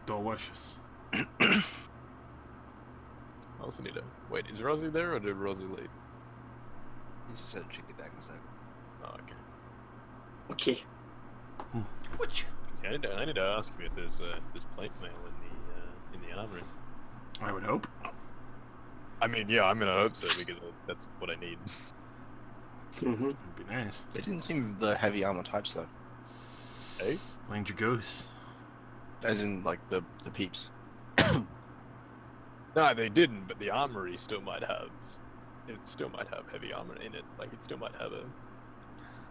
Delicious. I also need to... Wait, is Rosie there or did Rosie leave? He just said she'd get back in a sec. Oh, okay. Okay. Which? Yeah, I need to ask him if there's plate mail in the armory. I would hope. I mean, yeah, I'm gonna hope so because that's what I need. Mm-hmm. It'd be nice. They didn't seem the heavy armor types though. Hey? Ranger Ghosts. As in like the peeps. No, they didn't, but the armory still might have. It still might have heavy armor in it. Like it still might have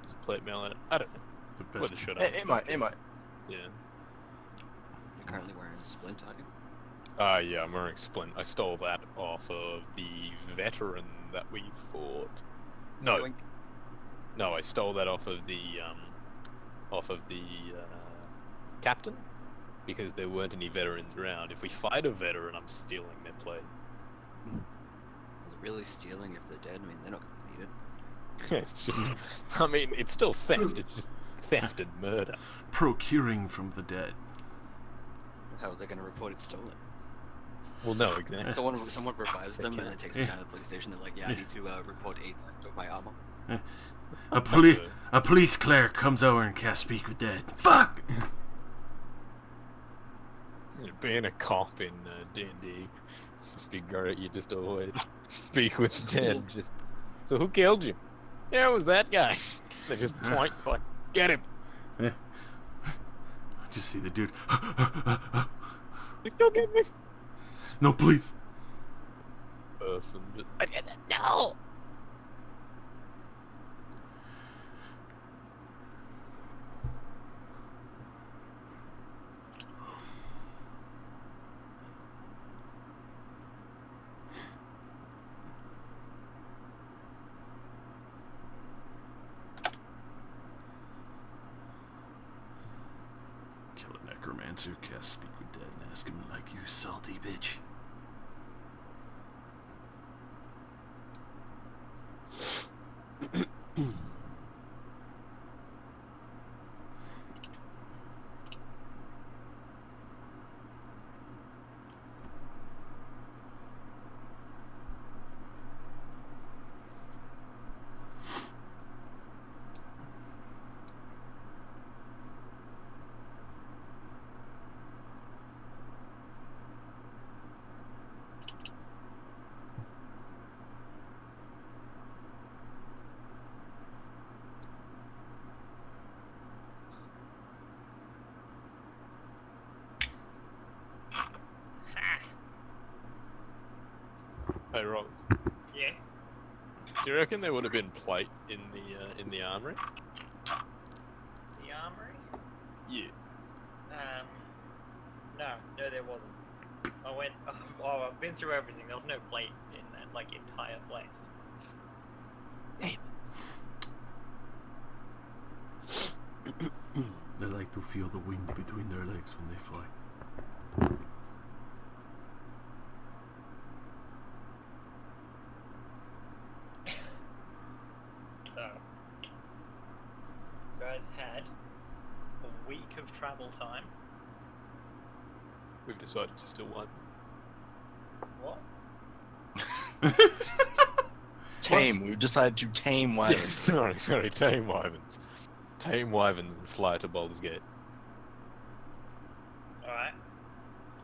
some plate mail in it. I don't know. The What best. a shit. It might. Yeah. You're currently wearing a splint, aren't you? Yeah, I'm wearing Splint. I stole that off of the veteran that we fought. No, Yoink. no, I stole that off of the captain because there weren't any veterans around. If we fight a veteran, I'm stealing their plate. Is it really stealing if they're dead? I mean, they're not gonna need it. It's just, I mean, it's still theft. It's just theft and murder. Procuring from the dead. How are they gonna report it stolen? Well, no, exactly. Someone revives them and can't. then takes them down to the police station. They're like, yeah, I need to report 8 left of my armor. A police cleric comes over and casts Speak with Dead. Fuck! Being a cop in D&D must be great. You just always speak with the dead. Just so who killed you? Yeah, it was that guy. They just point, like, get him. I just see the dude. Go get me. No, please. Person just no. Kill a necromancer, cast Speak with Dead, and ask him like you salty bitch. Hey, Ross. Yeah. Do you reckon there would have been plate in the armory? The armory? Yeah. No, there wasn't. I went. Oh, I've been through everything. There was no plate in that entire place. They like to feel the wind between their legs when they fly. So, you guys had a week of travel time. We've decided to still one. What? Tame. We've decided to tame wyverns. Sorry, tame wyverns. Tame wyverns and fly to Baldur's Gate. All right.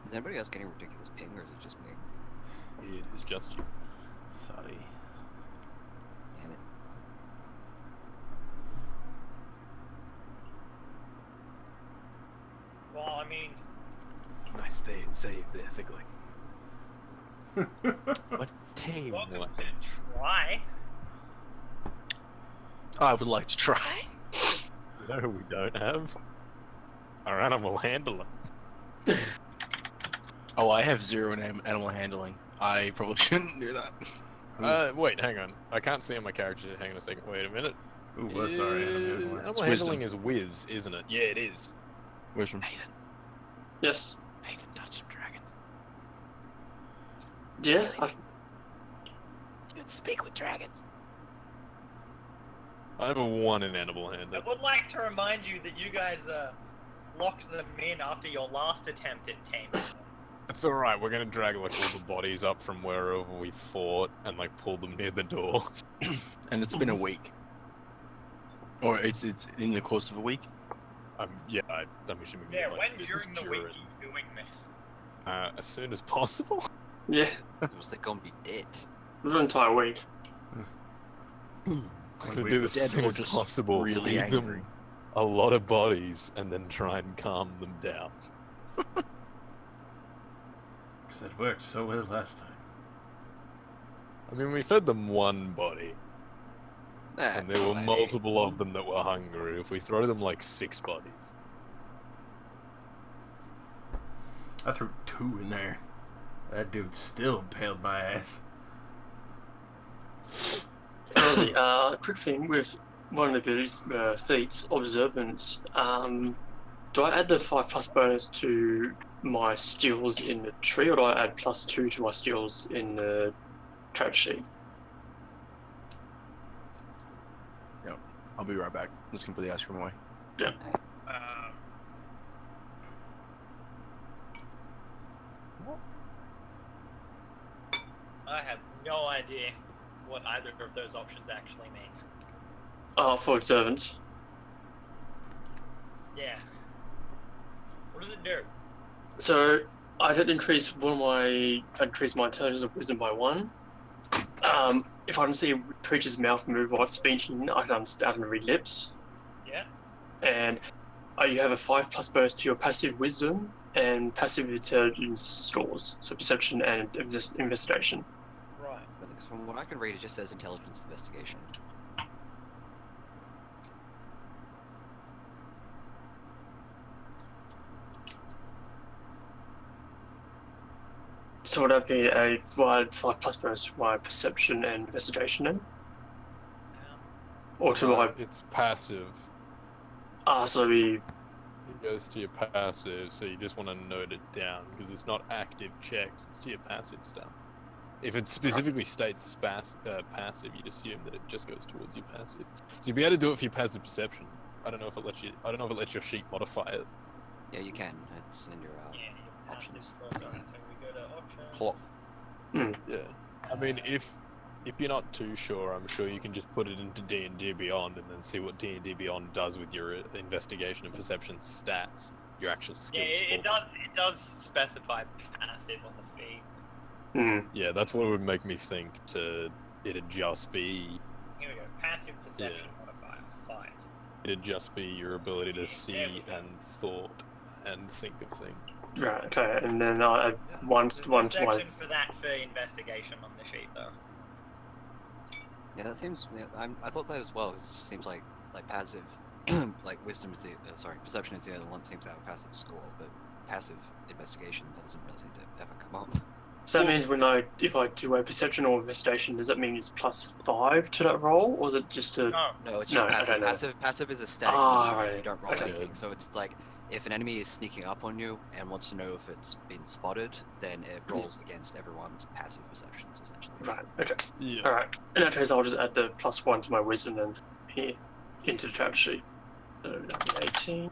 Is anybody else getting ridiculous ping, or is it just me? It is just you. Sorry. Damn it. Well, I mean, Nice save there, Thiggling. What tame welcome wyvern? to try. I would like to try. You know who we don't have? Our animal handler. Oh, I have 0 in animal handling. I probably shouldn't do that. Wait, hang on. I can't see on my character. Hang on a second. Wait a minute. Ooh, sorry. Animal It's handling wisdom. is whiz, isn't it? Yeah, it is. Wisdom. Nathan, Yes. Nathan, touch some dragons. Yeah. Speak with dragons. I have a 1 in animal I handling. would like to remind you that you guys locked them in after your last attempt at taming them. It's alright, we're gonna drag like all the bodies up from wherever we fought and like pull them near the door. And it's been a week. Or it's in the course of a week. Yeah, I'm assuming. Yeah, like, when it's during the week during- are you doing this? As soon as possible. Yeah, Was they gonna be dead? the entire week. I'm When gonna we do were this dead, as soon we're as just possible. really Feed angry. them a lot of bodies and then try and calm them down. Because it worked so well last time. I mean, we fed them one body, Nah, and there were plenty. multiple of them that were hungry. If we throw them like 6 bodies, I threw 2 in there. That dude still impaled my ass. Honestly, quick thing with one of the abilities, feats, observance. Do I add the 5+ bonus to my skills in the tree, or do I add +2 to my skills in the character sheet? I'll be right back. I'm just gonna put the ice cream away. I have no idea what either of those options actually mean. For observance. Yeah. What does it do? So I did increase my intelligence of wisdom by 1. If I can see a creature's mouth move while it's speaking, I can read lips. Yeah. And you have a 5+ bonus to your passive wisdom and passive intelligence scores, so perception and investigation. Right. Because from what I can read, it just says intelligence investigation. So would that be a 5+ bonus to my perception and investigation then? Or to my it's passive. so the It goes to your passive, so you just want to note it down because it's not active checks; it's to your passive stuff. If it specifically states passive, you'd assume that it just goes towards your passive. So you'd be able to do it for your passive perception. I don't know if it lets you. I don't know if it lets your sheet modify it. Yeah, you can. It's in your Yeah, your passive options. plus one, so we go to options. Plot. Yeah. I mean, if you're not too sure, I'm sure you can just put it into D&D Beyond and then see what D&D Beyond does with your investigation and perception stats, your actual Yeah, skills. it does specify passive on the feed. Yeah, that's what would make me think it'd just be Here we go. Passive perception modifier 5. it'd just be your ability to There see we go. and thought and think of things. right, okay, and then I add one There's to no my section for that for investigation on the sheet though. Yeah, that seems. Yeah, I thought that as well. 'Cause it just seems like passive, like wisdom is the perception is the other one that seems to have a passive score, but passive investigation doesn't really seem to ever come up. So that means if I do a perception or investigation, does that mean it's +5 to that roll, or is it just a? No. No, it's No, just I don't passive. know. Passive is a static. Ah, number, right. You don't roll Okay. anything. So it's like if an enemy is sneaking up on you and wants to know if it's been spotted, then it rolls against everyone's passive perceptions essentially. Right. Okay. Yeah. All right. In that case, I'll just add the +1 to my wisdom then here into the character sheet. So that'll be 18.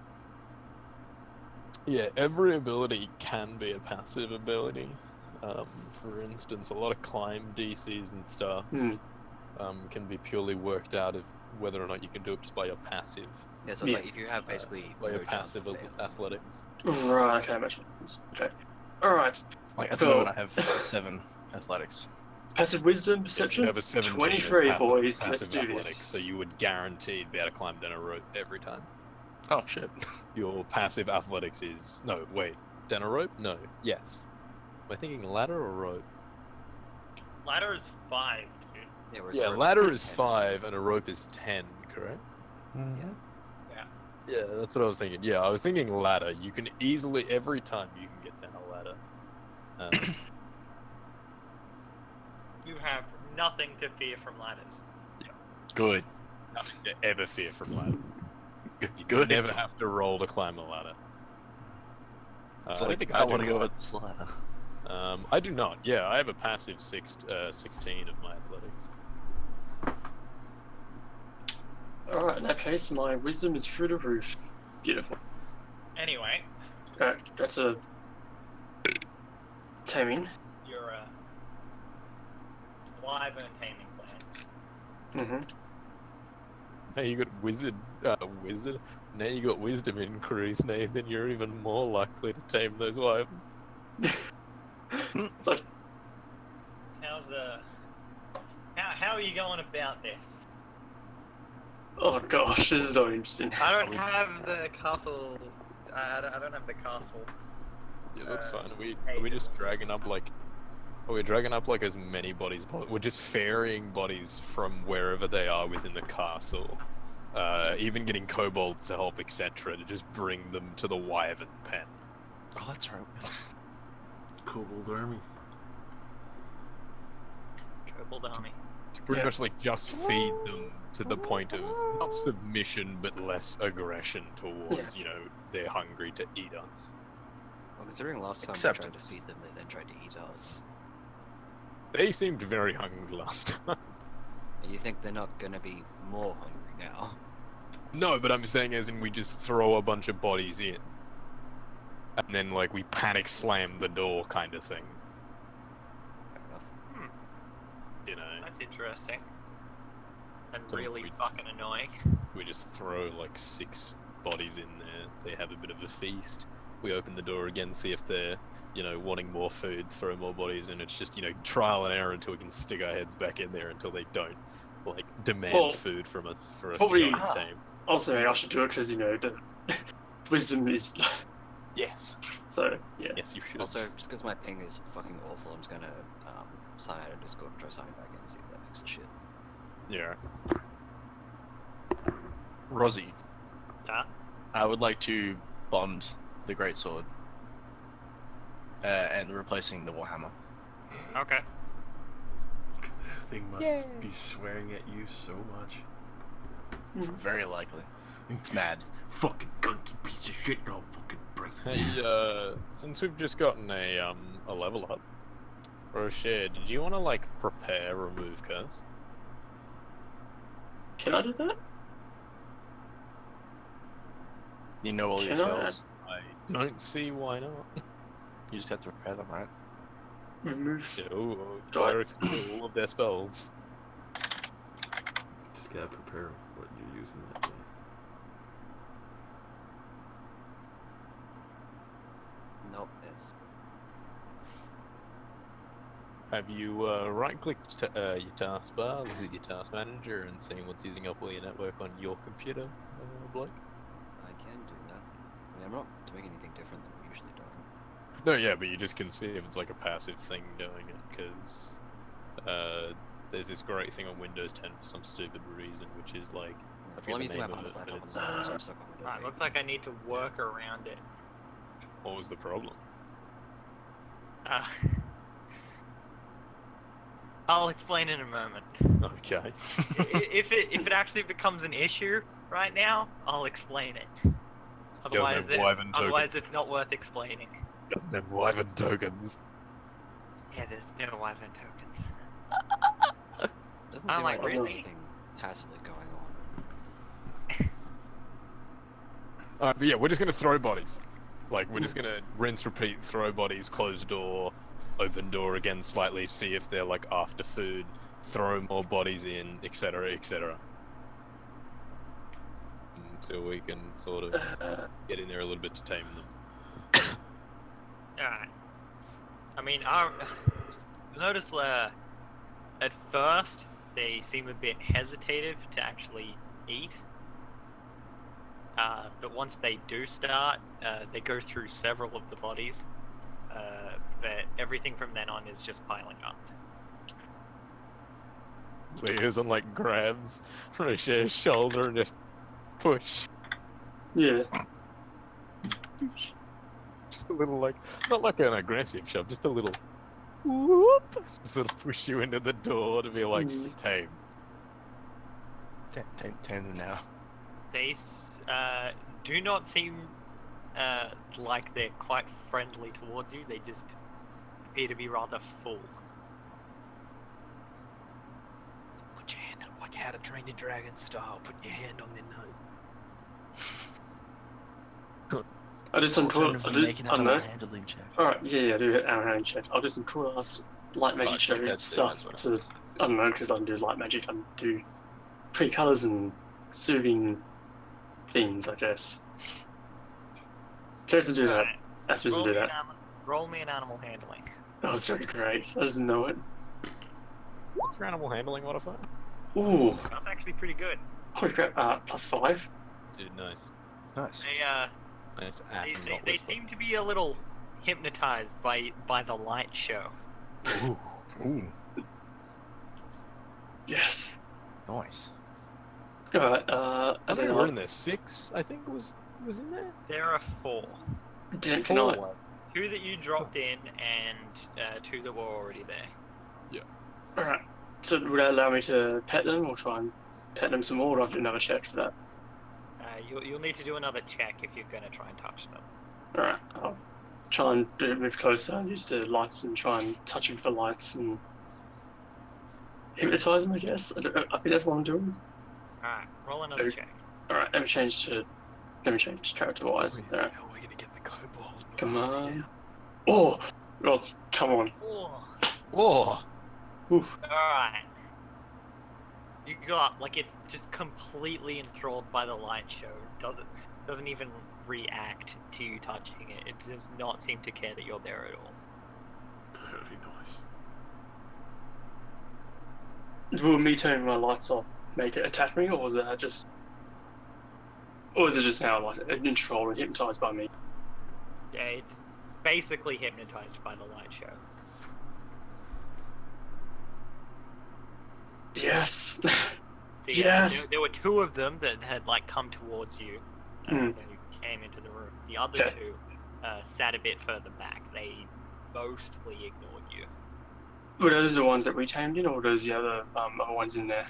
Yeah, every ability can be a passive ability. For instance, a lot of climb DCs and stuff can be purely worked out of whether or not you can do it just by your passive, Yeah, so it's Yeah. like if you have basically by your no chance passive of failing. athletics. Right. Okay. Makes sense. Okay. All right. Like at the Cool. moment, I have 7 athletics. Passive wisdom Yes, perception. you have a 17 of 23 passive- boys. passive Let's do athletics, this. so you would guaranteed be able to climb down a rope every time. Oh shit. Your passive athletics is down a rope? No. Yes. Am I thinking ladder or rope? Ladder is 5, dude. Yeah, whereas Yeah, rope ladder is 10. 5 and a rope is 10, correct? Mm-hmm. Yeah, that's what I was thinking. Yeah, I was thinking ladder. You can easily, every time you can get down a ladder. You have nothing to fear from ladders. Good. Nothing to ever fear from ladder. You Good. never have to roll to climb a ladder. It's I don't like, think I do want to go either. with this ladder. I do not. Yeah, I have a passive 16 of my athletics. All right. In that case, my wisdom is through the roof. Beautiful. Anyway. That's a taming. You're a wyvern taming plan. Mm-hmm. Now you got wizard. Now you got wisdom increase, Nathan. You're even more likely to tame those wyverns. It's like, How are you going about this? oh gosh, this is not interesting. I don't have the castle. I don't have the castle. Yeah, that's fine. Are we Hey, just dragging up like? Are we dragging up like as many bodies? We're just ferrying bodies from wherever they are within the castle. Even getting kobolds to help, etc. To just bring them to the wyvern pen. Oh, that's right. Kobold army. Kobold army. To pretty much like just feed them to the point of not submission but less aggression towards, they're hungry to eat us. Well, considering last time we tried to Acceptance. feed them, they then tried to eat us. They seemed very hungry last time. And you think they're not gonna be more hungry now? No, but I'm saying as in we just throw a bunch of bodies in. And then like we panic slam the door kind of thing. Fair enough. You know? That's interesting. And So really we- fucking annoying. We just throw like 6 bodies in there. They have a bit of a feast. We open the door again, see if they're, wanting more food, throw more bodies in. It's just, trial and error until we can stick our heads back in there until they don't, demand Well, food from us for us probably- to go and tame. Also, I should do it because the wisdom is. Yes. So yeah. Yes, you should. Also, just because my ping is fucking awful, I'm just gonna sign out of Discord and try signing back in and see if that fixes shit. Yeah. Rozzy, Huh? I would like to bond the greatsword and replacing the warhammer. Okay. Thing must be swearing at you so much. Very likely. It's mad. Fucking gunky piece of shit, I'll fucking break. Hey, since we've just gotten a level up, Rocher, did you want to prepare remove curse? Can I do that? You know all your Can I? spells. I don't see why not. You just have to repair them, right? Remove. Yeah, clerics know all of their spells. Just gotta prepare what you're using that day. Nope, it's Have you right-clicked your taskbar, look at your task manager, and seen what's using up all your network on your computer, Blake? I can do that. I mean, I'm not doing anything different than we're usually doing. No, yeah, but you just can see if it's a passive thing doing it, because there's this great thing on Windows 10 for some stupid reason, which is I Well, forget I'm the using my name of partner's it, but laptop on it's that, so I'm stuck on Windows Alright, 8. looks like I need to work around it. what was the problem? Uh, I'll explain in a moment. Okay. If it actually becomes an issue right now, I'll explain it. Otherwise, have wyvern otherwise it's not worth explaining. Doesn't have wyvern tokens. Yeah, there's no wyvern tokens. Doesn't I'm seem like, like there's really? anything passively going on. But yeah, we're just gonna throw bodies. We're just gonna rinse, repeat, throw bodies, close door, open door again slightly, see if they're after food, throw more bodies in, etc., etc. Until we can sort of get in there a little bit to tame them. Alright. I mean, notice at first they seem a bit hesitative to actually eat. But once they do start, they go through several of the bodies. But everything from then on is just piling up. Leah's on grabs Rocher's shoulder and just push. Yeah. Just a little not an aggressive shove, just a little whoop, sort of push you into the door to be tame. Tame them now. They do not seem like they're quite friendly towards you. They just appear to be rather full. Put your hand up How to Train Your Dragon style. Put your hand on their nose. I did some cool. I Alternatively, did. make an I don't animal know. handling check. Alright, yeah, I do an animal handling check. I'll do some cool ass light magic Right, show like that's stuff what to. I don't know, because I can do light magic. I can do pretty colours and soothing things, I guess. Curious to do that. Alright. Ask me to do that. Roll me an animal handling. That was very great. I just know it. What's your animal handling modifier? Ooh, That's actually pretty good. holy crap! +5. Dude, nice. Nice. Nice They, atom, they, not they whisper. seem to be a little hypnotized by the light show. Ooh, Yes. nice. Alright. How And many then were I in there? 6, I think, was in there? There are 4. can I 4. 2 that you dropped in, and 2 that were already there. Alright. So would that allow me to pet them or try and pet them some more, or do I have to do another check for that? You'll need to do another check if you're going to try and touch them. Alright. I'll try and move closer and use the lights and try and touch them for lights and hypnotize them, I guess. I think that's what I'm doing. Alright, roll another Okay. check. Alright, let me change character wise. Alright. How are we gonna get the kobold? Come on. Oh! Ross, come on. Oh, Oh, Oof. alright. You got, like, it's just completely enthralled by the light show. Doesn't even react to you touching it. It does not seem to care that you're there at all. Very nice. Will me turning my lights off make it attack me, or was that just... Or is it just now, like, controlled and hypnotized by me? Yeah, it's basically hypnotized by the light show. Yes! So, Yes! there were 2 of them that had, like, come towards you when you came into the room. The other Okay. 2 sat a bit further back. They mostly ignored you. Were those the ones that we tamed in, or were those the other ones in there?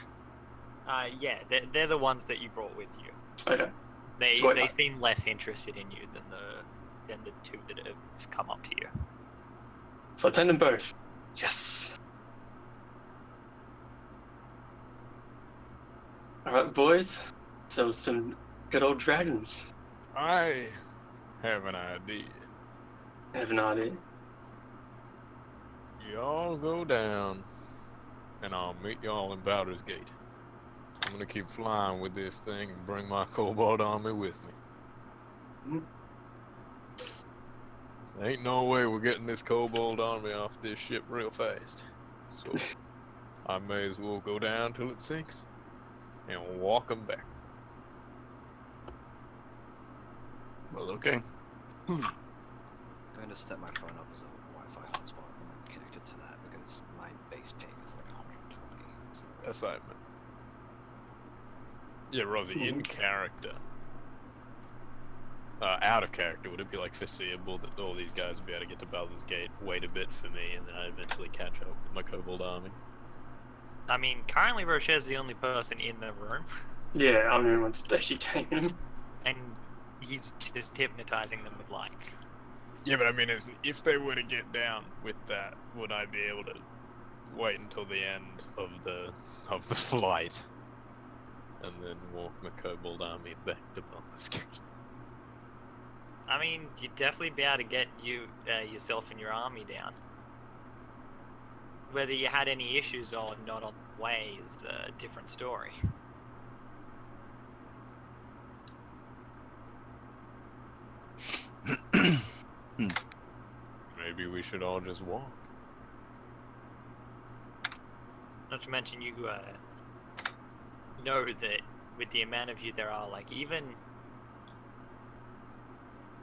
Yeah, they're the ones that you brought with you. Okay. They So wait, they seem less interested in you than the 2 that have come up to you. So I tend them both. Yes! Alright, boys. So some good old dragons. I have an idea. I have an idea. Y'all go down, and I'll meet y'all in Baldur's Gate. I'm gonna keep flying with this thing and bring my kobold army with me. Mhm. There ain't no way we're getting this kobold army off this ship real fast. So I may as well go down till it sinks and walk 'em back. well, okay. I'm going to step my phone up as a Wi-Fi hotspot and then connect it to that because my base ping is like 120. So Assignment. Yeah, Rosie, in character. Out of character, would it be like foreseeable that all these guys would be able to get to Baldur's Gate, wait a bit for me, and then I'd eventually catch up with my kobold army? I mean, currently Rochet's the only person in the room, Yeah, I'm the only one actually taking them. and he's just hypnotizing them with lights. Yeah, but I mean, if they were to get down with that, would I be able to wait until the end of the flight, and then walk my kobold army back to Baldur's Gate? I mean, you'd definitely be able to get yourself and your army down. Whether you had any issues or not on the way is a different story. Maybe we should all just walk. Not to mention you know that with the amount of you there are, like, even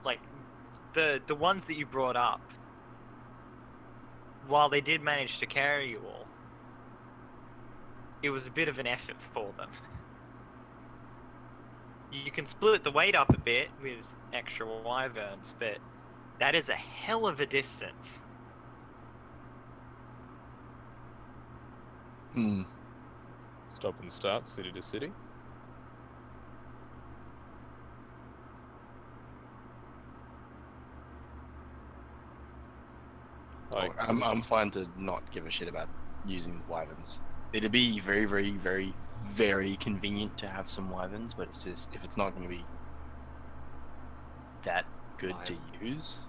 like the ones that you brought up, while they did manage to carry you all, it was a bit of an effort for them. You can split the weight up a bit with extra wyverns, but that is a hell of a distance. Stop and start, city to city. Like, I'm fine to not give a shit about using wyverns. It'd be very, very, very, very convenient to have some wyverns, but it's just if it's not going to be that good to Live. use.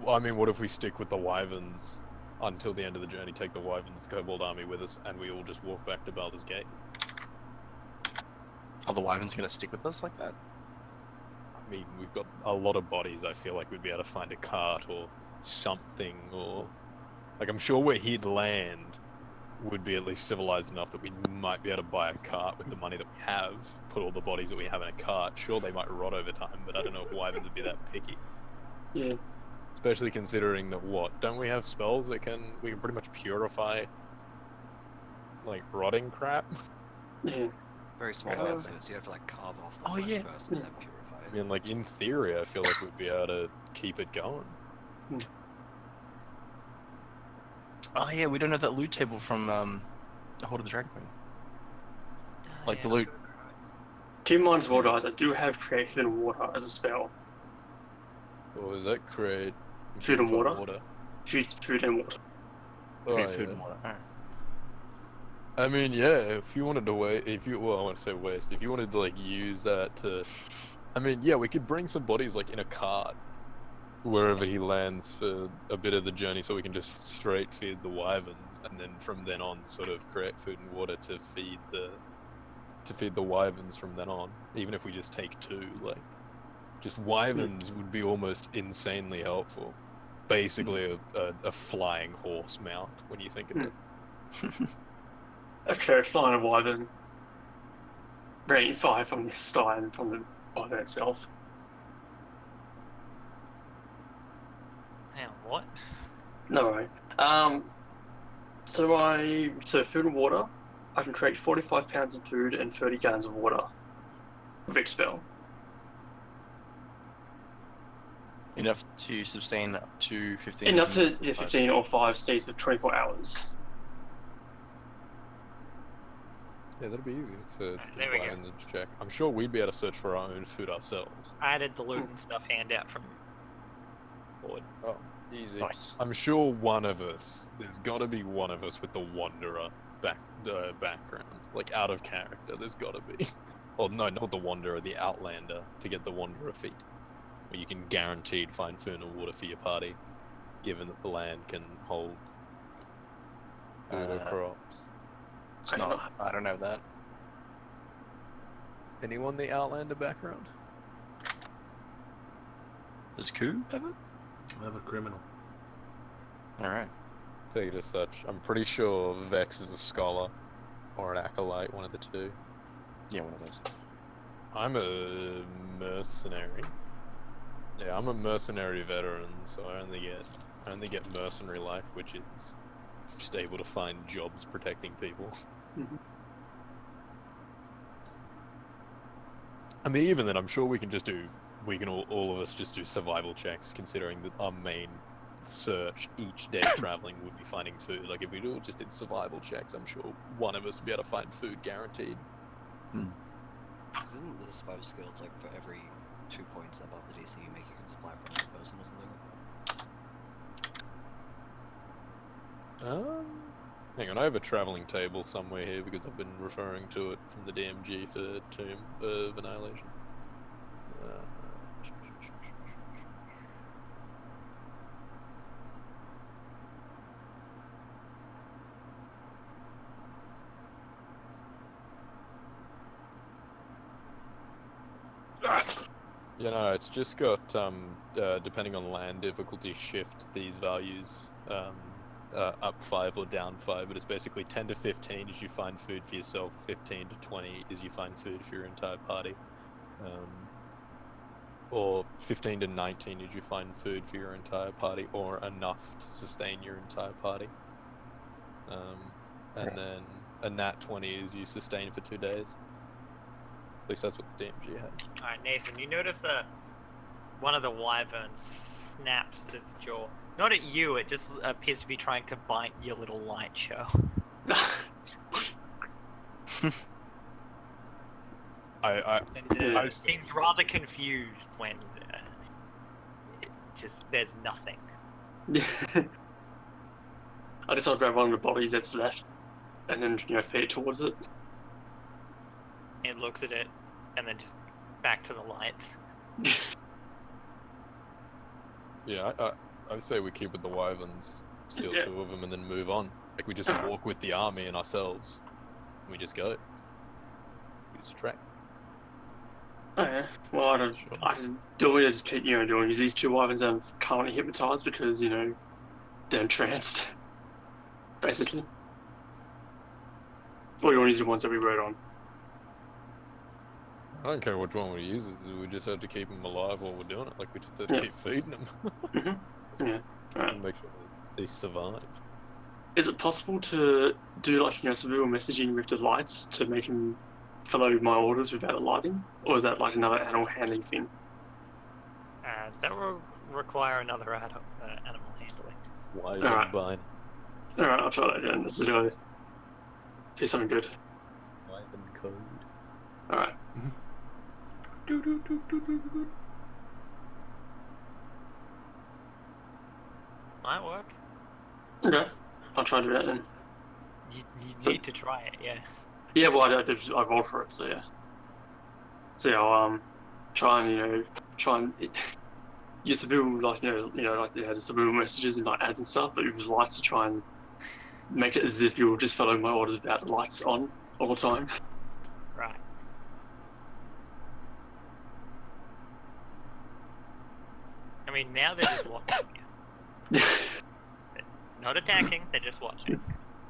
I mean, what if we stick with the wyverns until the end of the journey, take the wyverns, the kobold army with us, and we all just walk back to Baldur's Gate? Are the wyverns gonna stick with us like that? I mean, we've got a lot of bodies. I feel like we'd be able to find a cart or something, or... Like, I'm sure where he'd land would be at least civilized enough that we might be able to buy a cart with the money that we have, put all the bodies that we have in a cart. Sure, they might rot over time, but I don't know if wyverns would be that picky. Yeah. Especially considering that, don't we have spells that we can pretty much purify, like, rotting crap? Yeah. Very small Yeah. amounts, so you have to like carve off the Oh, flesh yeah. first and then purify I it. mean, like, in theory, I feel like we'd be able to keep it going. Oh yeah, we don't have that loot table from the Horde of the Dragon Queen. Like the loot. Keep in mind as well, guys, I do have Create Food and Water as a spell. Or is that create Food and purify water? Food and water. Oh, Create food yeah. and water. Alright. I mean, yeah, if you wanted to well, I want to say waste, if you wanted to, like, use that to, I mean, yeah, we could bring some bodies, like, in a cart, wherever he lands for a bit of the journey, so we can just straight feed the wyverns, and then from then on, sort of create food and water to feed the wyverns from then on, even if we just take 2, like, just wyverns would be almost insanely helpful. Basically a flying horse mount, when you think of it. Okay, flying a wyvern. Bringing fire from the sky and from the wyvern itself. Hang on, what? No way. So food and water. I can create 45 pounds of food and 30 gallons of water. Vic spell. Enough to sustain up to 15. Enough to minutes of 15 or 5 stays with 24 hours. Yeah, that'd be easy to There get we go. wyverns and check. I'm sure we'd be able to search for our own food ourselves. I added the loot and stuff handout from board. Oh, easy. Nice. I'm sure one of us, there's gotta be one of us with the Wanderer background, like out of character, there's gotta be. Well, no, not the Wanderer, the Outlander, to get the Wanderer feat, where you can guaranteed find food and water for your party, given that the land can hold food or crops. It's not. I don't know that. Anyone the Outlander background? Does Ku have it? I have a criminal. Alright. Take it as such. I'm pretty sure Vex is a scholar, or an acolyte, one of the two. Yeah, one of those. I'm a mercenary. Yeah, I'm a mercenary veteran, so I only get mercenary life, which is just able to find jobs protecting people. Mhm. I mean, even then, I'm sure we can all of us just do survival checks, considering that our main search each day traveling would be finding food. Like, if we all just did survival checks, I'm sure one of us would be able to find food guaranteed. Isn't the survival skill, it's like for every 2 points above the DC you make, you can supply for another person or something like that? Hang on, I have a traveling table somewhere here because I've been referring to it from the DMG for Tomb of Annihilation. You know, it's just got, depending on land difficulty, shift these values up 5 or down 5, but it's basically 10 to 15 is you find food for yourself, 15 to 20 is you find food for your entire party, or 15 to 19 is you find food for your entire party, or enough to sustain your entire party. And then a nat 20 is you sustain for 2 days. At least that's what the DMG has. Alright, Nathan, you notice that one of the wyverns snaps its jaw. Not at you, it just appears to be trying to bite your little light show. And I- seems rather confused when there's nothing. I just want to grab one of the bodies that's left and then, feed it towards it. It looks at it and then just back to the lights. Yeah, I say we keep with the wyverns, steal Yeah. 2 of them, and then move on. Like, we just Alright. walk with the army and ourselves. And we just go. We just track. Oh, yeah. Well, I don't. Sure. I didn't do it to keep doing. Is these 2 wyverns are currently hypnotized because they're entranced, basically. Or you want to use the ones that we wrote on? I don't care which one we use. We just have to keep them alive while we're doing it. Like, we just have to Yeah. keep feeding them. Yeah. Alright. And make sure they survive. Is it possible to do some little messaging with the lights to make him follow my orders without lighting, or is that like another animal handling thing? That will require another animal handling. Wyvern Alright. bind. All right, I'll try that again. This is going to be something good. Wyvern code. All right. Might work. Okay. I'll try to do that then. You So- need to try it, yeah. Yeah, well, I rolled for it, so yeah. So yeah, I'll try and use the little the subliminal messages and like ads and stuff, but with lights to try and make it as if you're just following my orders without the lights on all the time. Right. I mean, now they're just watching you. Not attacking, they're just watching.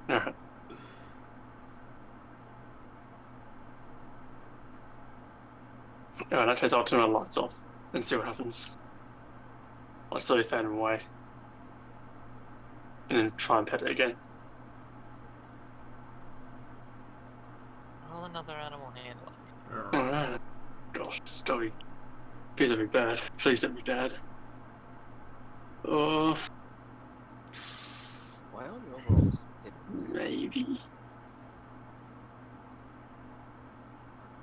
All right. All right, in that case, I'll turn my lights off and see what happens. I'll slowly fade them away, and then try and pet it again. Roll another animal handler. Oh, gosh, it's gotta be. Please don't be bad. Please don't be bad. Oh, Why aren't your rolls hidden? maybe.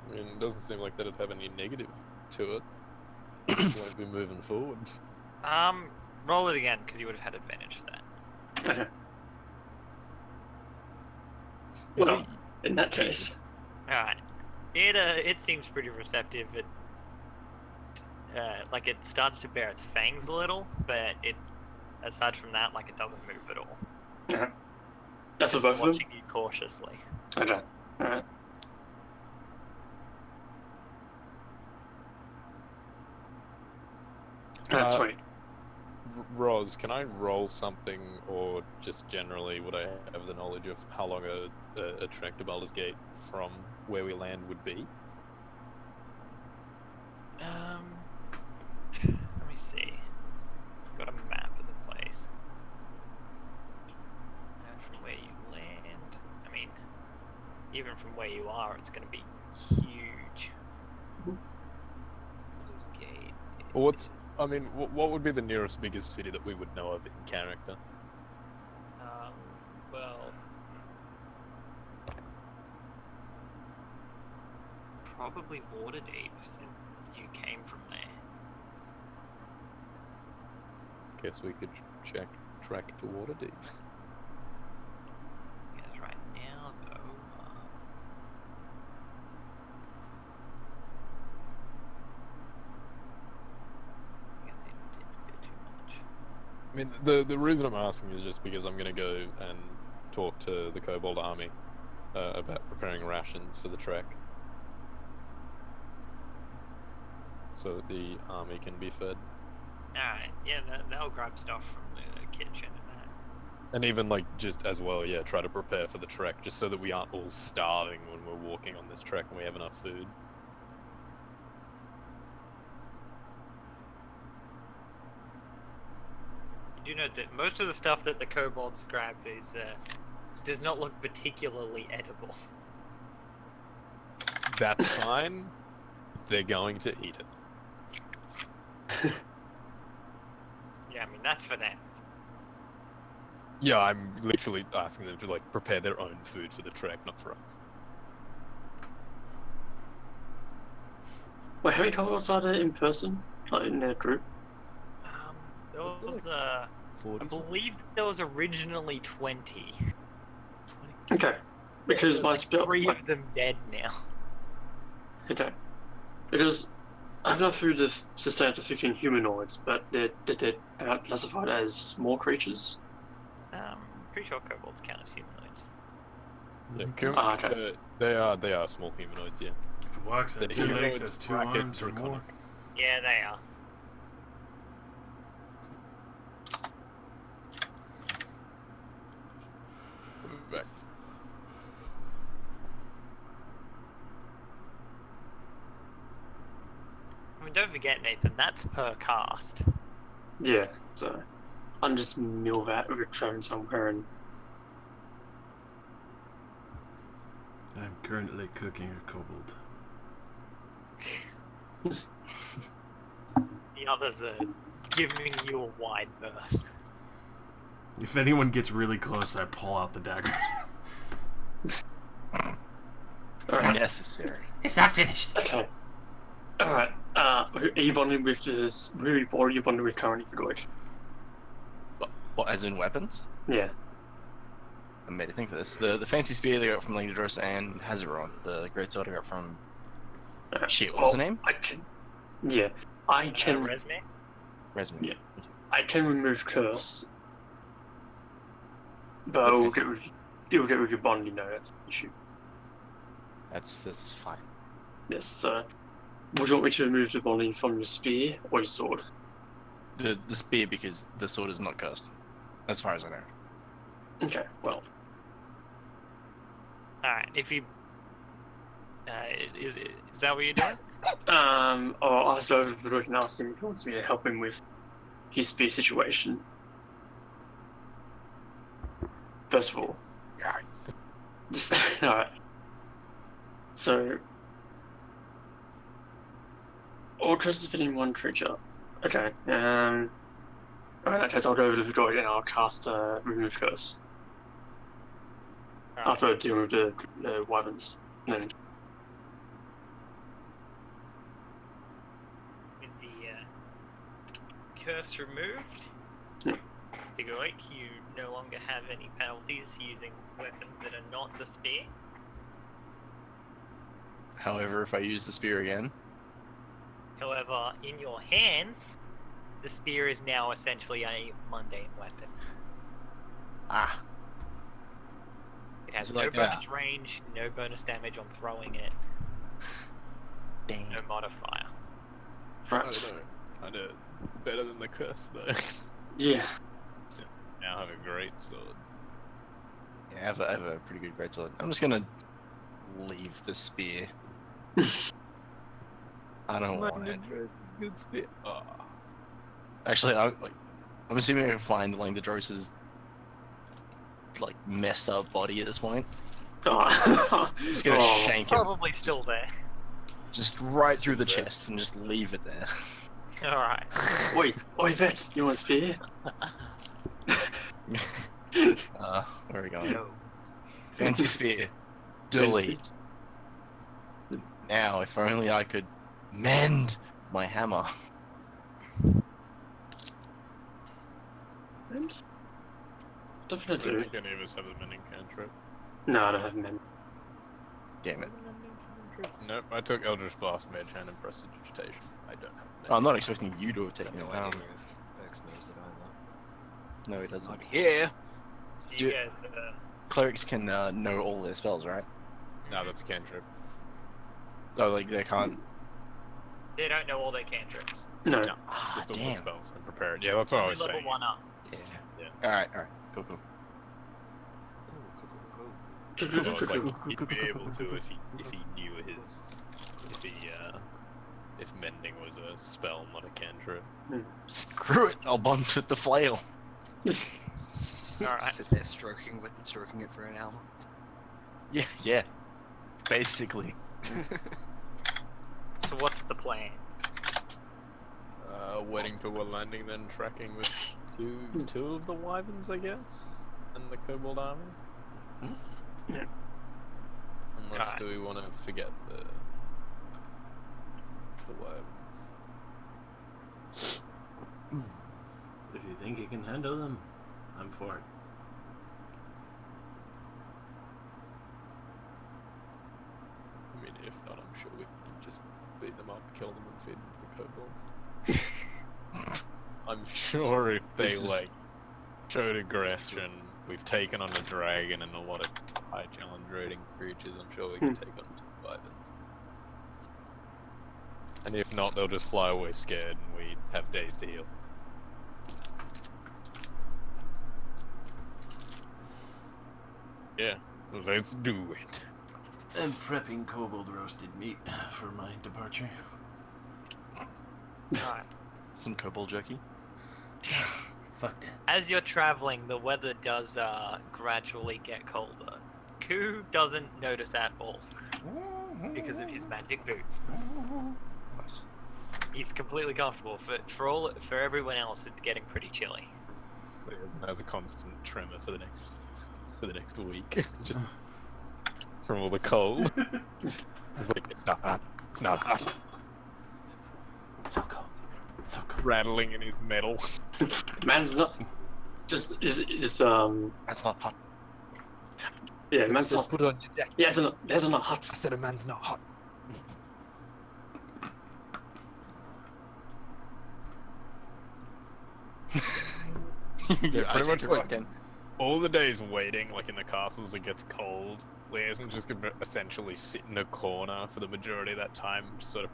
I mean, it doesn't seem like that'd have any negative to it. Won't be moving forward. Roll it again, because you would have had advantage for that. Okay. Well, in that case, Alright. It seems pretty receptive. It it starts to bare its fangs a little, but aside from that, it doesn't move at all. yeah. That's for Just both of them. watching you cautiously. Okay. All right. That's sweet. Roz, can I roll something, or just generally would I have the knowledge of how long a trek to Baldur's Gate from where we land would be? Let me see. Got a map of the place. And from where you land, I mean, even from where you are, it's going to be huge. Baldur's Gate. Or what would be the nearest biggest city that we would know of in character? Well, probably Waterdeep, since you came from there. Guess we could track to Waterdeep. Because right now, though, I guess it did a bit too much. I mean, the reason I'm asking is just because I'm going to go and talk to the Kobold army about preparing rations for the trek, so that the army can be fed. Alright, yeah, they'll grab stuff from the kitchen and that. And even just as well, yeah, try to prepare for the trek, just so that we aren't all starving when we're walking on this trek and we have enough food. You do note that most of the stuff that the kobolds grab does not look particularly edible. That's fine. They're going to eat it. Yeah, I mean, that's for them. Yeah, I'm literally asking them to prepare their own food for the trek, not for us. Wait, how many kobolds are there in person, in their group? There was, I 40 believe there was originally 20. 20. Okay, because my spell. 3 of them dead now. Okay, because I've not food to sustain up to 15 humanoids, but they're classified as small creatures. Pretty sure kobolds count as humanoids. Yeah, Okay. they are small humanoids. Yeah. If it walks on The two legs, humanoids has two bracket arms or more. draconic. Yeah, they are. Back. I mean, don't forget, Nathan, that's per cast. Yeah, so I'm just mill that return somewhere and I'm currently cooking a kobold. The others are giving you a wide berth. If anyone gets really close, I pull out the dagger. Alright. Necessary. It's not finished. Okay. Alright. Are you bonding with this really or are you bonding with currently for Deutsch? What, as in weapons? Yeah. I made to think of this. The fancy spear they got from Langdros and Hazaron. The great sword I got from... Shit, what was the name? I can. Yeah. I can. Resume? Resmi. Yeah. I can remove curse. But it will get with your bond, you know, that's an issue. That's fine. Yes, so. Would you want me to remove the bonding from your spear or your sword? The spear, because the sword is not cursed. As far as I know. Okay, well. Alright, if you... is that what you're doing? I'll ask over to Deutsch and ask him if he wants me to help him with his spear situation. First of all. Guys. Just, alright. So. All curses fitting one creature. Okay, alright, that case I'll go over to the Deutsch and I'll cast Remove Curse. Alright. After I deal with the wyverns. And then With the curse removed, Yeah. Tigoik, you no longer have any penalties using weapons that are not the spear. However, if I use the spear again... However, in your hands, the spear is now essentially a mundane weapon. Ah. It has Is it no like bonus range, no bonus damage on throwing it, Dang. no modifier. I right. don't know. Kind of better than the curse though. Yeah. Now have a great sword. Yeah, I have a pretty good greatsword. I'm just gonna leave the spear. I don't want it. It's a good spear. Oh. Actually, I'm assuming I can find Langdros' like messed up body at this point. Oh. Just gonna shank him, Probably still there. just right through the chest, and just leave it there. Alright. Oi, Vet, you want a spear? Where are we going? No. Fancy spear. Delete. Now, if only I could mend my hammer. Definitely. I don't think any of us have the mending cantrip. No, I don't have men. Damn it. Nope, I took Eldritch Blast, Mage Hand, and Prestidigitation. I don't have Oh, I'm not expecting you to have taken No it. idea if Vex knows it either. No, he doesn't. Not here. So Do- you guys, Clerics can know all their spells, right? No, that's a cantrip. Oh, like they can't. they don't know all their cantrips. No. Ah, Just all the damn. spells and prepared. Yeah, that's what I was Level saying. 1 up. Yeah. Alright, cool. Ooh, cool. Well, it's like he'd be able to if he knew if mending was a spell, not a cantrip. Screw it, I'll bump with the flail. Alright. Sit there stroking it for an hour. Yeah. Basically. So what's the plan? Waiting till we're landing, then tracking with two of the wyverns, I guess, and the kobold army. Yeah. Unless Alright. do we want to forget the wyverns? If you think you can handle them, I'm for it. I mean, if not, I'm sure we can just beat them up, kill them, and feed them to the kobolds. I'm sure if they This is- like showed aggression, we've taken on a dragon and a lot of high challenge rating creatures. I'm sure we can take on 2 wyverns. And if not, they'll just fly away scared, and we have days to heal. Yeah, let's do it. I'm prepping kobold roasted meat for my departure. Alright. Some kobold jerky. Fuck that. As you're traveling, the weather does gradually get colder. Ku doesn't notice at all because of his magic boots. Nice. He's completely comfortable. For everyone else, it's getting pretty chilly. So he has a constant tremor for the next week, just from all the cold. It's like it's not hot. It's not hot. So cold. So cold. Rattling in his metal. Man's not. Just That's not hot. yeah, man's not. Put on your jacket. Yeah, there's not hot. I said a man's not hot. Yeah, pretty much like- All the days waiting, like in the castles, it gets cold. Liaison's just gonna essentially sit in a corner for the majority of that time, just sort of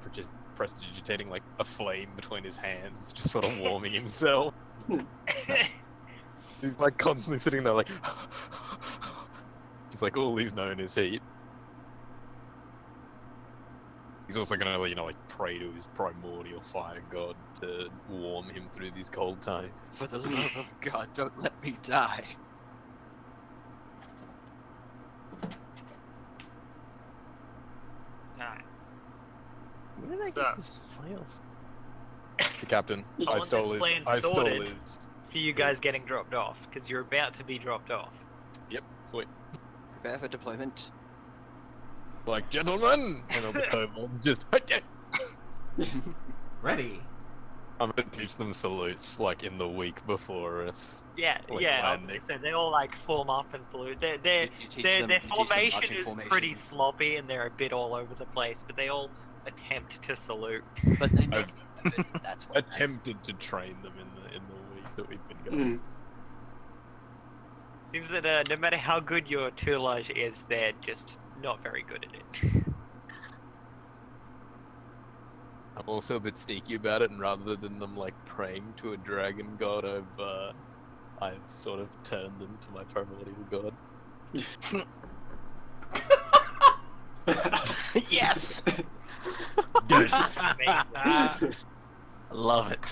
prestidigitating like a flame between his hands, just sort of warming himself. He's like constantly sitting there like he's like all he's known is heat. He's also gonna, you know, like pray to his primordial fire god to warm him through these cold times. For the love of God, don't let me die. Alright. Where did I So- get this file? The captain, I I want stole this his. plan I stole sorted. his. For you guys Yes. getting dropped off, because you're about to be dropped off. Yep, sweet. Prepare for deployment. Like gentlemen, and all the kobolds just. Ready. I'm gonna teach them salutes like in the week before us. Yeah, Like yeah. landing. Obviously, they all like form up and salute. Their You teach their them- their you teach them formation marching is formations. pretty sloppy and they're a bit all over the place, but they all attempt to salute. But they make I've that's what matters. attempted to train them in the week that we've been going. Mm. Seems that no matter how good your toolage is, they're just not very good at it. I'm also a bit sneaky about it, and rather than them like praying to a dragon god, I've sort of turned them to my primordial god. Yes! Good. Amazing. Love it.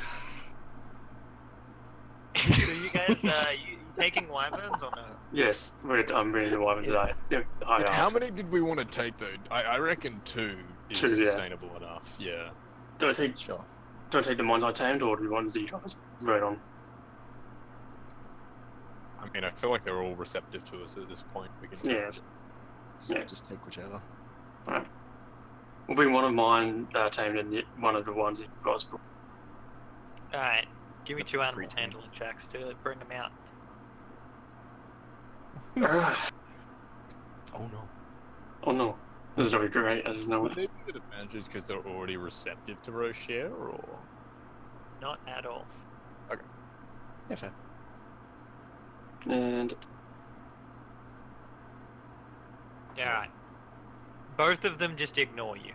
So you guys, you taking wyverns or no? Yes, I'm reading the wyvern today. Yeah, How many did we want to take though? I reckon 2 is 2, yeah. sustainable enough. Yeah. Do I take Sure. the ones I tamed or the ones that you guys wrote on? I mean, I feel like they're all receptive to us at this point. We can. Yeah. Yeah. Just take whichever. Will be one of mine that I tamed and one of the ones that you guys brought. Alright, give me That's 2 free animal to me. handling checks to bring them out. Oh no. Oh no, this is gonna be great. I just know Would it. they be good advantages because they're already receptive to Rocher, or? Not at all. Yeah, fair. And Alright. Both of them just ignore you.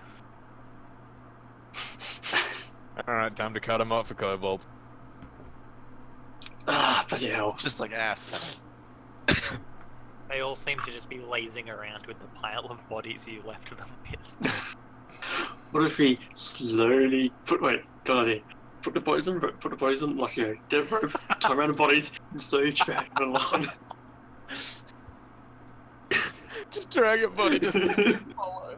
All right, time to cut them up for kobolds. bloody hell. Just like F. They all seem to just be lazing around with the pile of bodies you left them with. What if we slowly put good idea. Put the bodies on, like, you know, get a rope, tie around the bodies, and slowly drag them along. Just drag it, buddy. Just follow.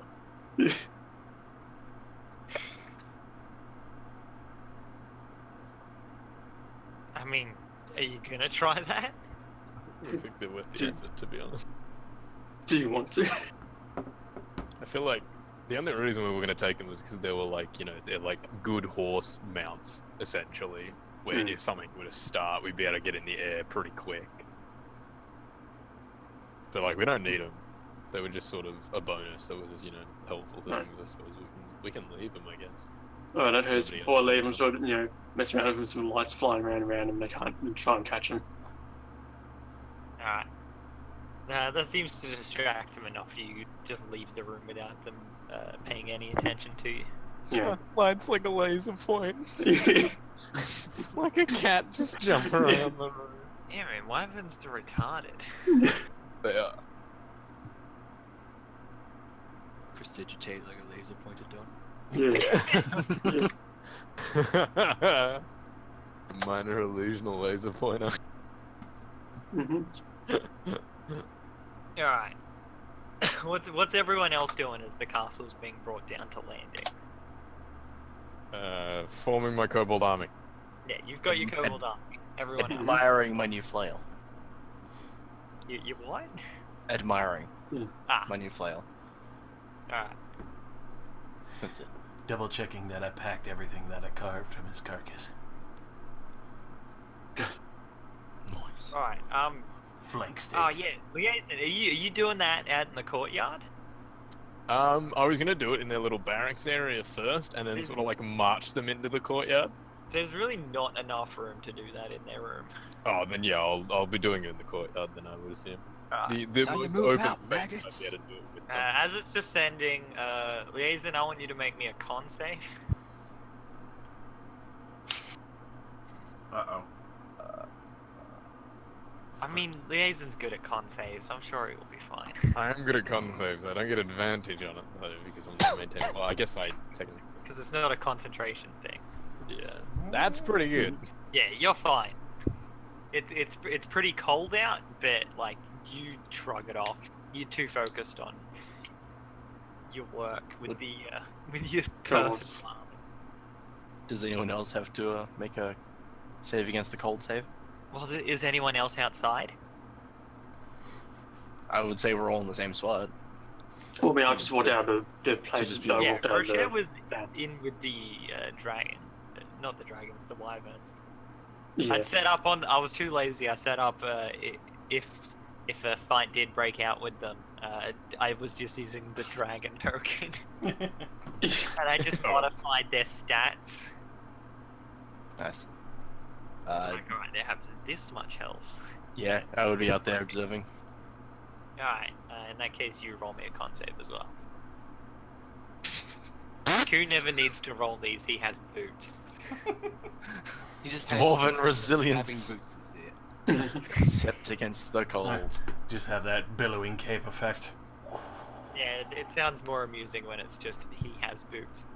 I mean, are you gonna try that? I think they're worth the effort, to be honest. Do you want to? I feel like the only reason we were going to take them was because they were like, you know, they're like good horse mounts, essentially. Where if something were to start, we'd be able to get in the air pretty quick. But like, we don't need them. They were just sort of a bonus that was, you know, helpful things. Right. I suppose we can We can leave him, I guess. Oh, that hurts. Somebody Before I else leave, does I'm sort of, mess around with some lights flying around and they can't try and catch him. Alright. That seems to distract them enough. You just leave the room without them paying any attention to you. Yeah. Lights like a laser point. Like a cat just jumping around the room. Yeah, man, wyverns are retarded. They are. Prestidigitate like a laser pointed gun. Yeah. Minor illusional laser pointer. Hmm. Alright. What's everyone else doing as the castle's being brought down to landing? Forming my kobold army. Yeah, you've got your kobold army. Everyone else. Admiring my new flail. You what? Admiring Ah, my new flail. alright. That's it. Double checking that I packed everything that I carved from his carcass. Nice. Alright, Flank steak. oh yeah, Liaison, are you doing that out in the courtyard? I was gonna do it in their little barracks area first, and then sort of like march them into the courtyard. There's really not enough room to do that in their room. Oh, then yeah, I'll be doing it in the courtyard. Then I would assume Alright. the Time to most move open out, space maggots. I'd be able to do it with them. As it's descending, Liaison, I want you to make me a con save. Uh-oh. I mean, Liaison's good at con saves. I'm sure he will be fine. I am good at con saves. I don't get advantage on it though because I'm not maintaining. Well, I guess I technically. Because it's not a concentration thing. Yeah, that's pretty good. Yeah, you're fine. It's pretty cold out, but like you shrug it off. You're too focused on your work with the with your Cold. personal armor. Does anyone else have to make a save against the cold save? Well, is anyone else outside? I would say we're all in the same spot. Well, I mean, I just walked out of the place. just I Yeah, walked out of Poeshack was that. in with the dragon, not the dragons, the wyverns. Yeah. I'd set up on. I was too lazy. I set up if a fight did break out with them, I was just using the dragon token, and I just modified their stats. Nice. So like, alright, they have this much health. Yeah, I would be out there observing. Alright, in that case, you roll me a con save as well. Q never needs to roll these. He has boots. He just Dwarven has resilience. having boots is there. Except against the cold. Just have that billowing cape effect. Yeah, it sounds more amusing when it's just he has boots.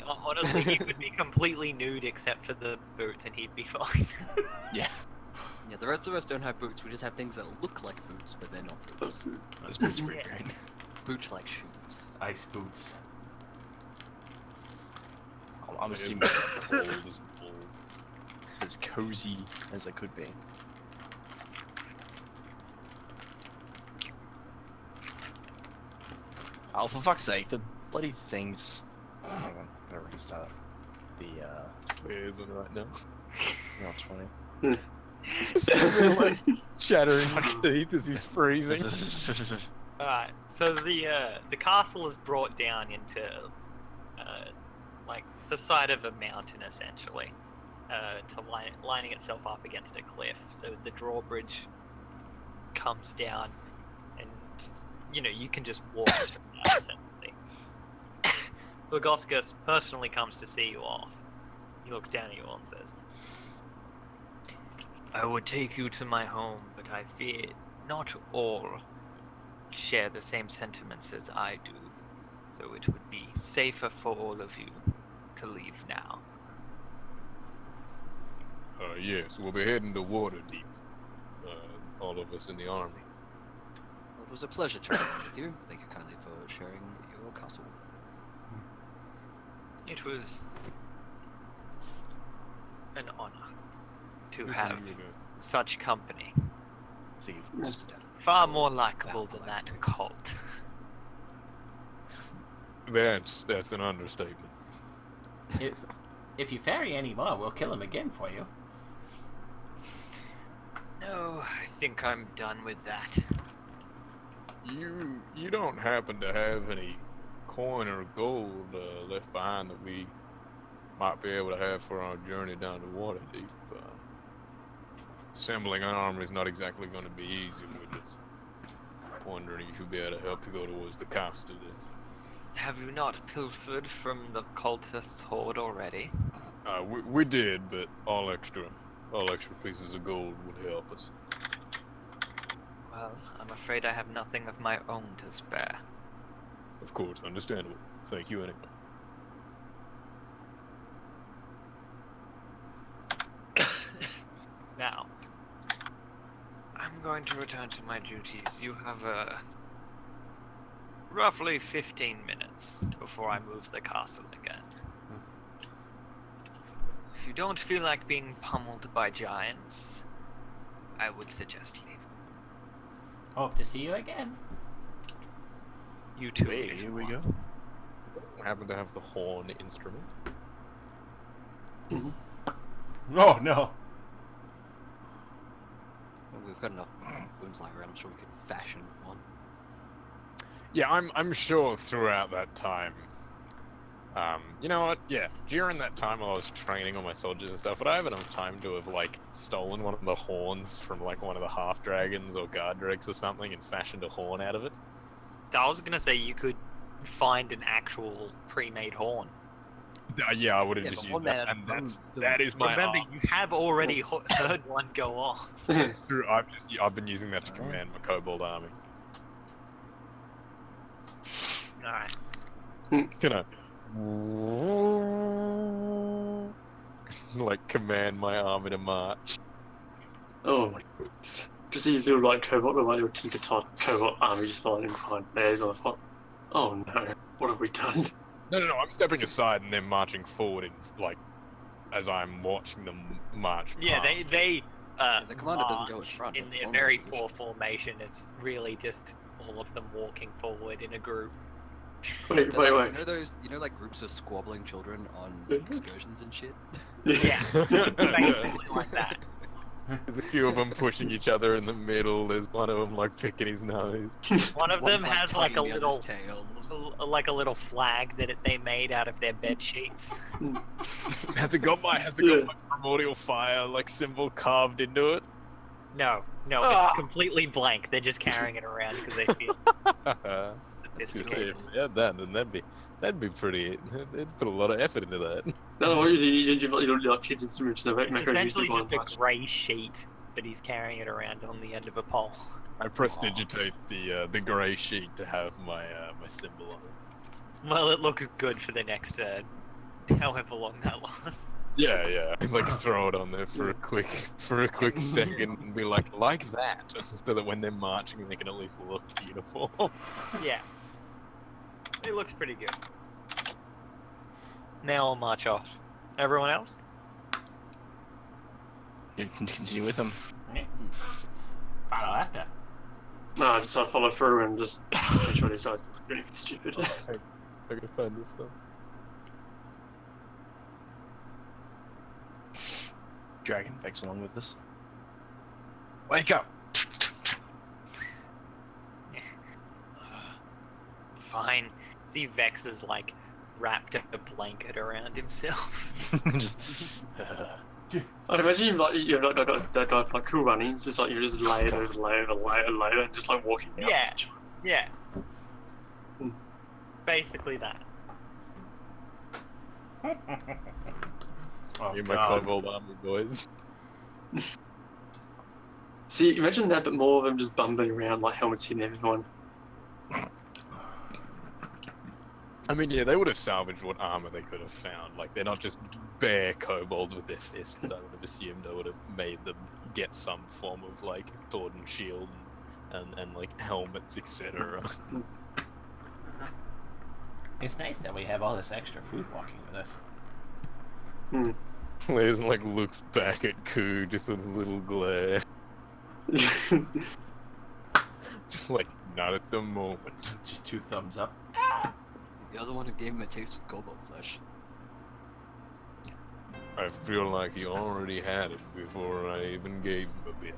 Honestly, he would be completely nude except for the boots, and he'd be fine. Yeah. Yeah, the rest of us don't have boots. We just have things that look like boots, but they're not boots. Those boots are Yeah. great. Boot-like shoes. Ice boots. I'm It is assuming as cold as balls. as cozy as it could be. Oh, for fuck's sake, the bloody things. Hang on, gotta restart. The, Liaison right now. not 20. Just sitting there, like, chattering his teeth as he's freezing. Alright, so the castle is brought down into like the side of a mountain essentially, to lining itself up against a cliff. So the drawbridge comes down, and you can just walk straight out essentially. Logothicus personally comes to see you off. He looks down at you all and says, "I would take you to my home, but I fear not all share the same sentiments as I do, so it would be safer for all of you to leave now." Yes, we'll be heading to Waterdeep. All of us in the army. Well, it was a pleasure traveling with you. Thank you kindly for sharing your castle. It was an honor to This is have really such company. Thief. Far more likable than that cult. That's an understatement. If you ferry any more, we'll kill him again for you. No, I think I'm done with that. You don't happen to have any coin or gold left behind that we might be able to have for our journey down to Waterdeep. Assembling an armor is not exactly going to be easy. We're just wondering if you'll be able to help to go towards the cost of this. Have you not pilfered from the cultist's hoard already? We did, but all extra pieces of gold would help us. Well, I'm afraid I have nothing of my own to spare. Of course, understandable. Thank you anyway. Now, I'm going to return to my duties. You have roughly 15 minutes before I move the castle again. If you don't feel like being pummeled by giants, I would suggest leaving. Hope to see you again. You too. Hey, if here you we want. go. Happen to have the horn instrument. Oh no. Well, we've got enough booms lying around. I'm sure we could fashion one. Yeah, I'm sure throughout that time. You know what? Yeah, during that time while I was training all my soldiers and stuff, would I have enough time to have like stolen one of the horns from like one of the half dragons or guard dregs or something and fashioned a horn out of it? I was gonna say you could find an actual pre-made horn. Yeah, I would have Yeah, just but used one that, that and had that is my Remember, art. you have already heard one go off. It's true. I've been using that to command my kobold army. Alright. You know, like command my army to march. Oh my goodness. Just these little like cobalt, like little Tinker Tot cobalt army just following behind bears. I thought, oh no, what have we done? No, I'm stepping aside and then marching forward in like as I'm watching them march. Yeah, past. they the commander doesn't go in march front, in it's a on very position. poor formation. It's really just all of them walking forward in a group. Wait, They're like, wait. You know, like groups of squabbling children on excursions and shit. Yeah, basically like that. There's a few of them pushing each other in the middle. There's one of them like picking his nose. One of them One's, has like a tugging the other's little, tail. like a little flag that they made out of their bed sheets. Has it got my primordial fire like symbol carved into it? No, it's completely blank. They're just carrying it around because they feel sophisticated. If they had that, then that'd be pretty. They'd put a lot of effort into that. No, what you don't like kids instruments, so make It's a use essentially of one just much. a grey sheet that he's carrying it around on the end of a pole. I prestidigitate the grey sheet to have my my symbol on it. Well, it looks good for the next however long that lasts. Yeah. Like throw it on there for a quick second and be like that, so that when they're marching, they can at least look uniform. Yeah. It looks pretty good. Now I'll march off. Everyone else? You can continue with them. Follow after. No, I just sort of follow through and just make sure these guys are really stupid. I gotta find this stuff. Dragon Vex along with us. Wake up! Fine. See Vex is like wrapped a blanket around himself. Just. I'd imagine like you're not that guy like cool running. It's just like you're just layered over layer, and just like walking out. Yeah. Yeah. Basically that. Oh, You my God. kobold army boys. See, imagine that, but more of them just bumbling around like helmets hitting everyone. I mean, yeah, they would have salvaged what armor they could have found. Like, they're not just bare kobolds with their fists. I would have assumed I would have made them get some form of, like, sword and shield and like, helmets, etc. It's nice that we have all this extra food walking with us. Liz, like, looks back at Koo, just a little glare. Just like, not at the moment. Just 2 thumbs up. The other one who gave him a taste of kobold flesh. I feel like he already had it before I even gave him a bit.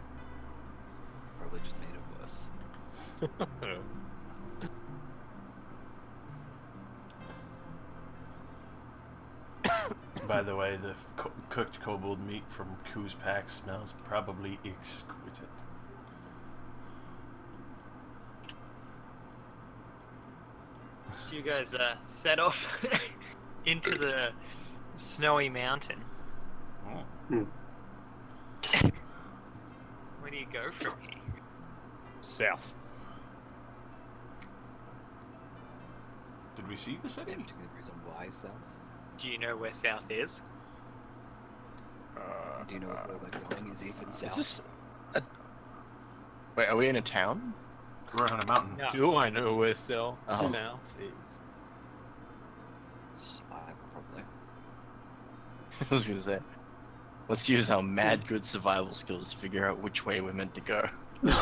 Probably just made it worse. By the way, the cooked kobold meat from Koo's pack smells probably exquisite. So you guys set off into the snowy mountain. Oh. Where do you go from here? South. Did we see the city? Any particular reason why south? Do you know where south is? Do you know if we're like going is even south? Is this? Wait, are we in a town? We're on a mountain. No. Do I know where south Oh. is? Survival, probably. I was gonna say, let's use our mad good survival skills to figure out which way we're meant to go. Don't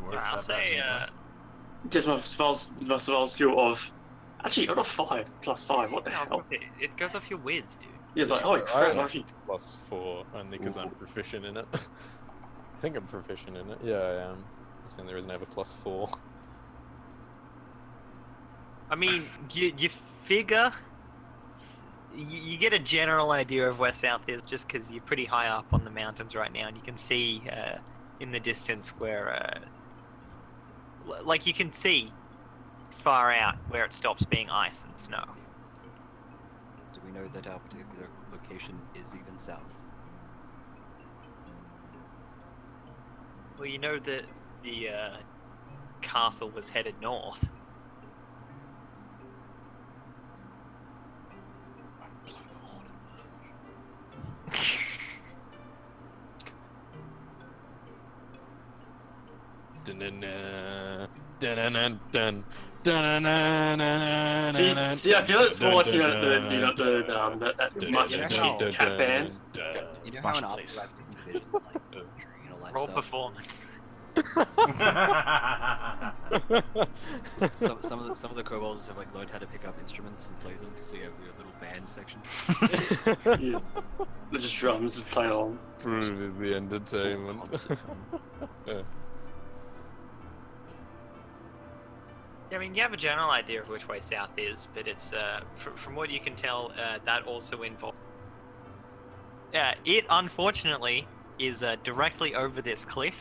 worry. I'll about say that, Guess my survival skill of. Actually, I got a 5 plus 5. What the I was hell? gonna say, it goes off your whiz, dude. Yeah, it's like, oh crap, I- actually. +4, only because I'm proficient in it. I think I'm proficient in it. Yeah, I am. Saying there isn't ever +4. I mean, you figure you get a general idea of where south is just because you're pretty high up on the mountains right now, and you can see in the distance where, like, you can see far out where it stops being ice and snow. Do we know that our particular location is even south? Well, you know that the castle was headed north. See, I feel it's more like that much cat band. You know how an Marketplace. opera division like and all that Roll stuff? performance. Some of the kobolds have like learned how to pick up instruments and play them, so you have your little band section. Yeah. They're just drums and play along. Prove is the entertainment. Yeah, I mean, you have a general idea of which way south is, but it's from what you can tell, that also involves. It unfortunately is directly over this cliff.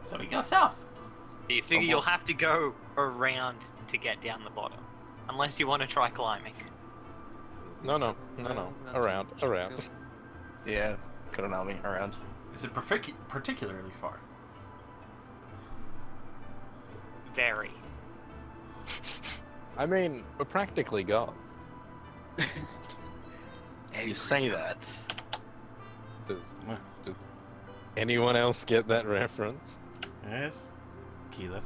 So we go south. So you figure you'll have to go around to get down the bottom, unless you want to try climbing. No. Around. Yeah, got an army around. Is it particularly far? Very. I mean, we're practically gods. You say that. Does anyone else get that reference? Yes. Keyleth.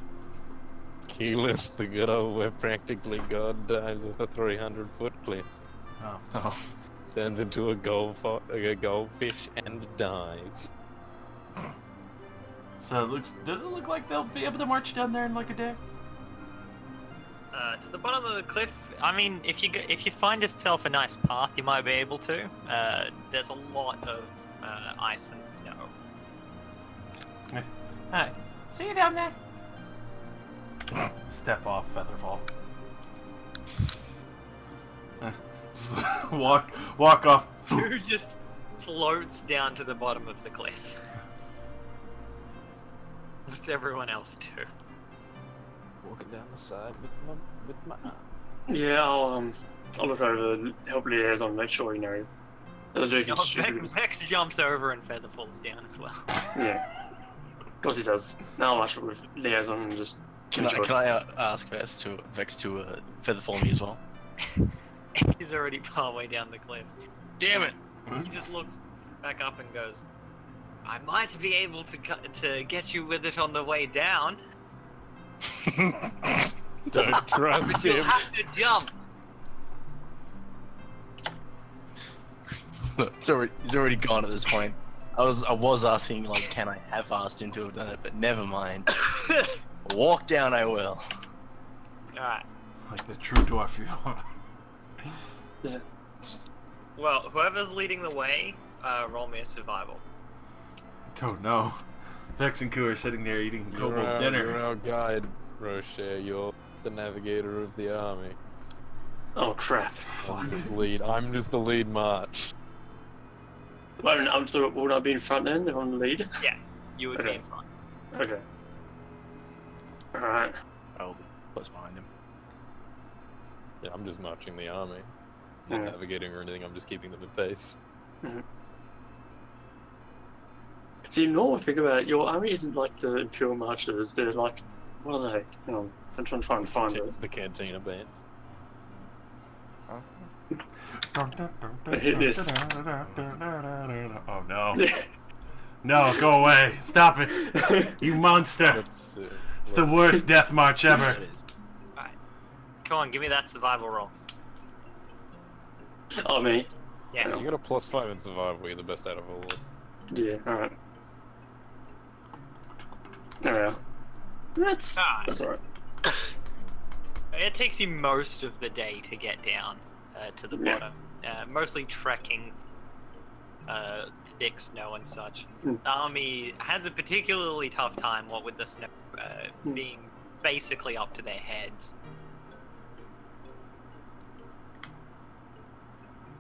Keyleth, the good old we're practically god, dives off a 300-foot cliff, Oh. Oh, turns into a goldfish and dies. So does it look like they'll be able to march down there in like a day? To the bottom of the cliff. I mean, if you find yourself a nice path, you might be able to. There's a lot of ice and snow. Hi. See you down there. Step off, Featherfall. Just walk off. Who just floats down to the bottom of the cliff? What's everyone else do? Walking down the side with my arm. Yeah, I'll look over, help liaison, make sure doesn't do anything stupid. Vex jumps over and Feather falls down as well. Yeah, of course he does. Now I'll actually with liaison and just. can I ask Vex to featherfall me as well? He's already partway down the cliff. Damn it! He just looks back up and goes, "I might be able to get you with it on the way down, Don't trust but you'll him. have to jump." Look, he's already gone at this point. I was asking like, can I have asked him to have done it, but never mind. Walk down, I will. Alright. Like the true dwarf you are. Yeah. Well, whoever's leading the way, roll me a survival. Oh no. Vex and Koo are sitting there eating You're kobold dinner. our guide, Rocher. You're the navigator of the army. Oh crap. I'm just the lead march. I'm sorry, would I be in front then? If I'm the lead? You would be Okay. in front. Okay. Alright. I'll be close behind him. Yeah, I'm just marching the army. Not Yeah. navigating or anything, I'm just keeping them at pace. See, the more I think about it, your army isn't like the Imperial Marchers. They're like, what are they? Hang on, I'm trying to find it. The Cantina band. Hit this. Oh no. No, go away. Stop it. You monster. It's It's the worst death march ever. It is. Come on, give me that survival roll. Oh, me? Yes. You got a +5 in survival, you're the best out of all of us. Yeah, alright. Alright. That's alright. It takes you most of the day to get down to the Yeah. bottom. Mostly trekking thick snow and such. Mm. The army has a particularly tough time, what with the snow being basically up to their heads.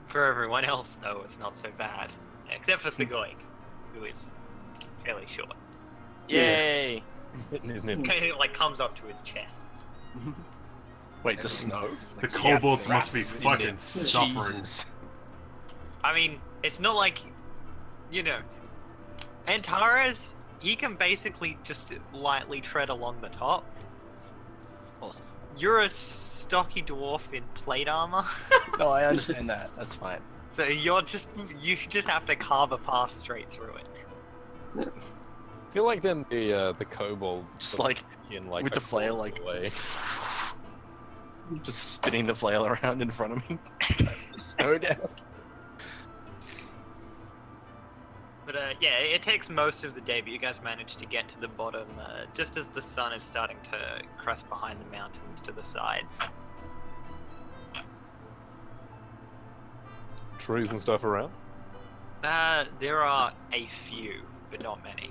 For everyone else, though, it's not so bad. Except for Thagoik, who is fairly short. Yay! Hitting his nip. It like comes up to his chest. Wait, the snow? The kobolds must be Rats. fucking suffering. Jesus. I mean, it's not like, Antares, he can basically just lightly tread along the top. Awesome. You're a stocky dwarf in plate armor, No, I understand that. That's fine. so you just have to carve a path straight through it. I feel like then the kobolds Just like, in like with a the flail, quarter like, way. just spinning the flail around in front of me. The snow down. But yeah, it takes most of the day, but you guys manage to get to the bottom just as the sun is starting to crest behind the mountains to the sides. Trees and stuff around. There are a few, but not many.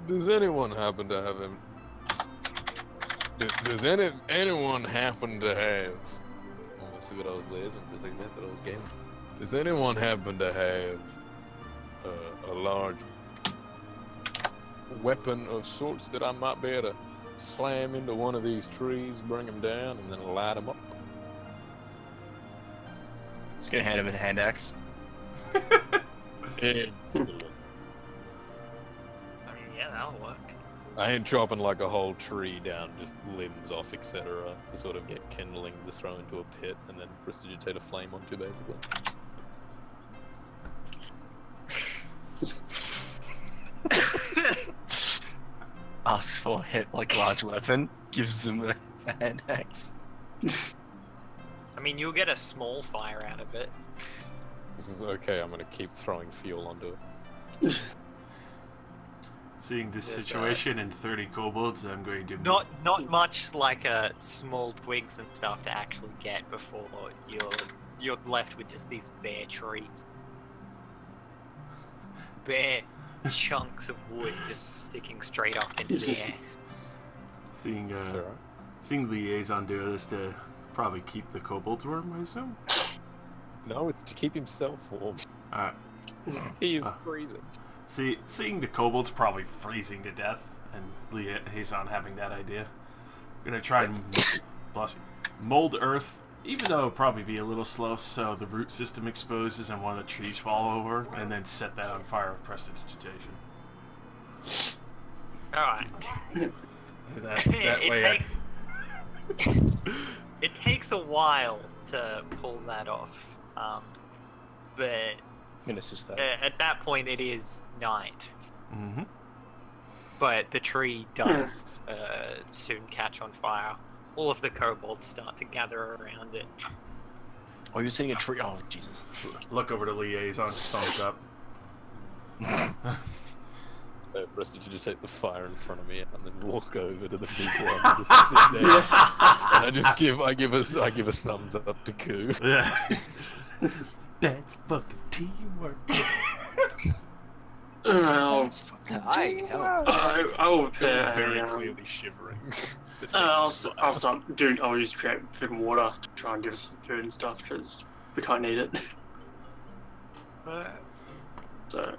Does anyone happen to have him? Does anyone happen to have? Oh, see what I was listening for a second. I thought I was gaming. Does anyone happen to have a large weapon of sorts that I might be able to slam into one of these trees, bring them down, and then light them up? Just gonna hand him a hand axe. Yeah. I mean, yeah, that'll work. I ain't chopping like a whole tree down, just limbs off, etc. To sort of get kindling to throw into a pit and then prestidigitate a flame onto, basically. Asks for a hit like large weapon, gives him a hand axe. I mean, you'll get a small fire out of it. This is okay, I'm gonna keep throwing fuel onto it. Seeing this Yes, situation in 30 kobolds, I'm going to... Not much like small twigs and stuff to actually get before you're left with just these bare trees. Bare chunks of wood just sticking straight up into the air. Seeing, That's alright. seeing Liaison do this to probably keep the kobolds warm, I assume? No, it's to keep himself warm. Alright. He's freezing. Seeing the kobolds probably freezing to death, and Liaison having that idea, I'm gonna try and bless you, mold earth, even though it'll probably be a little slow, so the root system exposes and one of the trees fall over, and then set that on fire with prestidigitation. Alright. That way, It takes a while to pull that off, but I'm gonna assist that. at that point it is night. Mm-hmm. But the tree does soon catch on fire. All of the kobolds start to gather around it. Oh, you're seeing a tree. Oh, Jesus. Look over to Liaison, thumbs up. Prestidigitate the fire in front of me and then walk over to the people and just sit there. And I give a thumbs up to Koo. Yeah. That's fucking teamwork. I'll, That's fucking I help. I will You're prepare very a, clearly shivering. I'll start doing. I'll use create food and water to try and give us some food and stuff because we can't eat it. So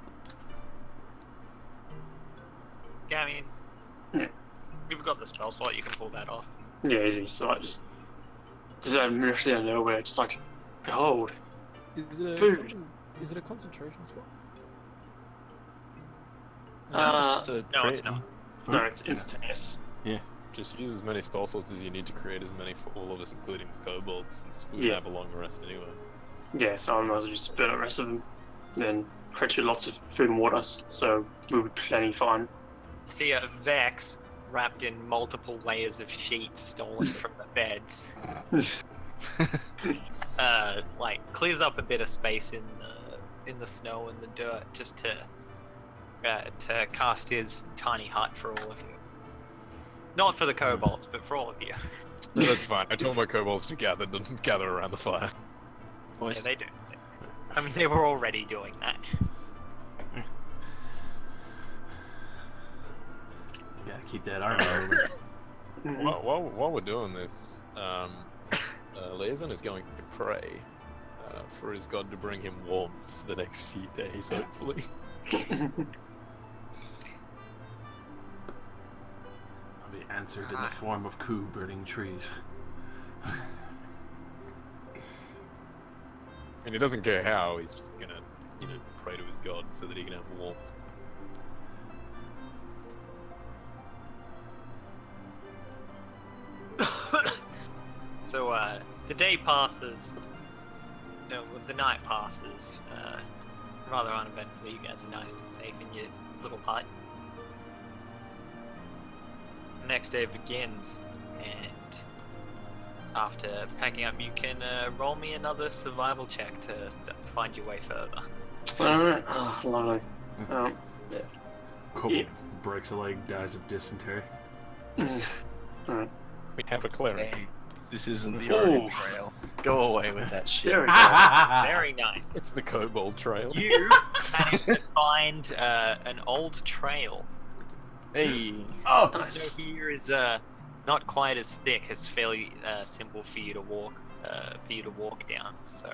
Yeah, I mean, Yeah. you've got the spell slot. You can pull that off. yeah, easy. So I just out of nowhere, just like behold, Is it a Food. Is it a concentration spell? just a No, it's crit. not. no, it's instantaneous. Just use as many spell slots as you need to create as many for all of us, including the kobolds, since we Yeah. have a long rest anyway. Yeah, so I might as well just burn the rest of them, then create you lots of food and water, so we'll be plenty fine. See a Vex wrapped in multiple layers of sheets stolen from the beds. Like clears up a bit of space in the snow and the dirt just to cast his tiny hut for all of you. Not for the kobolds, but for all of you. No, that's fine. I told my kobolds to gather around the fire. Yeah, Boys, they do. I mean, they were already doing that. Gotta keep that armor moving. While we're doing this, Liaison is going to pray for his god to bring him warmth the next few days, hopefully. I'll be answered in the form of Ku burning trees. And he doesn't care how, he's just gonna, pray to his god so that he can have warmth. So, the day passes. No, the night passes. Rather uneventfully. You guys are nice and safe in your little hut. The next day begins, and after packing up, you can roll me another survival check to find your way further. Alright, lovely. Kobold Yeah. breaks a leg, dies of dysentery. Alright. We have a cleric. hey, this isn't the Ooh. Oregon Trail. Go away with that shit. There we go. Very nice. It's the kobold trail. You managed to find an old trail. Hey, Oh! The Nice. snow here is not quite as thick. It's fairly simple for you to walk down. So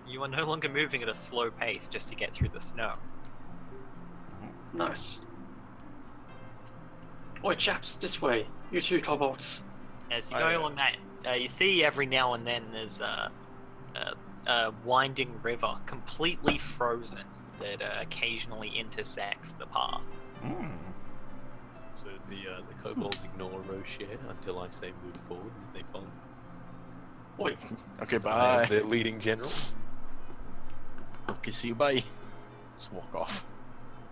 you are no longer moving at a slow pace just to get through the snow. Nice. Oi, chaps, this way. You two kobolds. As you go along that, you see every now and then there's a winding river, completely frozen, that occasionally intersects the path. Mm. So the kobolds ignore Rocher until I say move forward, and they follow. Oi. okay, So I am bye. their leading general. Okay, see you, bye. Just walk off.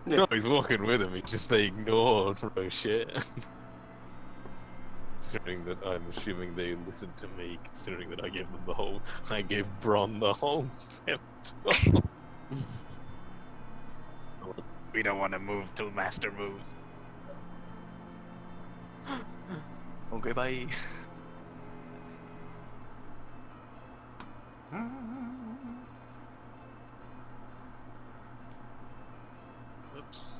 Yeah. No, he's walking with him. He just they ignore Rocher. Considering that I'm assuming they listened to me, considering that I gave Bron the whole tour. We don't want to move till Master moves. Okay, bye. Oops.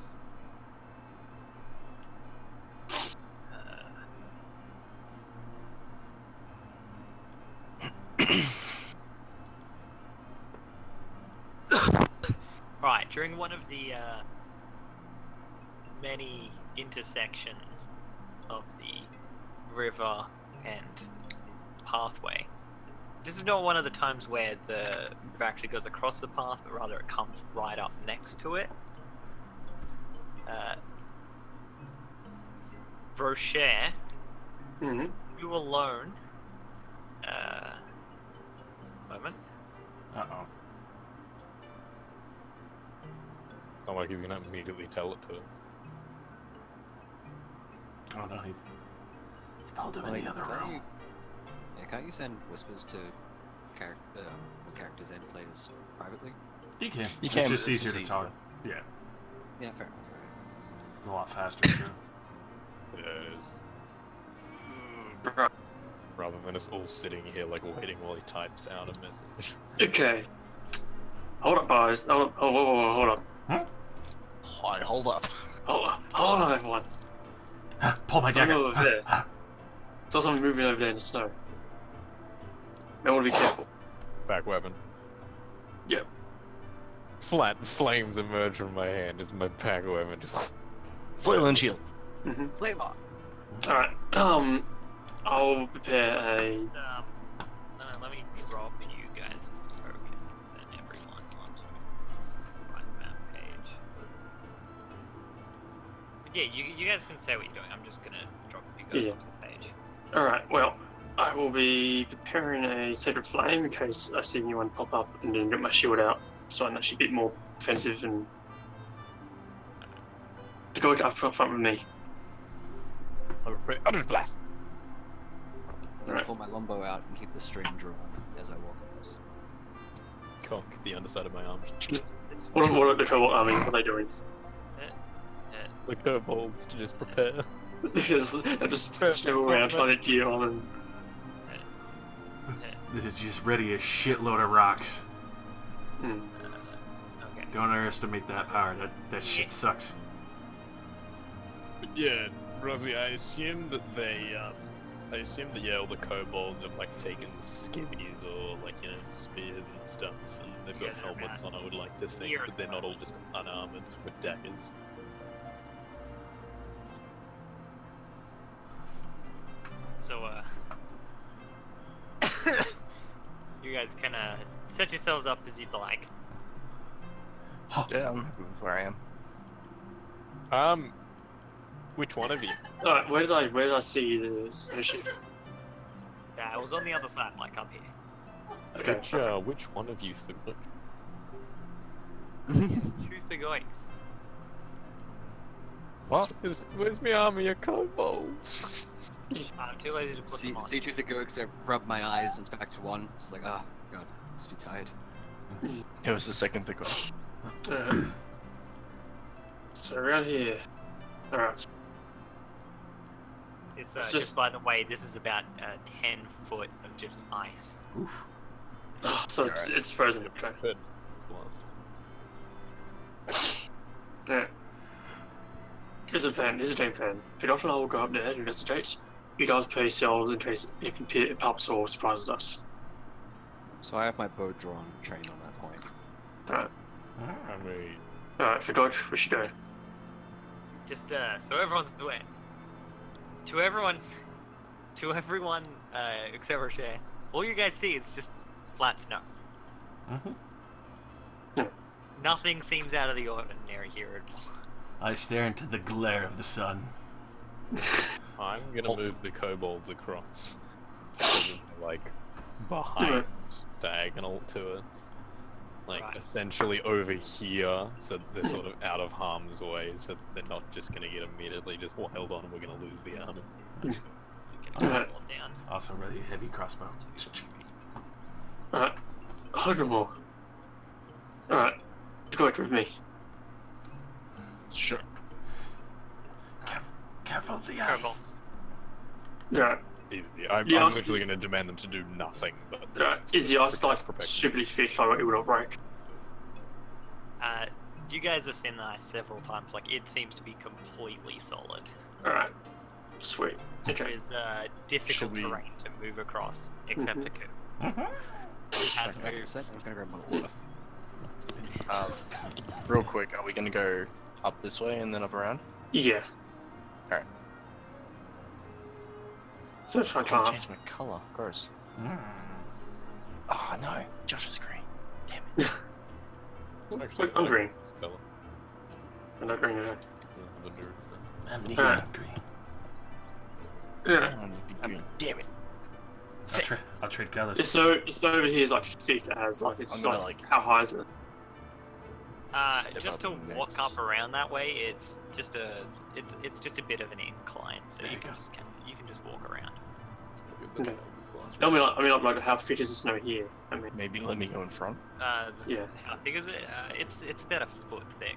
Right, during one of the many intersections of the river and pathway, this is not one of the times where the river actually goes across the path, but rather it comes right up next to it. Rocher, Mm-hmm. you alone. Moment. Uh-oh. It's not like he's gonna immediately tell it to us. Oh no, he's pulled him in the other Can't room. you- Yeah, can't you send whispers to characters and players privately? You can. You It's can, just but this easier is to talk. Yeah, Yeah, fair enough. it's a lot faster too. Yes. Right. Rather than us all sitting here like waiting while he types out a message. Okay. Hold up, guys. Hold up. Oh, whoa, hold up. Huh? Alright, hold up. Hold on, everyone. Pull my Someone jacket. over there. Saw someone moving over there in the snow. I want to be careful. Back weapon. Yep. Flat flames emerge from my hand as my pack weapon just. Flail and shield. Mm-hmm. Flame on. Alright, I'll prepare a... Let me draw for you guys. Okay, then everyone onto right map page. But yeah, you guys can say what you're doing. I'm just gonna drop you guys Yeah. onto the page. Alright, well, I will be preparing a sacred flame in case I see anyone pop up and then get my shield out, so I'm actually a bit more defensive and... The guy up front with me. I'll just blast. I'm gonna Right. pull my longbow out and keep the string drawn as I walk across. Conk the underside of my arm. What are the cobalt army? What are they doing? The kobolds to just prepare. They're just swivel around trying to gear on and... This is just ready a shitload of rocks. Hmm. Okay. Don't underestimate that power. That shit sucks. But yeah, Rosie, I assume that all the kobolds have like taken skivvies or like spears and stuff, and they've got Yeah, they're helmets mad. on. I would like to think You're that they're not all just unarmored with daggers. So, you guys kind of set yourselves up as you'd like. Yeah, I'm happy with where I am. Which one of you? Alright, where did I see the snowshoe? Yeah, it was on the other side, like up here. Okay. Which one of you, Thumuk? Truth or goings? What? Where's my army of kobolds? I'm too lazy to put them on. See through the ghosts, I rub my eyes and it's back to one. It's like, oh god, must be tired. It was the second thick one. So around here. Alright. It's It's just just- by the way, this is about 10 foot of just ice. Oof. So Alright. it's frozen. Okay. Good. Blast. Yeah. Here's a plan. Here's a game plan. Fidot and I will go up there and investigate. You guys prepare yourselves in case anything pops or surprises us. So I have my bow drawn, trained on that point. Alright. I mean, Alright, Fidot, where should go? Just so everyone's aware. To everyone, except for Shay, all you guys see is just flat snow. Nothing seems out of the ordinary here at all. I stare into the glare of the sun. I'm gonna move the kobolds across. So that they're, like, behind, diagonal to us. Like, Right. essentially over here, so that they're sort of out of harm's way, so that they're not just gonna get immediately just wailed on and we're gonna lose the army. You can Alright. roll down. Also ready a heavy crossbow. Alright. 100 more. Alright. Go with me. Sure. Careful of the ice. Kobolds. Alright. Easy. I'm Yeah, I'll literally gonna demand them to do nothing, but... Alright. Is the ice like Protect- stupidly thick like it will not break? You guys have seen the ice several times. Like it seems to be completely solid. Alright. Sweet. It Okay. is difficult Should we- terrain to move across, except for Coop. He has Back in a moves. sec, I'm gonna grab my water. Real quick, are we gonna go up this way and then up around? Yeah. Alright. So try and I climb can't up. change my colour. Gross. Oh no, Josh is green. Damn it. Actually, I'm green. this colour. I'm not green today. The druids then. I'm neon Alright. green. Yeah. I want to be green. Damn it. I'll trade colors. It's so over here is like thick as like it's I'm gonna, like, like- how high is it? Step Just up to and walk mix. up around that way, it's just a bit of an incline, so There you you can go. just walk around. Okay. I mean, like how thick is the snow here? I mean, Maybe let me go in front. Yeah. How big is it? It's about a foot thick.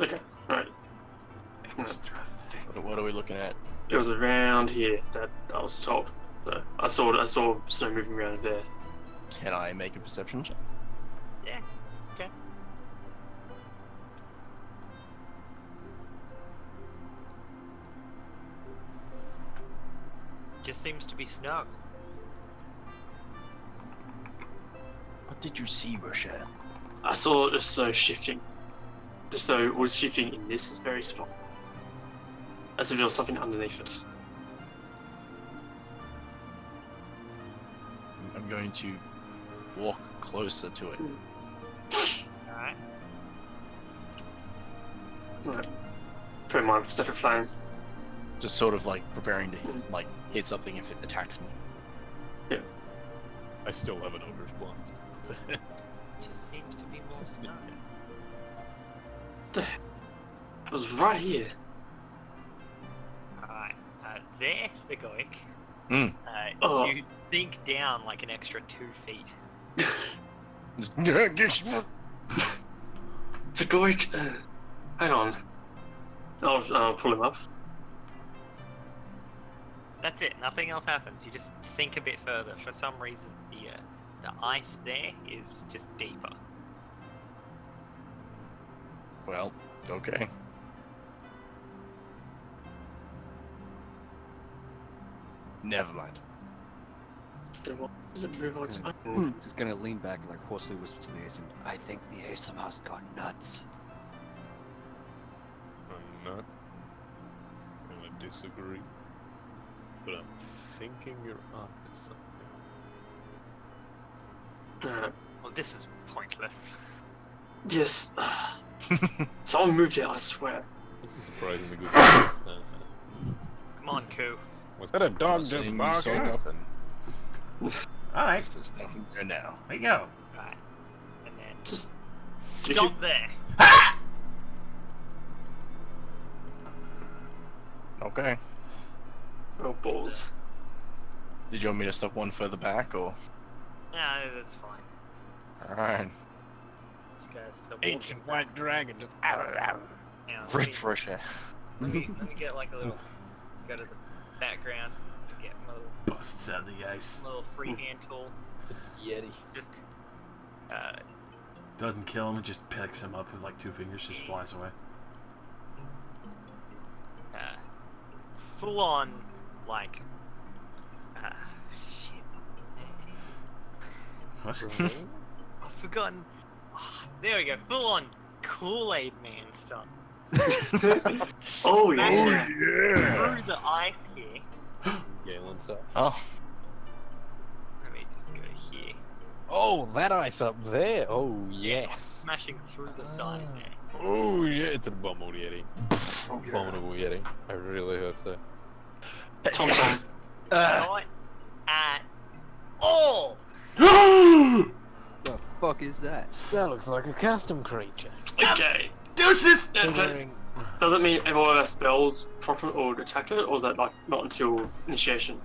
okay, alright. Extra thick. What are we looking at? It was around here that I was told. So I saw snow moving around there. Can I make a perception check? Yeah. Okay. just seems to be snow. What did you see, Rochelle? I saw the snow shifting. The snow was shifting in this very spot. As if there was something underneath it. I'm going to walk closer to it. Alright. Right. Put in my separate flame. Just sort of like preparing to like hit something if it attacks me. I still have an Ogre's Blast. Just seems to be more snow. It was right here. Alright. There, the Goik. Hmm. Oh. You sink down like an extra 2 feet. The Goik. Hang on. I'll pull him up. That's it. Nothing else happens. You just sink a bit further. For some reason, the ice there is just deeper. Well, okay. Never mind. Just gonna lean back and like hoarsely whisper to the ace, and I think the ace of hearts gone nuts. I'm not gonna disagree, but I'm thinking you're onto something. Well, this is pointless. Yes. Someone moved it, I swear. This is surprisingly good. Come on, Koo. Was that a dog just Seeing you barking? so often. Alright, There's nothing there now. there you go. Right. And then Just stop there. Okay. oh balls. Did you want me to step one further back or? No, that's fine. Alright. You guys still Ancient white dragon just ow, ow. Now, Rip Rochelle. let me get like a little go to the background, get my Busts out the ice. little freehand tool. The Yeti. Just Doesn't kill him, it just picks him up with like 2 fingers, just flies away. full on like shit. What? I've forgotten. There we go. Full on Kool-Aid Man stuff. Oh yeah. Through the ice here. Galen stuff. Oh. Let me just go here. Oh, that ice up there. Oh, yes. Smashing through the side there. Oh, yeah. It's an abominable Yeti. Abominable Yeti. I really hope so. Tom. Not at all. The fuck is that? That looks like a custom creature. Okay. Deuces! Does it mean every one of our spells proper or attack it, or is that like not until initiation?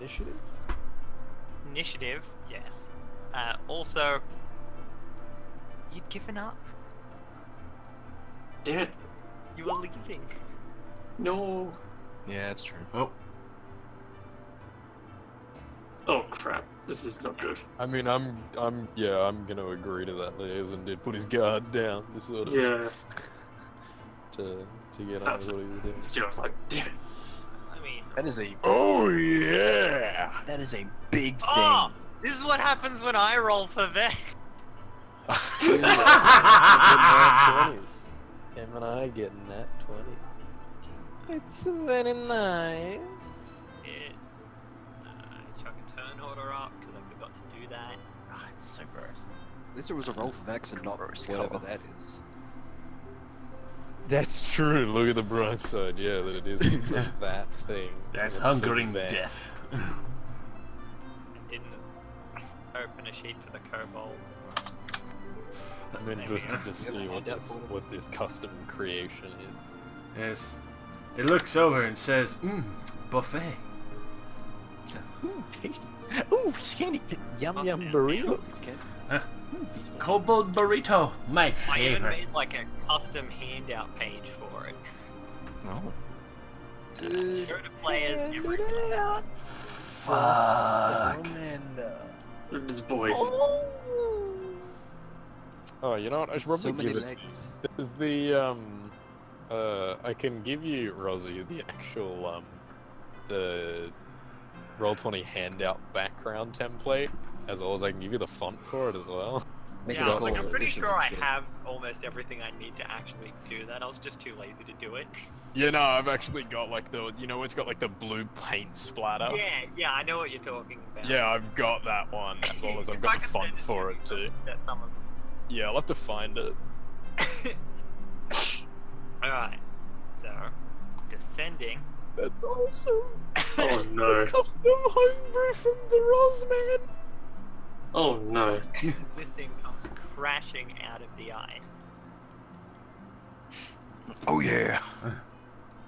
Initiative? Initiative, yes. Also, you'd given up. Damn it. You were leaving. No. Yeah, that's true. Oh, Oh crap. This is not good. I mean, I'm gonna agree to that. Liaison did put his guard down to sort of Yeah. to get on That's with what he was doing. Still, I was like, damn it. I mean, That is a Oh yeah! that is a big thing. oh, this is what happens when I roll for Vec. Getting nat 20s. Him and I getting nat 20s. It's very nice. Yeah. Chuck a turn order up because I forgot to do that. Ah, it's so gross. At least it was a roll for Vex and not Gross whatever colour. that is. That's true. Look at the bright side. Yeah, that it isn't for that thing. that's It's for hungering that. death. I didn't open a sheet for the kobold. I'm interested to see what this custom creation is. Yes. It looks over and says, buffet. Ooh, tasty. Ooh, he's candy. Yum yum Awesome. burritos. Kobold burrito, my I even favorite. made like a custom handout page for it. Oh. Show to players every Fuck. This boy. Oh, you know what? I should probably So many give it. legs. There's the I can give you Rosie the actual the Roll20 handout background template, as well as I can give you the font for it as well. Make Yeah, it I was like, cool, I'm pretty efficient sure and I shit. have almost everything I need to actually do that. I was just too lazy to do it. Yeah, no, I've actually got like the, you know, it's got like the blue paint splatter. Yeah, I know what you're talking about. Yeah, I've got that one, as well as I've If got I the could send font to for you, it too. Set some of Yeah, I'll have to find it. Alright, so, descending. That's awesome. Oh no. Custom homebrew from the Rosman. Oh no. This thing comes crashing out of the ice. Oh yeah.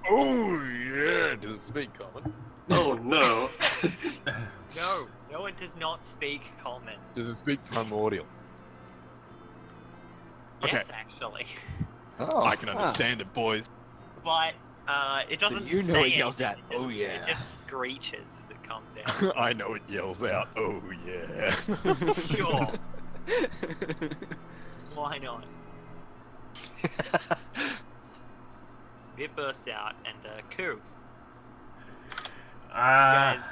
Oh yeah, does it speak common? Oh no. No, it does not speak common. Does it speak primordial? Yes, actually. Oh, I can understand it, boys. But, it doesn't You know say it yells anything, out, "Oh, It yeah." just screeches as it comes out. I know it yells out, oh yeah. Sure, why not? It bursts out and, coup. Ah, Guys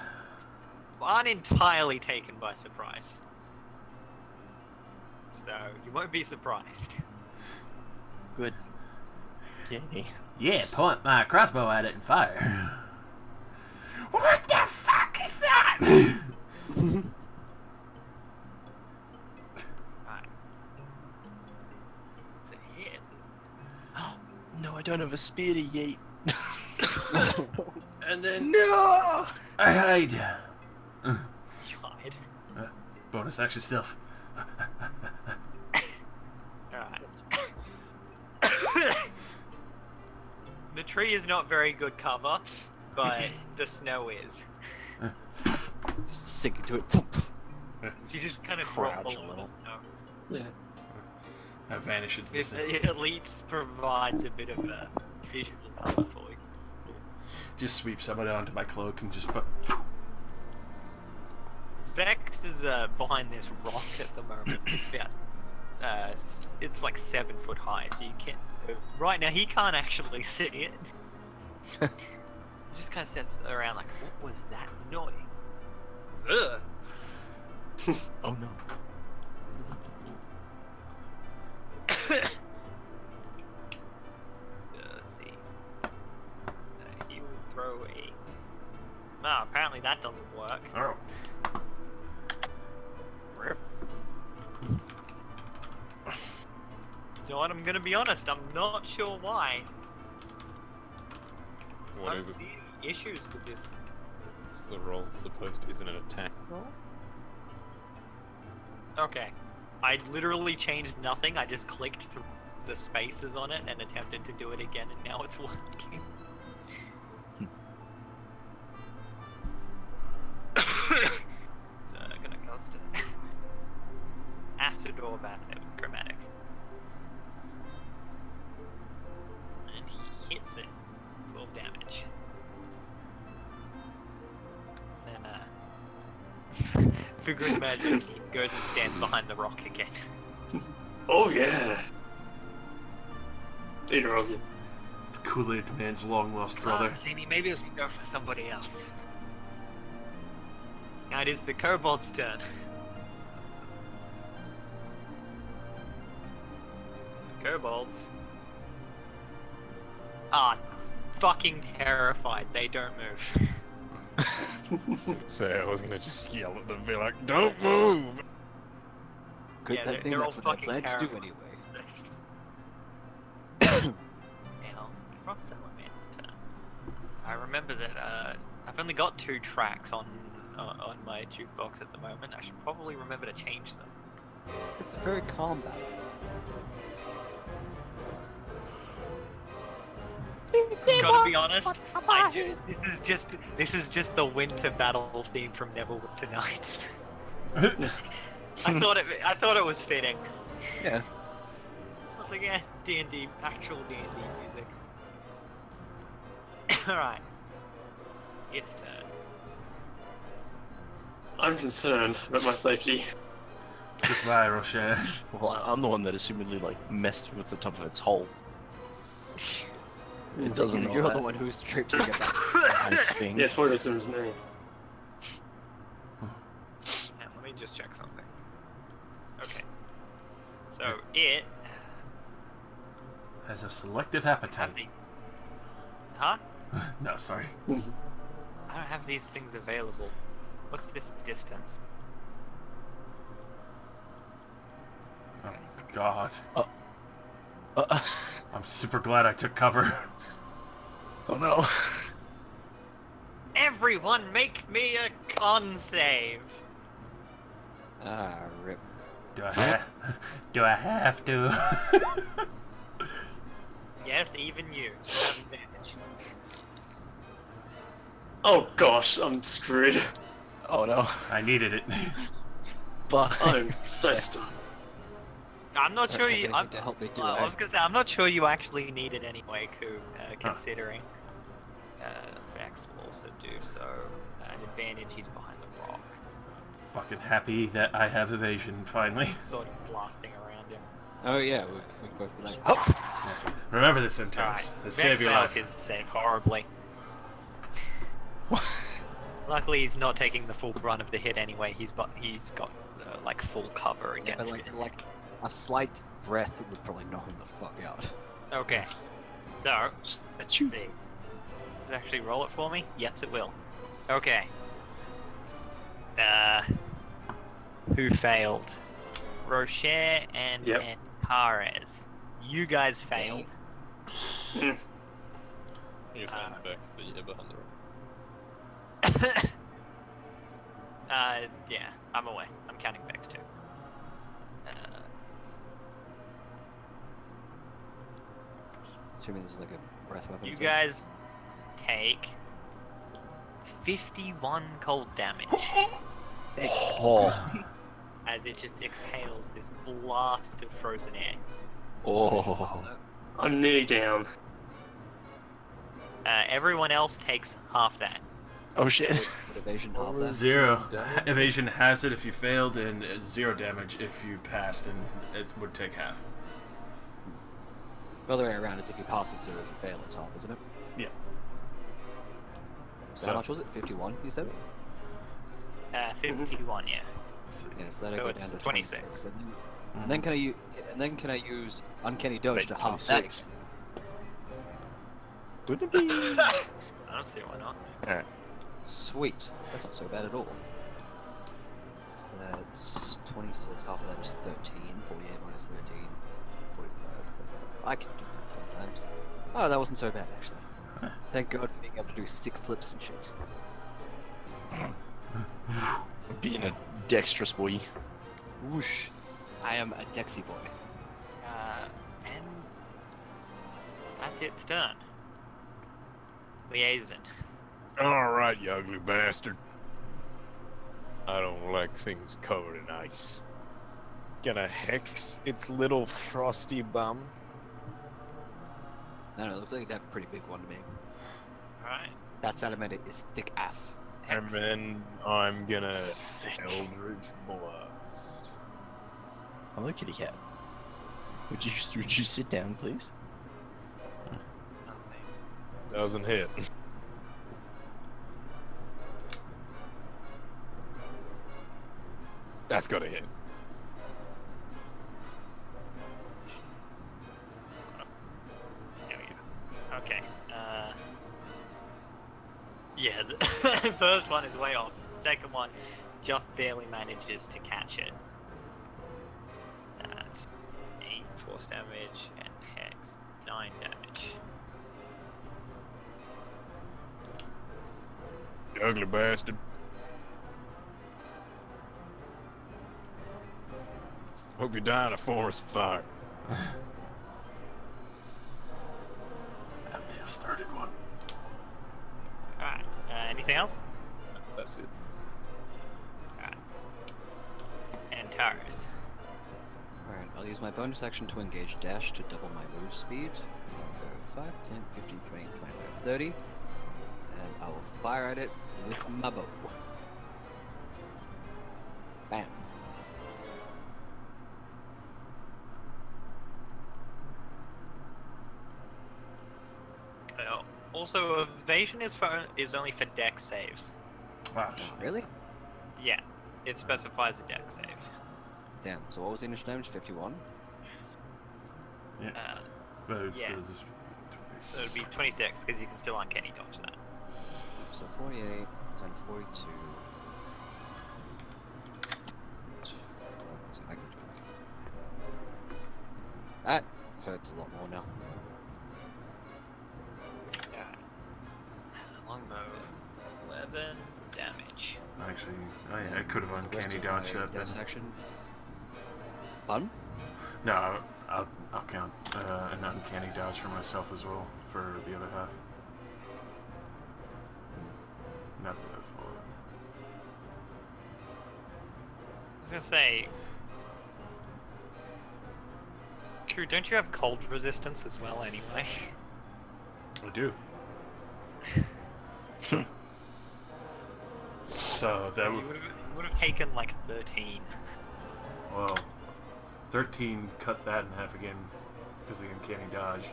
aren't entirely taken by surprise. So, you won't be surprised. good. Yay. yeah, point my crossbow at it and fire. What the fuck is that? Right. It's a hit. No, I don't have a spear to yeet. And then No! I hide. You hide. Bonus action stealth. Alright. The tree is not very good cover, but the snow is. Just sink into it. So you just kind of drop Crouch a below little. the snow. Yeah. I vanish into the It, snow. it at least provides a bit of a visual for you. Just sweep somebody onto my cloak and just put. Vex is behind this rock at the moment. It's about, it's like 7 foot high, so you can't. So right now he can't actually see it. He just kind of sits around like, what was that noise? Ugh. Oh no. Let's see. He will throw a. Ah, apparently that doesn't work. Oh. You know what? I'm gonna be honest. I'm not sure why. I What don't is it? see any issues with this. What's the roll supposed to? Isn't it attack roll? Okay. I literally changed nothing. I just clicked through the spaces on it and attempted to do it again, and now it's working. So I'm gonna cast it. Acid or bad chromatic. And he hits it. 12 damage. Then, for good measure, he goes and stands behind the rock again. Oh yeah. Hey, Rosie. The Kool-Aid man's long lost brother. Zini, maybe we can go for somebody else. Now it is the kobold's turn. The kobolds are fucking terrified. They don't move. So I was gonna just yell at them and be like, don't move! Good Yeah, thing they're that's all what I fucking planned to do terrible. anyway. Now, Frost Salamander's turn. I remember that I've only got 2 tracks on my jukebox at the moment. I should probably remember to change them. It's a very calm battle. Gotta be honest, this is just the winter battle theme from Neverwinter Nights. I thought it was fitting. Yeah. Once again, D&D, actual D&D music. Alright. Its turn. I'm concerned about my safety. Goodbye, Rocher. Well, I'm the one that assumedly like messed with the top of its hole. It doesn't know You're that. the one who's traipsing about. I think. Yes, what assumes me. And let me just check something. Okay. So it Has a selective have appetite. the. Huh? No, sorry. I don't have these things available. What's this distance? Oh, God. Uh, I'm super glad I took cover. oh no. Everyone, make me a con save. Ah, rip. Do I have to? Yes, even you. You have advantage. Oh gosh, I'm screwed. Oh no. I needed it. But I'm so stuck. I'm not sure you. I'm, to help me do I was gonna say I'm not sure you actually need it anyway, Koo. Considering Vax will also do so. An advantage. He's behind the rock, Fucking happy that I have evasion finally. sort of blasting around him. Oh yeah, we can both be like, oh! Remember this, Intense. Alright, Let's Vex save your fails life. his save horribly. Luckily, he's not taking the full brunt of the hit anyway. He's got like full cover Yeah, but against like, it. like a slight breath would probably knock him the fuck out. Okay, so just a let's chew. see. Does it actually roll it for me? Yes, it will. Okay. Who failed? Rocher and Yep. Antares. You guys failed. You're saying Vex, but you're behind the rock. Yeah, I'm away. I'm counting Vex too. Assuming this is like a breath weapon. You so- guys take 51 cold damage Oh. as it just exhales this blast of frozen air. Oh. I'm nearly down. Everyone else takes half that. Oh shit. Would evasion half that? 0. Damage? Evasion has it if you failed, and 0 damage if you passed, and it would take half. The other way around, it's if you pass it, so if you fail, it's half, isn't it? Yeah. So how much was it? 51, you said? 51, yeah. Yeah, so that'll So go it's down to 26. And then can I use Uncanny Dodge Wait, to half that? 26. Wouldn't it be? I don't see why not. Alright. Sweet. That's not so bad at all. So that's 26, half of that is 13, 48 minus 13, 45, 35. I can do that sometimes. Oh, that wasn't so bad actually. Thank God for being able to do sick flips and shit. Being a dexterous boy. Whoosh. I am a Dexy boy. And that's its turn. Liaison. Alright, you ugly bastard. I don't like things covered in ice. Gonna hex its little frosty bum. No, it looks like it'd have a pretty big one to me. Alright. That salamander is thick af. And then I'm gonna Eldritch Blast. Hello, kitty cat. Would you sit down, please? Doesn't hit. That's gotta hit. There we go. Okay. Yeah, the first one is way off. Second one just barely manages to catch it. That's 8 force damage and hex 9 damage. You ugly bastard. Hope you die in a forest fire. I may have started one. Alright. Anything else? That's it. Alright. And Taurus. Alright, I'll use my bonus action to engage dash to double my move speed. I'll go 5, 10, 15, 20, 25, 30. And I will fire at it with my bow. Bam. Also, evasion is only for dex saves. Ah, Really? Yeah, it specifies a dex save. Damn. So what was the initial damage? 51. but it's yeah. still just. So it'd be 26 because you can still uncanny dodge that. So 48 times 42. So I can do math. That hurts a lot more now. Longbow, 11 damage. Actually, I could have The rest uncanny of dodged my that. Then. bonus action. Pardon? No, I'll count an uncanny dodge for myself as well for the other half. Not that that's full. I was gonna say, Crew, don't you have cold resistance as well anyway? I do. So that So you would have taken like 13. well, 13 cut that in half again because of the uncanny dodge.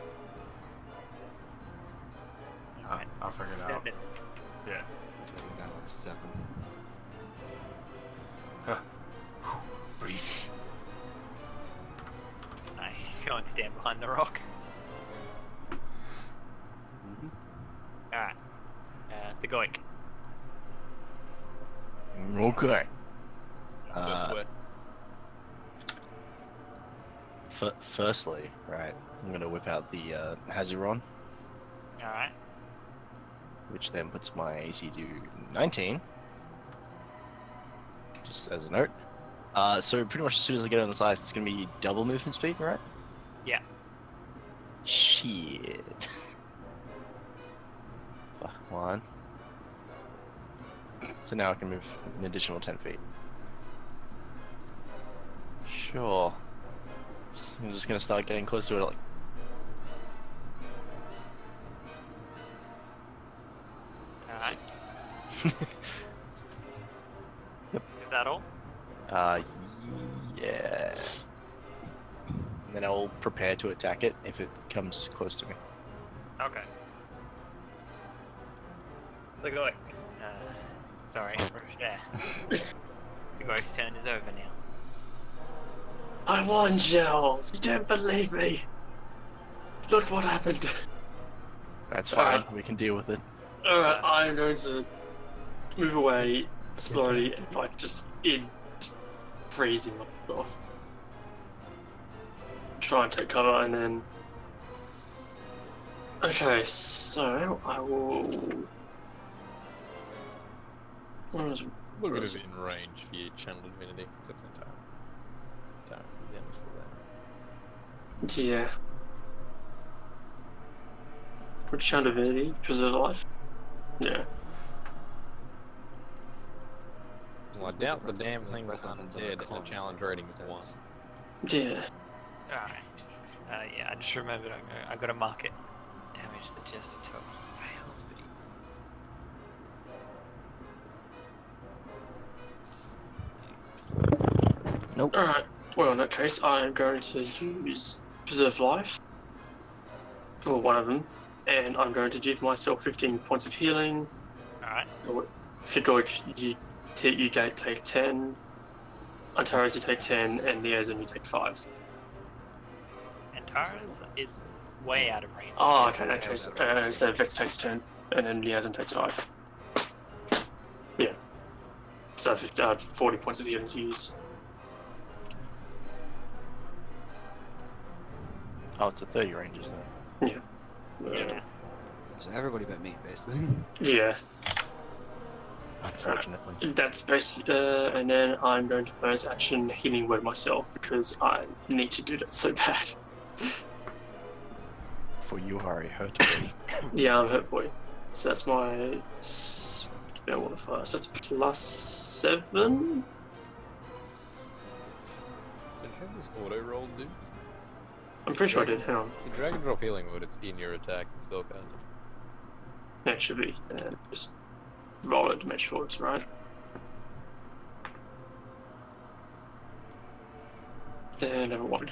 Alright, I'll figure it out. 7. Yeah. It's going down like 7. Breathe. I go and stand behind the rock. Mm-hmm. Alright. The Goik. Okay. This way. Firstly, right, I'm gonna whip out the Hazuron, Alright. which then puts my AC to 19. Just as a note. So pretty much as soon as I get on the side, it's gonna be double movement speed, right? Yeah. Shit. Fuck, 1. So now I can move an additional 10 feet. Sure. I'm just gonna start getting close to it, like. Alright. Is that all? Yeah. And then I'll prepare to attack it if it comes close to me. Okay. The Goik. Sorry. Yeah. The Goik's turn is over now. I won, Gels. You don't believe me. Look what happened. That's fine. Alright. We can deal with it. Alright, I'm going to move away slowly and like just freezing myself. Try and take cover and then. Okay, so I will. Look at it in range for your channel divinity, except for Tyrus. Tyrus is the end for that. Yeah. Which chant divinity? Preserve life? Yeah. Well, I doubt the damn thing's undead and the challenge rating is 1. Yeah. Alright. Yeah, I just remembered I got to mark it. Damage that just took fails, but Nope. Alright. Well, in that case, I'm going to use Preserve Life for one of them, and I'm going to give myself 15 points of healing. Alright. Figoik, you take 10. Antares, you take 10, and Niazan, you take 5. And Tara's is way out of range. Oh, okay. So Vex takes 10, and then Niazan takes 5. Yeah. So 40 points of healing to use. Oh, it's a 30 range, isn't it? Yeah. So everybody but me, basically. Yeah. Unfortunately. That's basically, and then I'm going to bonus action healing word myself because I need to do that so bad. For you are a hurt boy. Yeah, I'm a hurt boy. So that's my spell modifier. So that's +7. Did you have this auto roll, dude? I'm pretty sure I did. Hang on. The drag and drop healing mode, it's in your attacks and spellcasting. Yeah, it should be. Just roll it to make sure it's right. Then number 1.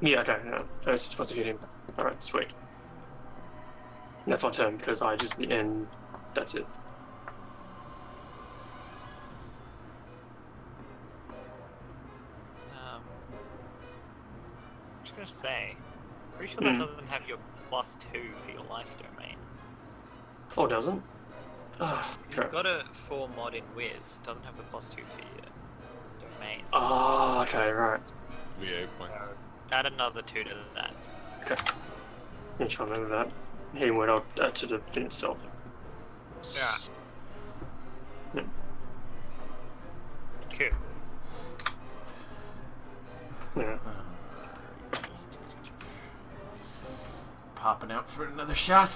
Yeah, okay, no. It's supposed to hit him. Alright, sweet. That's my turn because I just and that's it. I'm just gonna say, pretty sure that doesn't have your +2 for your life domain. Oh, it doesn't? You've got a 4 mod in Wiz, it doesn't have the +2 for your domain. Oh, okay, right. This will be 8 points. Add another 2 to that. Okay. I'm trying to remember that. He went out to the thing itself. Yeah. Yeah. Cool. Yeah. Popping out for another shot.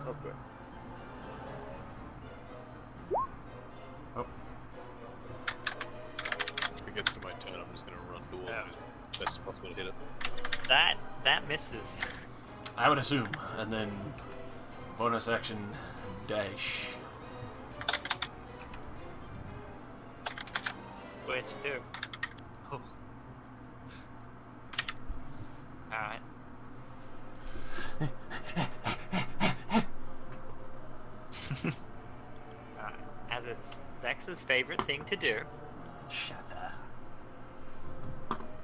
Okay. Oh. If it gets to my turn, I'm just gonna run towards it as best as possible to hit it. That misses. I would assume. And then bonus action dash. Where to? Oh. Alright. Alright. As it's Vex's favorite thing to do. Shut up.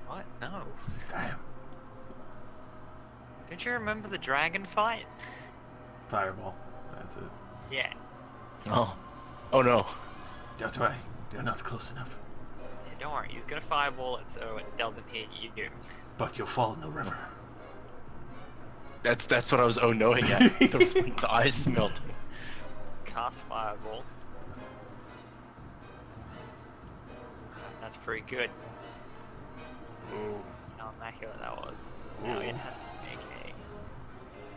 What? No. Damn. Don't you remember the dragon fight? Fireball. That's it. Yeah. Oh. Oh no. Don't worry. They're not close enough. Yeah, don't worry, he's gonna fireball it so it doesn't hit you. But you'll fall in the river. That's what I was knowing at. The ice melting. Cast fireball. That's pretty good. Ooh. How immaculate that was. Now it has to make a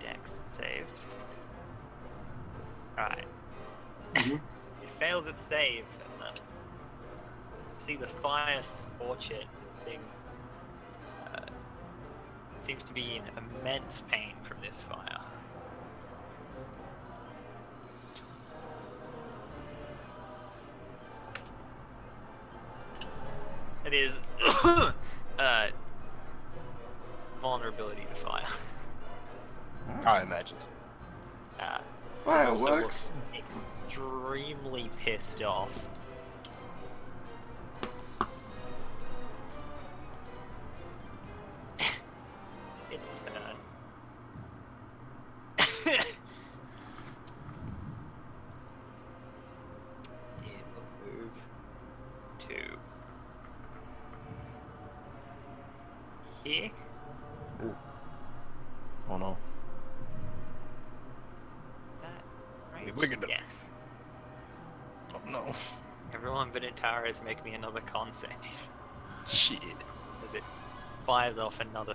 dex save. Alright. It fails its save, and see the fire scorch it thing. Seems to be in immense pain from this fire. It is vulnerability to fire. I imagine so. Fireworks. Also looks extremely pissed off. Its turn. It will move to here. Oh no. Is that right? We've wiggled it. Yes. Oh no. Everyone but Intaris make me another con save. Shit. As it fires off another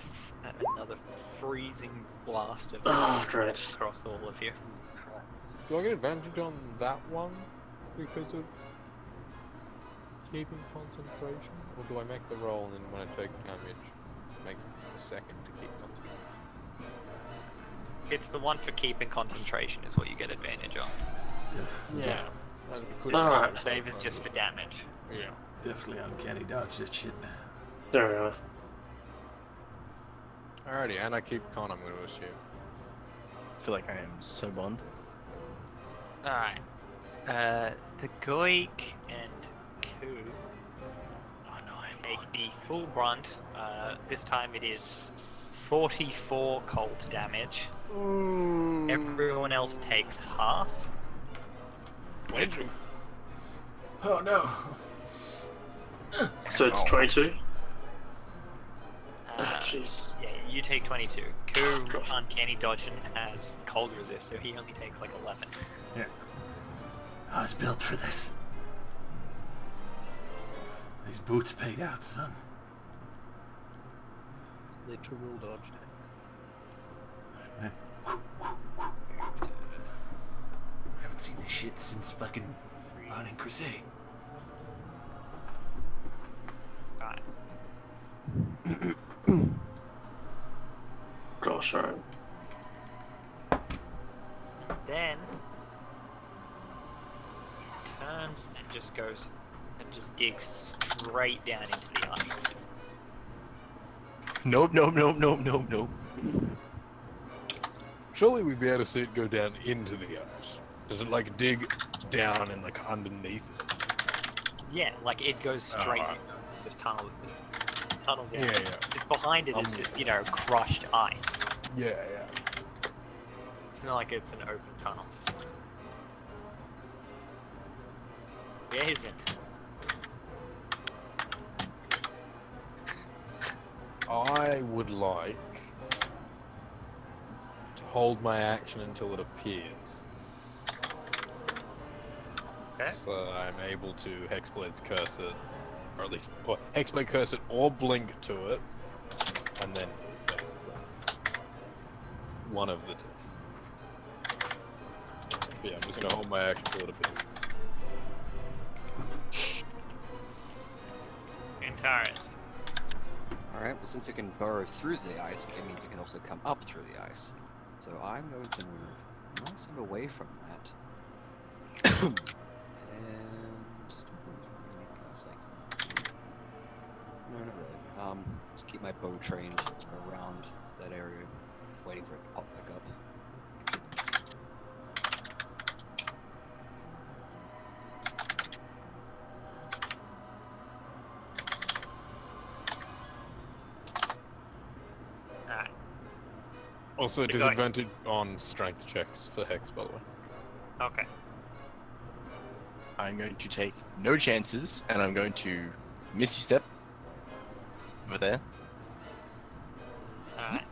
freezing blast of Oh, great. across all of you. Do I get advantage on that one because of keeping concentration? Or do I make the roll and then when I take damage, make a second to keep concentration? It's the one for keeping concentration is what you get advantage on. Yeah. Alright. The save is just for damage. Yeah. Definitely uncanny dodge this shit. There we are. Alrighty, and I keep con, I'm going to assume. I feel like I am so bond. Alright. The Goik and Ku take the full brunt. This time it is 44 cold damage. Everyone else takes half. Oh no. So it's 22? Uh, Jeez. yeah, you take 22. Ku Gosh. uncanny dodge and has cold resist, so he only takes like 11. Yeah. I was built for this. These boots paid out, son. Literal dodge Haven't seen this shit since fucking Burning Crusade. Right. Gosh, alright. Then turns and just goes just dig straight down into the ice. Nope. Surely we'd be able to see it go down into the ice. Does it like dig down and like underneath it? Yeah, like it goes straight Alright. into the tunnel. Tunnels in. Yeah. Just behind it is just, crushed ice. Yeah. It's not like it's an open tunnel. Yeah, he's in. I would like to hold my action until it appears. Okay. So I'm able to Hexblade's curse it, or at least Hexblade curse it or blink to it, and then basically one of the two. Yeah, I'm just gonna hold my action until it appears. Antares. Alright, well since it can burrow through the ice, it means it can also come up through the ice. So I'm going to move nice and away from that. And... No, not really. Just keep my bow trained around that area, waiting for it to pop back up. Alright. Also, Keep going. disadvantage on strength checks for Hex, by the way. Okay. I'm going to take no chances, and I'm going to Misty Step over there. Alright.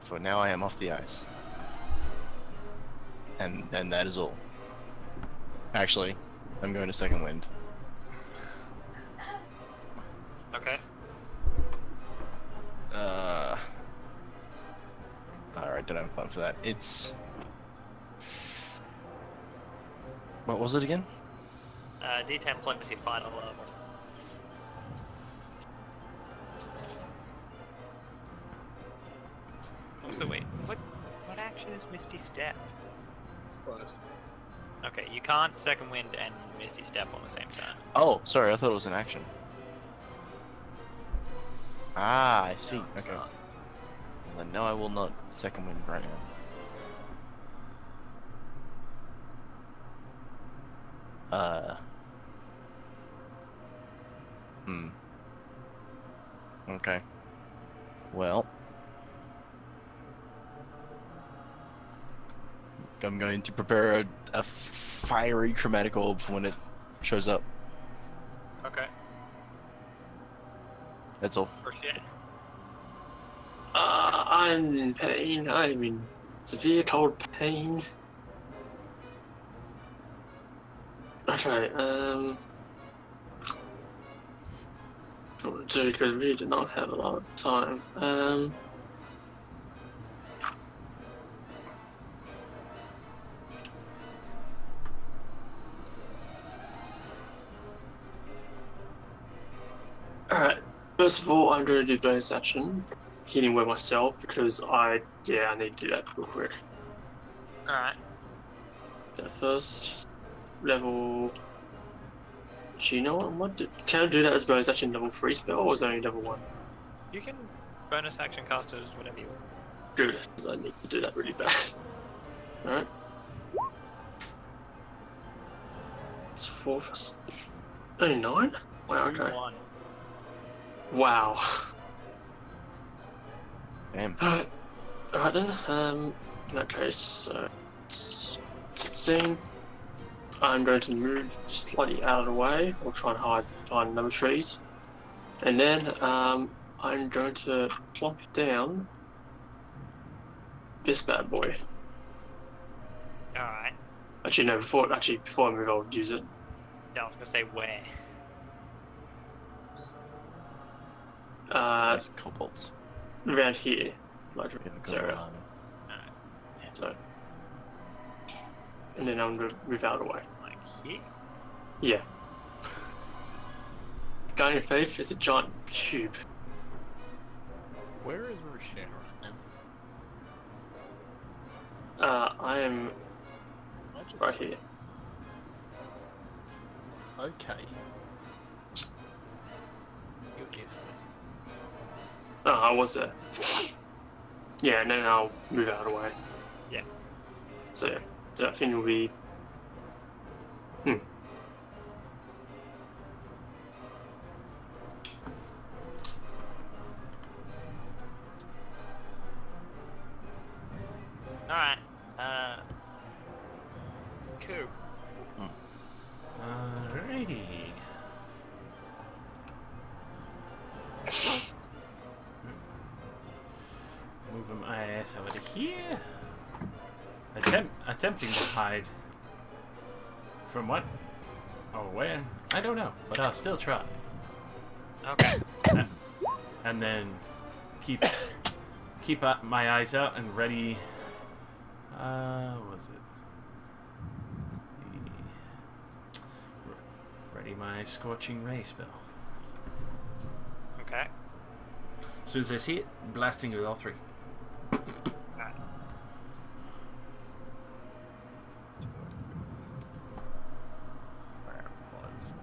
For now, I am off the ice. And that is all. Actually, I'm going to Second Wind. Okay. Alright, don't have a plan for that. It's... What was it again? D10 plus your final level. Also, wait, what action is Misty Step? Okay, you can't Second Wind and Misty Step on the same turn. Oh, sorry, I thought it was an action. Ah, I see. Okay. Well, then no, I will not Second Wind right now. Okay. Well. I'm going to prepare a fiery chromatic orb for when it shows up. Okay. That's all. For shit. I'm in pain. I'm in severe cold pain. Okay, what to do because we did not have a lot of time. Alright, first of all, I'm going to do bonus action, healing with myself because I need to do that real quick. Alright. That first level. Do you know what? Can I do that as bonus action level 3 spell or is it only level 1? You can bonus action cast it as whatever you want. Good, because I need to do that really bad. Alright. It's 4 plus... Only 9? Wow, okay. 1. Wow. Damn. Alright then, in that case, it's 16. I'm going to move slightly out of the way, or try and hide behind number trees. And then, I'm going to plop down this bad boy. Alright. Actually, no, before I move, I'll use it. Yeah, I was gonna say where. There's kobolds. Around here. Like, Yeah, this area. So. And then I'm going to move out of the way. Like here? Yeah. Guiding Faith is a giant cube. Where is Roshan right now? I am right here. Okay. You're guessing. Oh, I was there. Yeah, and then I'll move out of the way. Yeah. So yeah, so I think it'll be. Alright. Cool. Alrighty. Moving my ass over to here. Attempting to hide. From what? Or where? I don't know, but I'll still try. Okay. And then keep my eyes out and ready. What was it? Ready my scorching ray spell. Okay. As soon as I see it, blasting with all three. Alright. Where it was.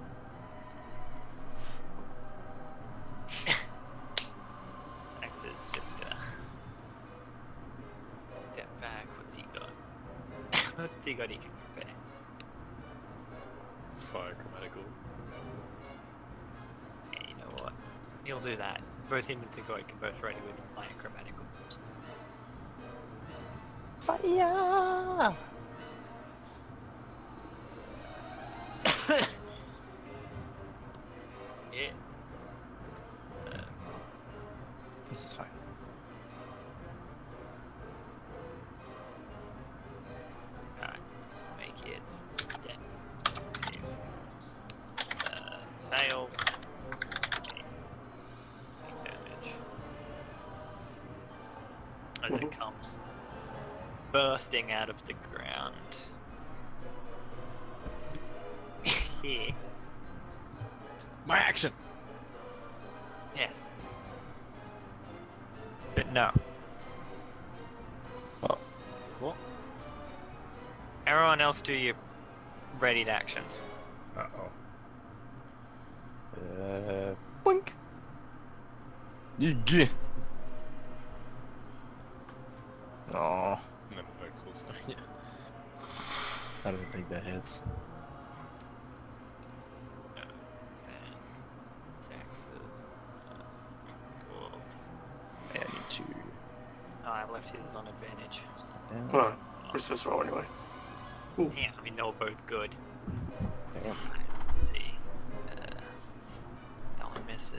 X is just step back. What's he got? What's he got he can prepare? Fire chromatical. Yeah, you know what? He'll do that. Both him and Thagoid can both ready with fire chromatical. Fire! Yeah. This is fine. Alright. Make it dead. Fails. Make damage. As it comes bursting out of the ground. Here. My action! Yes. But no. Well, What? Everyone else do your readied actions. Uh-oh. boink. Yeah. Oh, And then it works also. Yeah. I don't think that hits. Taxes. Cool. Yeah, I need to Oh, I left his on advantage. step down. Well, it's first roll anyway. Yeah, I mean, they were both good. Damn. Let's see. That one misses.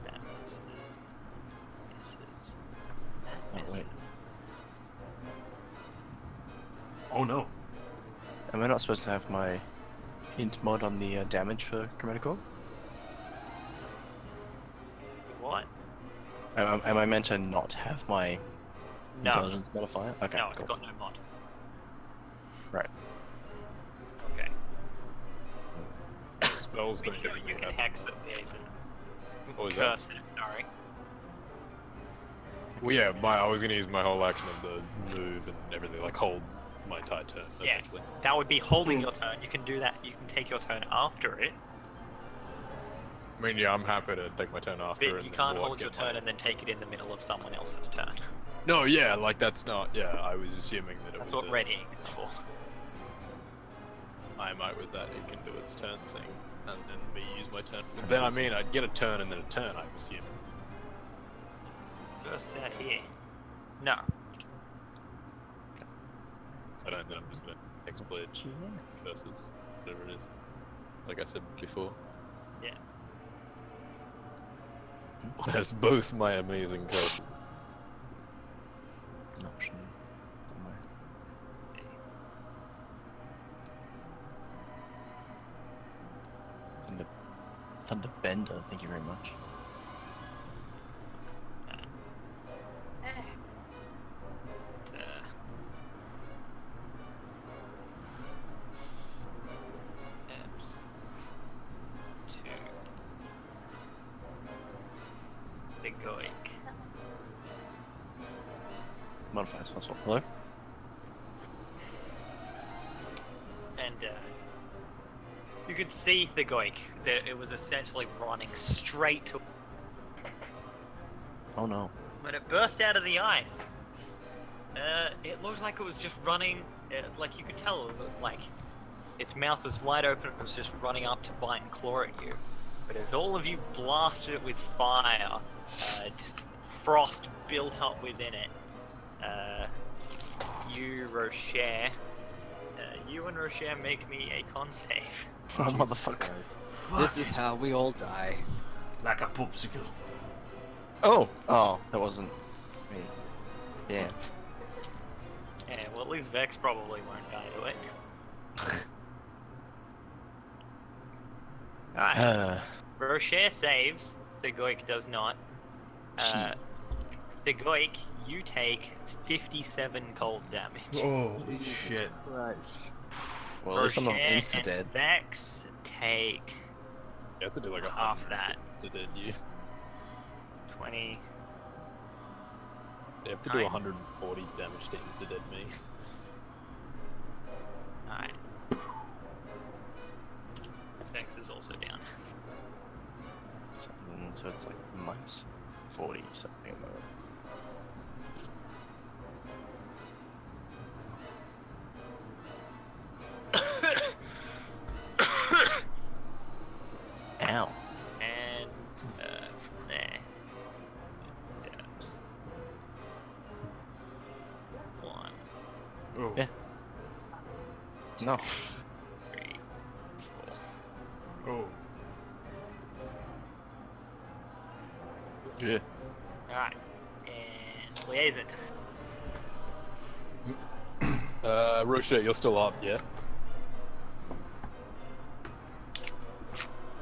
That misses. Misses. That Oh, misses. wait. Oh no. Am I not supposed to have my int mod on the damage for chromatical? What? Am I meant to not have my No. intelligence modifier? Okay, No, it's cool. got no mod. Right. Okay. Spells don't You usually can have. hex it, Jason. What was that? Curse it, sorry. Well, yeah, I was gonna use my whole action of the move and everything, like hold my entire turn, Yeah. essentially. That would be holding your turn. You can do that. You can take your turn after it, I mean, yeah, I'm happy to take my turn after but and you then can't walk hold your in my- turn and then take it in the middle of someone else's turn. No, yeah, like that's not. Yeah, I was assuming that it That's was. what readying is for. I might with that. It can do its turn thing, and then me use my turn. But then I mean, I'd get a turn and then a turn. I'm assuming. Just out here. No. If I don't, then I'm just gonna exploit curses, whatever it is. Like I said before. Yeah. It has both my amazing curses. An option somewhere. Thunder Bender, thank you very much. Steps. 2. Big goik. Modifiers possible. Hello? And could see the Goik that it was essentially running straight to. Oh no. When it burst out of the ice, it looked like it was just running. Like you could tell, it was like its mouth was wide open. It was just running up to bite and claw at you. But as all of you blasted it with fire, just frost built up within it. You, Rocher, you and Rocher make me a con save. Oh, motherfucker. This is how we all die. Like a popsicle. Oh! Oh, that wasn't me. Yeah. Yeah, well, at least Vex probably won't die to it. Alright. Rocher saves, the Goik does not. The Goik, you take 57 cold damage. Holy shit. Well, at least I'm not Rocher insta-dead. and Vex take You have to do like a half that. to dead you. 20. You have to do 140 damage to insta dead me. Alright. Vex is also down. So it's like minus 40 something. Ow. And from there, steps. 1, Oh. Yeah. No. 3, 4. Oh. Yeah. Alright. And Liaison. Rocher, you're still up, yeah?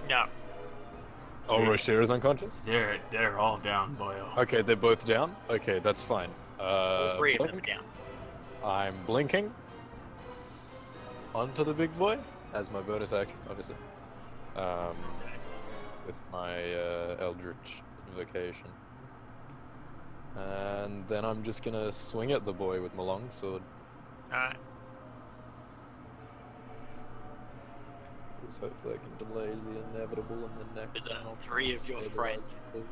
No. Oh, Rocher is unconscious? They're all down, boyo. Okay, they're both down? Okay, that's fine. All 3 of them are Blink. down. I'm blinking onto the big boy as my bonus action, obviously. With my Eldritch Invocation. And then I'm just gonna swing at the boy with my longsword. Alright. Because hopefully I can delay the inevitable and the next The one I'll 3 of your stabilize friends the-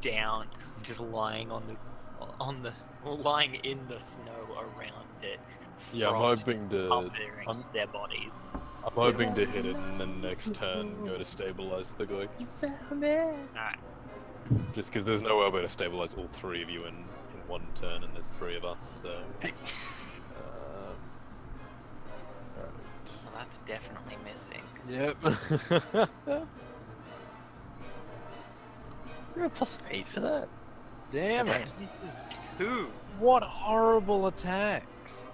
down, just lying lying in the snow around it. Yeah, I'm frost hoping to covering their bodies. I'm hoping to hit it and then next turn go to stabilize the Goik. Alright. Just because there's no way to stabilize all 3 of you in one turn and there's 3 of us, so... Alright. Well, that's definitely missing. Yep. You're a +8 for that. Damn it. This is 2. What horrible attacks.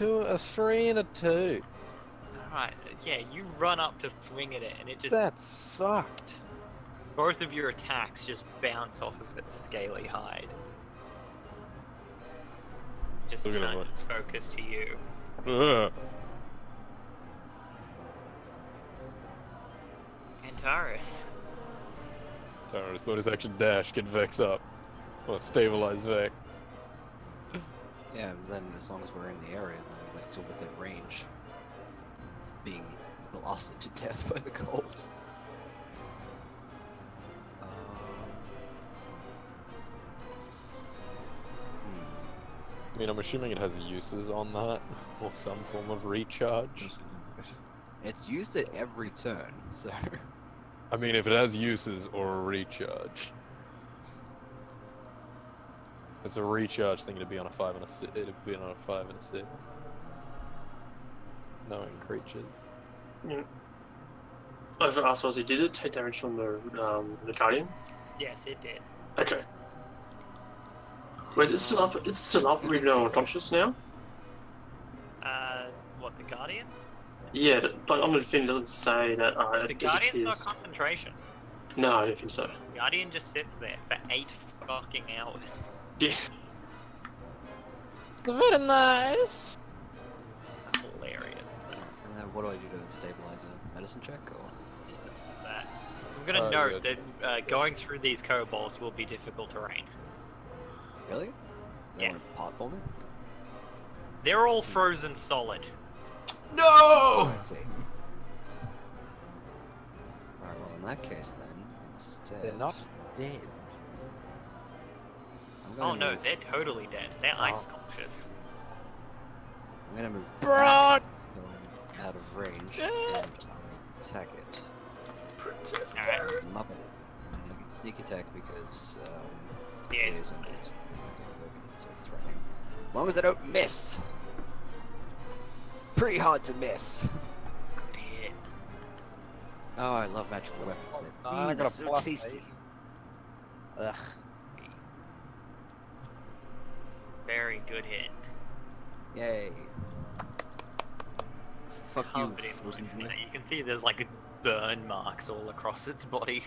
A 3 and a 2. Alright, yeah, you run up to swing at it and it just... That sucked. Both of your attacks just bounce off of its scaly hide. Just Look at turns it. its focus to you. Ugh. Antares. Tara's bonus action dash, get Vex up. Or stabilize Vex. Yeah, but then as long as we're in the area, then we're still within range. Being blasted to death by the cold. I mean, I'm assuming it has uses on that, or some form of recharge. It's used at every turn, so... I mean, if it has uses or a recharge. If it's a recharge thing, it'd be on a 5 and a 6. It'd be on a 5 and a 6. Knowing creatures. Yeah. I was gonna ask, was did it take damage from the Guardian? Yes, it did. Okay. Wait, is it still up? It's still up, even though unconscious now? What, the Guardian? Yeah, like on the thing it doesn't say that The it Guardian's disappears. not concentration. No, I don't think so. The Guardian just sits there for 8 fucking hours. Yeah. Very nice! That's hilarious. And then what do I do to stabilize a medicine check, or...? Distance is that. I'm gonna note that going through these kobolds will be difficult terrain. Really? They Yes. want to part for me? They're all frozen solid. No! I see. in that case, then instead, They're not dead. I'm gonna Oh no, move, they're totally dead. They're ice sculptures. I'm gonna move Bro! going out of range and attack it. Alright. Muppet. I'm gonna sneak attack because Yes. liaison is so it's threatening. As long as I don't miss. Pretty hard to miss. Good hit. Oh, I love magical weapons. I They're got a so plus tasty. 8. Ugh. Very good hit. Yay. Fuck you, Covered in frozen wounds, snake. mate. You can see there's like burn marks all across its body,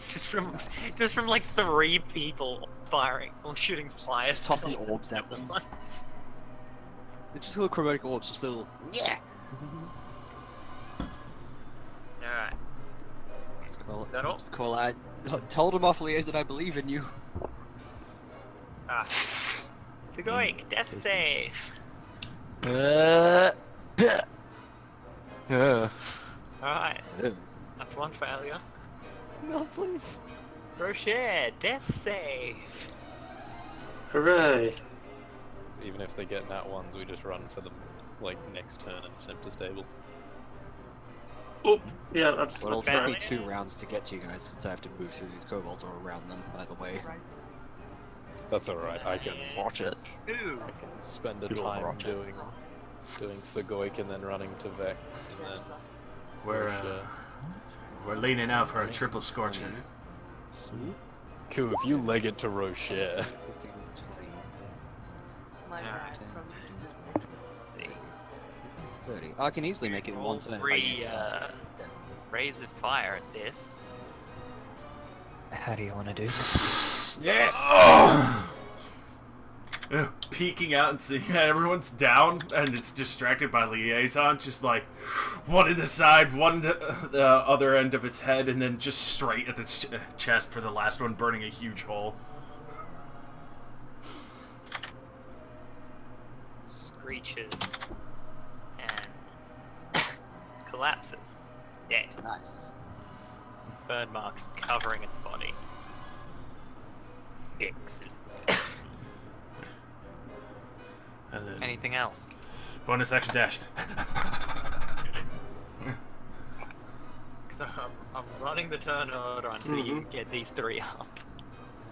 just from like 3 people firing or shooting fire Just tossing spells orbs at them. once. They're just little chromatic orbs, just little. Yeah! Alright. Just call it. Is that all? Just call I told him off liaison I believe in you. Ah. Fagoik, death save. Alright, that's 1 failure. No, please. Rocher, death save. Hooray! So even if they get nat ones, we just run for them like next turn and attempt to stable. Oh, yeah, that's Well, it'll that's take me fine. 2 rounds to get to you guys since I have to move through these kobolds or around them, either way. That's alright, I can Watch it. 2. I can spend a Good time overwatch. doing Fagoik and then running to Vex and then We're leaning out for a triple scorcher. Cool, if you leg it to Rocher. 15, 20, Alright. 10, See. 30. I can easily make it in Roll 1 turn. if I 3 use that. rays of fire at this. How do you want to do this? Yes! Peeking out and seeing that everyone's down and it's distracted by liaison, just like one in the side, one in the other end of its head, and then just straight at the chest for the last one, burning a huge hole. Screeches and collapses. Dead. Nice. Burn marks covering its body. Excellent. And then Anything else? bonus action dash. So I'm running the turn order until you get these 3 up.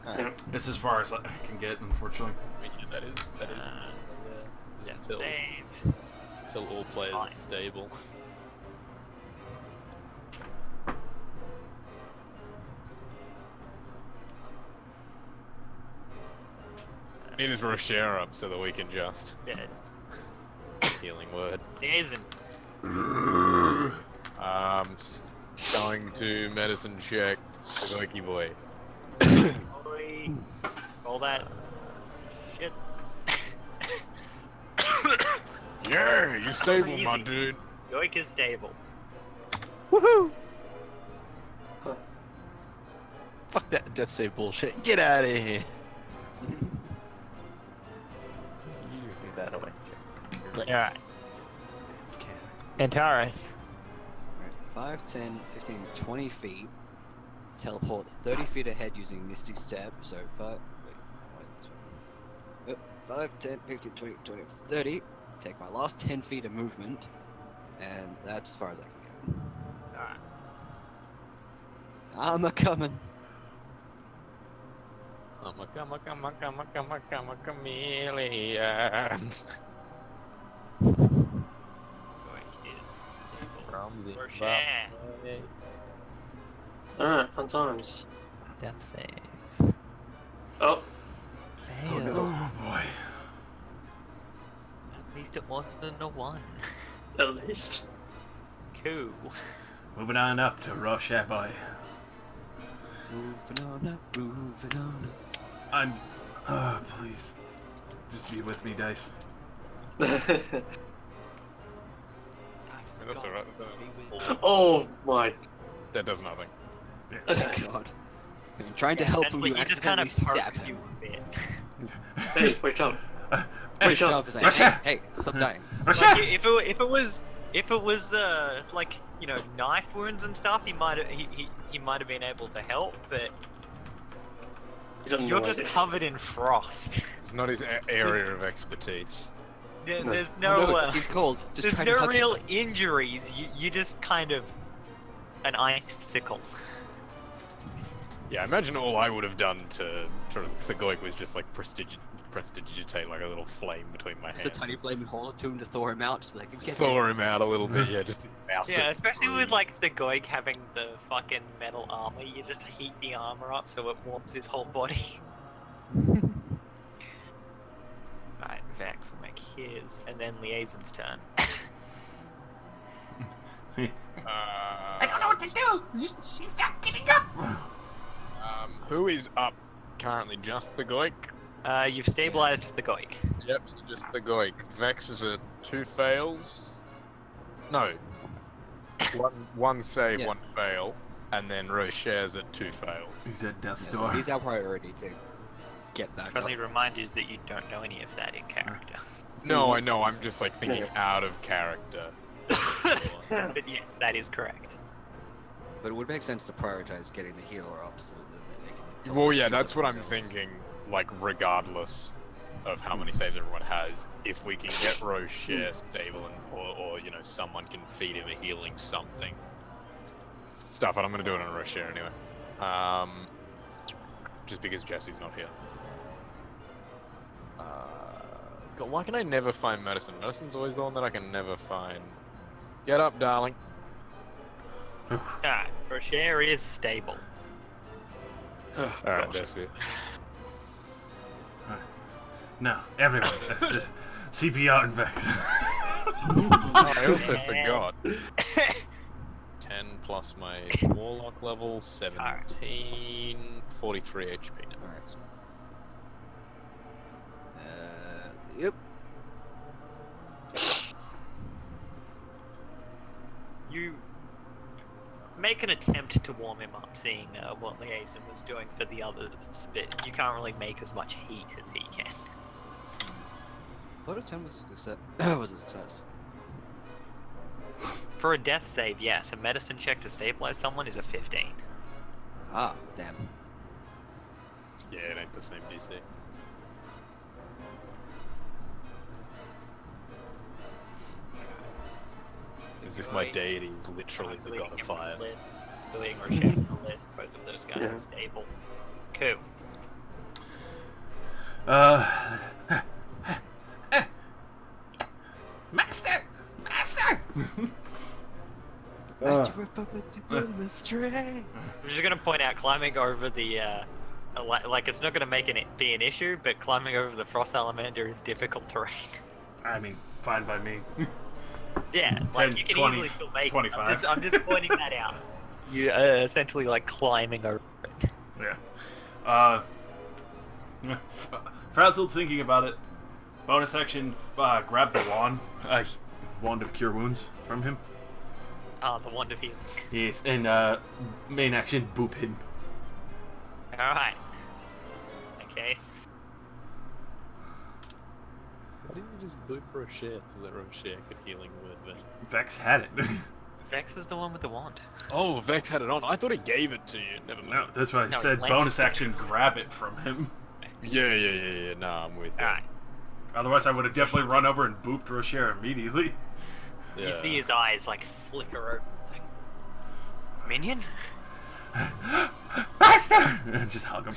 Alright. This is as far as I can get, unfortunately. That is Death until save. all players Fine. are stable. Need his Rocher up so that we can just Dead. healing word. Isn't. Going to medicine check Fagoiki boy. Oi. Roll that. Shit. Yeah, you stable, my Easy. dude. Yoik is stable. Woohoo! Fuck that death save bullshit. Get out of here. You leave that away. Alright. Antares. 5, 10, 15, 20 feet. Teleport 30 feet ahead using Misty Step. So 5. Wait, why is this one? 5, 10, 15, 20, 20, 30. Take my last 10 feet of movement. And that's as far as I can get. Alright. I'm a coming. I'm a chameleon. Yoik is stable. From Rocher. Alright, fun times. Death save. Oh, Fail. Oh boy. At least it wasn't a 1. at least. Cool. Moving on up to Rocher boy. Moving on up, moving on up. I'm... please. Just be with me, Dice. That's alright. That's alright. Oh my. That does nothing. God. I'm trying to help him, Actually, you he just kind accidentally of stab pokes you him. a bit. Hey, wake up. Hey, Wake Shove up. his like, Russia! hey, stop dying. Rocher! Like, if it was If it was like knife wounds and stuff, he might have been able to help, but He's got you're no just idea. covered in frost. It's not his area of expertise. There's Oh, no he's cold. Just there's try to no hug real him. injuries. You just kind of an icicle. Yeah, I imagine all I would have done to the Goik was just like prestidigitate like a little flame between my Just a hands. tiny flaming hole to him to thaw him out. Just be like, get Thaw him out a little bit, yeah, just mouse Yeah, it. especially with like the Goik having the fucking metal armor. You just heat the armor up so it warms his whole body. Right, Vex will make his, and then Liaison's turn. I don't know what to do! Stop getting up! Who is up currently? Just the Goik? You've stabilized the Goik. Yep, so just the Goik. Vex is at 2 fails. No. One save, Yeah. 1 fail. And then Rochet's at 2 fails. He's at death's Yeah, so door. he's our priority to get back up. Friendly reminders that you don't know any of that in character. No, I know, I'm just like thinking out of character. But yeah, that is correct. But it would make sense to prioritize getting the healer up so that they can help Well, us yeah, heal that's what I'm everyone else. thinking. Like, regardless of how many saves everyone has, if we can get Rocher stable or someone can feed him a healing something. Stuff it, I'm gonna do it on Rocher anyway. Just because Jesse's not here. God, why can I never find medicine? Medicine's always the one that I can never find. Get up, darling. Alright, Rocher is stable. Alright, that's it. No, everyone. That's just CPR and Vex. I also forgot. 10 plus my warlock level, 17, 43 HP now. Alright. Yep. You make an attempt to warm him up, seeing what Liaison was doing for the others, but you can't really make as much heat as he can. Thought a 10 was a success. Was a success. For a death save, yes, a medicine check to stabilize someone is a 15. Ah, damn. Yeah, it ain't the same DC. It's as if my deity is literally the god of fire. Doing Rocher on the list, both of those guys Yeah. are stable. Cool. Master! Master! Master of puppets, you put him astray. I'm just gonna point out climbing over the like it's not gonna make be an issue, but climbing over the frost salamander is difficult terrain. I mean, fine by me. Yeah, 10, like you can 20, easily still make it. 25. I'm just pointing that out. You essentially like climbing over it. Yeah. Frazzled thinking about it. Bonus action, grab the wand. Wand of Cure Wounds from him. The wand of healing. Yes, and main action, boop him. Alright. Okay. Why didn't you just boop Rocher so that Rocher could healing word Vex? Vex had it. Vex is the one with the wand. Oh, Vex had it on. I thought he gave it to you. Never mind. No, that's why I No, said Lance bonus did. action, grab it from him. Yeah. Nah, I'm with you. Alright. Otherwise, I would have definitely run over and booped Rocher immediately. Yeah. You see his eyes like flicker over. It's like, Minion? Master! Just hug him.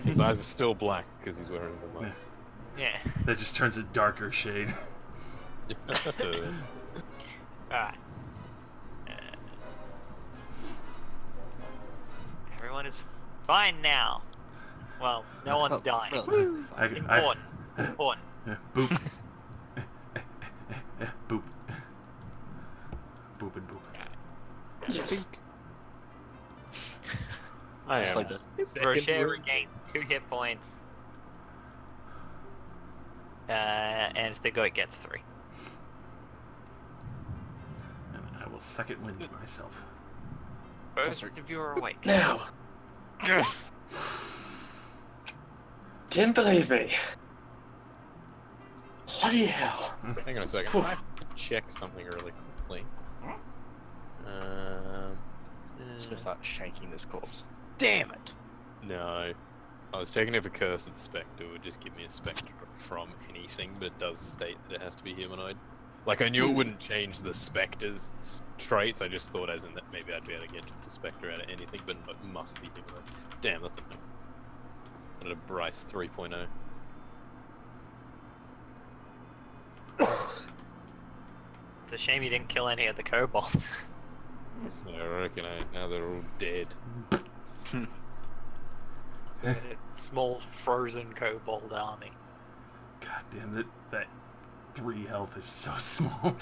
His eyes are still black because he's wearing the lights. Yeah. That just turns a darker shade. Alright. Everyone is fine now. Well, no one's Oh, dying. relatively fine. Important. Important. Boop. Boop. Boop and boop. Yes. I Just am like the that. second Rocher room. regains 2 hit points. And the goat gets 3. And I will second wind myself. Both of you are awake. Now. Didn't believe me. Bloody hell. Hang on a second. Phew. I have to check something really quickly. Let's gonna start shaking this corpse. Damn it! No. I was checking if a cursed spectre would just give me a spectre from anything, but it does state that it has to be humanoid. Like, I knew it wouldn't change the spectre's traits, I just thought as in that maybe I'd be able to get just a spectre out of anything, but it must be humanoid. Damn, that's a thing. I a Bryce 3.0. It's a shame you didn't kill any of the kobolds. I reckon now they're all dead. It's a small frozen kobold army. God damn it, that 3 health is so small.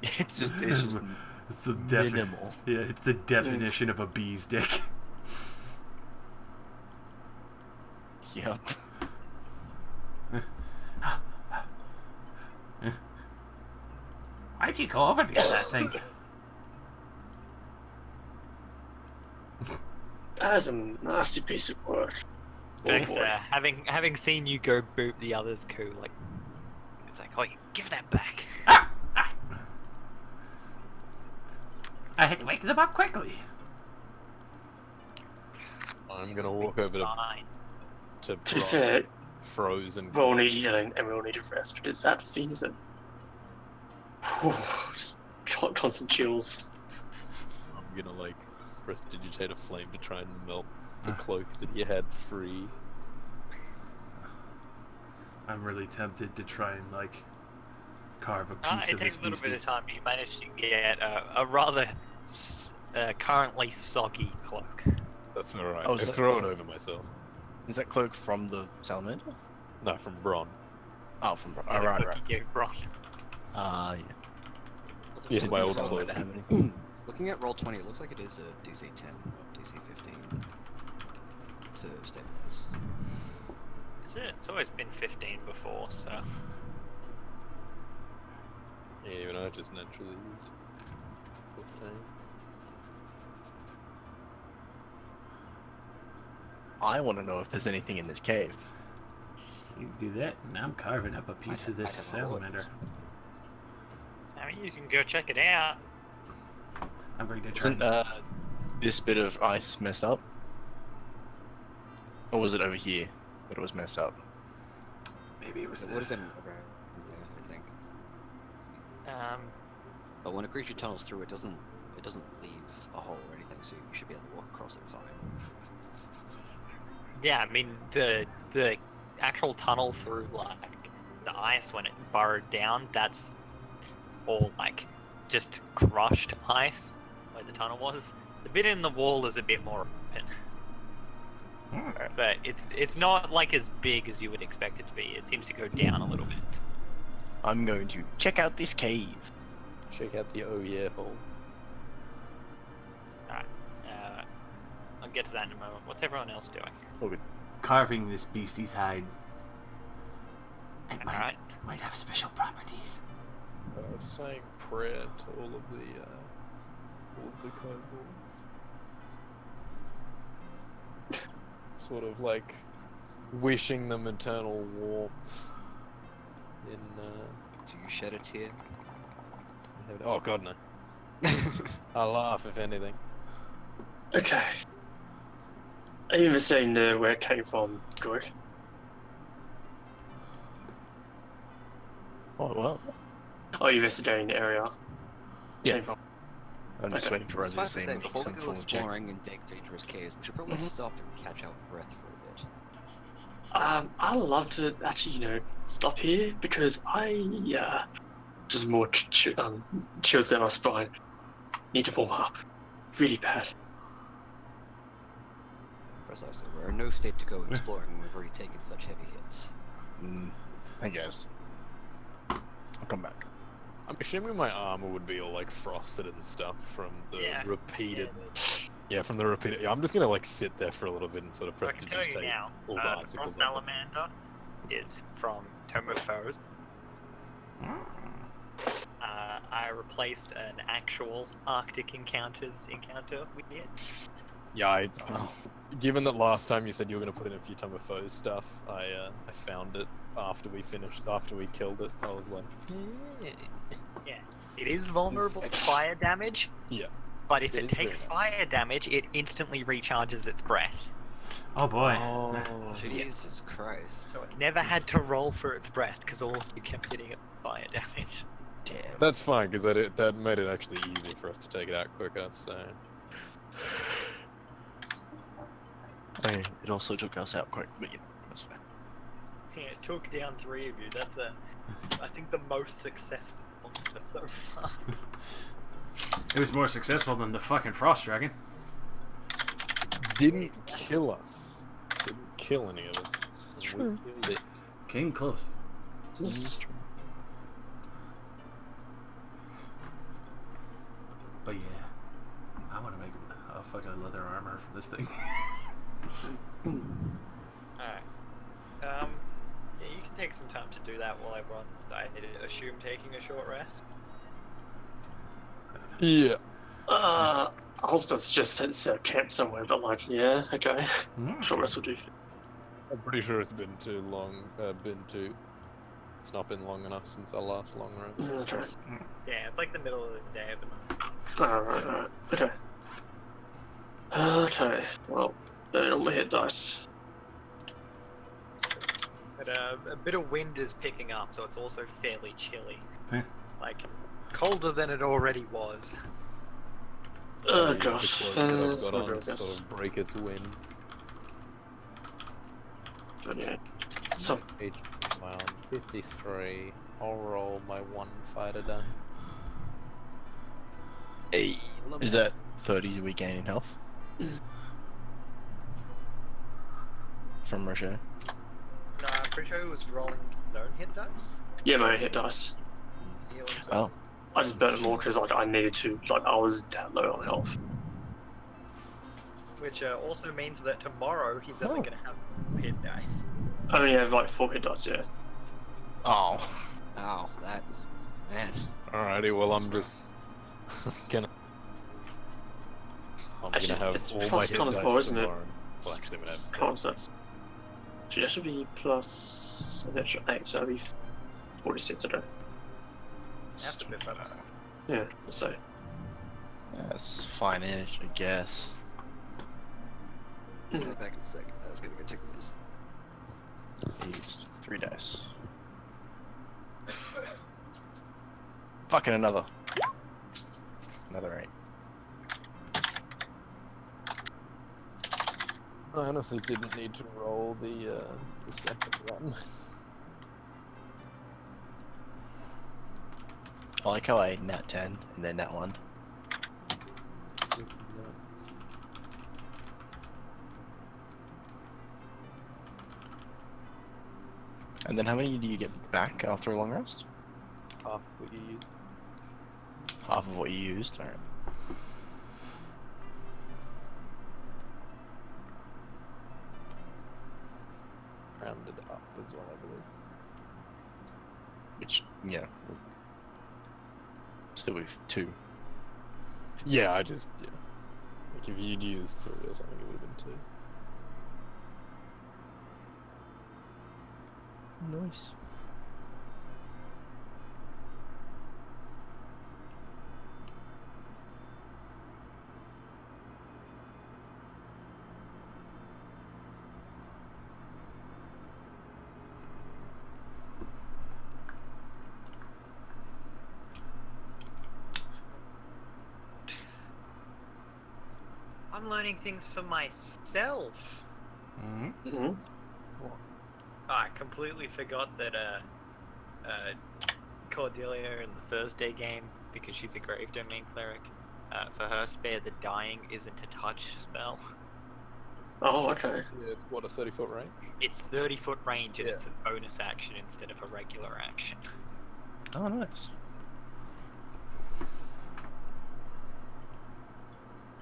It's just It's the minimal. Yeah, it's the definition of a bee's dick. Yep. Why'd you go over to that thing? That is a nasty piece of work. Oh Thanks, boy. having seen you go boop the others, coup, like, it's like, oh, give that back. I had to wake them up quickly. I'm gonna walk over Fine. to To be fair, frozen. we'll need healing and we'll need a rest because that thing is a... just constant chills. I'm gonna like prestidigitate a flame to try and melt the cloak that you had free. I'm really tempted to try and like carve a piece It of takes this a little beastie. bit of time. You managed to get a rather currently soggy cloak. That's alright. Oh, I is that- throw it over myself. Is that cloak from the salamander? No, from Bron. Oh, from oh, right. Yeah, right. Yeah. Yes, my old Salamander cloak. have anything? Looking at roll 20, it looks like it is a DC 10, DC 15 to stabilize. Is it? It's always been 15 before, so. Yeah, even I just naturally used 15. I want to know if there's anything in this cave. You do that, and I'm carving up a piece of this I haven't looked. salamander. I mean, you can go check it out. I'm going to try. Isn't this bit of ice messed up? Or was it over here that it was messed up? Maybe it was It would this. have been around there, I think. But when a creature tunnels through, it doesn't leave a hole or anything, so you should be able to walk across it fine. Yeah, I mean the actual tunnel through like the ice when it burrowed down, that's all like just crushed ice where the tunnel was. The bit in the wall is a bit more open, but it's not like as big as you would expect it to be. It seems to go down a little bit. I'm going to check out this cave. Check out the oh yeah hole. Alright, I'll get to that in a moment. What's everyone else doing? Oh, good. Carving this beastie's hide. It Alright. might have special properties. Saying prayer to all of the kobolds. Sort of like wishing them eternal warmth in Do you shed a tear? heaven. Oh god no. I'll laugh if anything. Okay. Are you investigating where it came from, Gork? Oh, well. Oh, you investigating the area? Yeah. Came from. I'm just Okay. waiting for It's Rosie fine to to say say, make before some we go form of check. exploring and dangerous caves, we should probably stop and catch our breath for a bit. I'd love to actually, stop here because I just more chills down my spine. Need to warm up. Really bad. Precisely. We're in no state to go exploring when we've already taken such heavy hits. I guess. I'll come back. I'm assuming my armor would be all like frosted and stuff from the Yeah. repeated. Yeah, from the repeated. Yeah, I'm just gonna like sit there for a little bit and sort of I can tell you prestidigitate now, all the the icicles. frost salamander is from Tome of Foes. I replaced an actual Arctic encounter with it. Yeah, Oh. given that last time you said you were going to put in a few Tiamat foes stuff, I found it after we killed it. I was like, Yes, it is vulnerable to fire damage. Yeah. But if It it is very takes nice. fire damage, it instantly recharges its breath. Oh boy. Oh. Jesus Christ. So it never had to roll for its breath because all of you kept hitting it with fire damage. Damn. That's fine, because that made it actually easier for us to take it out quicker, so... Okay, it also took us out quick, but yeah, that's fine. Yeah, it took down 3 of you. That's I think the most successful monster so far. It was more successful than the fucking frost dragon. Didn't kill us. Didn't kill any of it. We True. killed it. Came close. But yeah, I want to make a fucking leather armor for this thing. Alright. Yeah, you can take some time to do that while everyone, I assume, taking a short rest. Yeah. I was gonna suggest set a camp somewhere, but like, yeah, okay. Mm. Short rest will do. I'm pretty sure it's been too long. It's not been long enough since our last long rest. Okay. Yeah, it's like the middle of the day of the month. Alright. Okay. Okay. Well, burn all my hit dice. But a bit of wind is picking up, so it's also fairly chilly. Yeah. Like, colder than it already was. Oh I use the gosh. cloak that I've got on okay, to sort of break its wind. 28. So, HP my on 53. I'll roll my 1 fighter die. Hey, Is that 30 we gain in health? From Rocher? No, I'm pretty sure it was rolling his own hit dice. yeah, my hit dice. Heal himself. Oh. I just burnt more because like I needed to. Like I was that low on health. Which also means that tomorrow he's only Oh. going to have hit dice. I only have like 4 hit dice. Yeah. Oh. Ow, that. Man. Alrighty, well I'm just gonna... I'm Actually, gonna have it's all my plus hit times dice 4, isn't it? tomorrow. Well, actually, I'm gonna have Times that. Actually, that should be plus an extra 8, so that'd be 46 a day. That's a bit better. Yeah, so. That's fine-ish, I guess. I'll be back in a second. I was gonna go take this. Used 3 dice. Fucking another 8. I honestly didn't need to roll the second one. I like how I nat 10 and then nat 1. Nuts. And then how many do you get back after a long rest? Half what you used. Half of what you used. Alright. Rounded up as well, I believe. Which, yeah. Still with 2. Yeah, I just, yeah. Like if you'd used 3 or something, it would have been 2. Nice. I'm learning things for myself. Mm-hmm. Mm-hmm. I completely forgot that Cordelia in the Thursday game, because she's a Grave Domain cleric, for her spare the dying isn't a touch spell. Oh, okay. Yeah, it's what, a 30-foot range? It's 30-foot range and Yeah. it's a bonus action instead of a regular action. Oh, nice.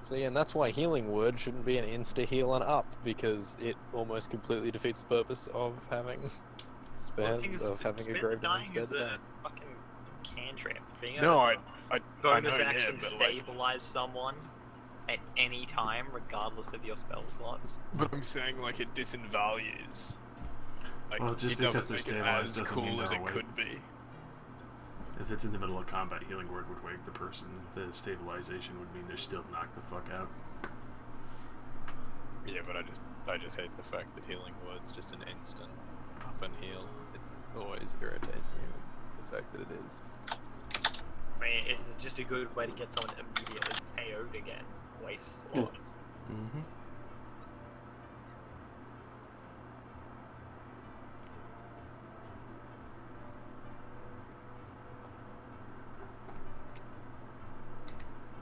So yeah, and that's why Healing Word shouldn't be an insta-heal and up, because it almost completely defeats the purpose of having spare, The thing is, of having a spare grave dying spare is the a dying. fucking cantrip. Being No, able to I bonus know, yeah, action but, like- stabilize someone. at any time, regardless of your spell slots. But I'm saying like it disinvalues. Like Well, just it because doesn't they're make it stabilized as doesn't mean cool as they're it awake. could be. If it's in the middle of combat, Healing Word would wake the person. The stabilization would mean they're still knocked the fuck out. Yeah, but I just hate the fact that Healing Word's just an instant up and heal. It always irritates me with the fact that it is. I mean, it's just a good way to get someone immediately KO'd again. Waste slots. Mm-hmm.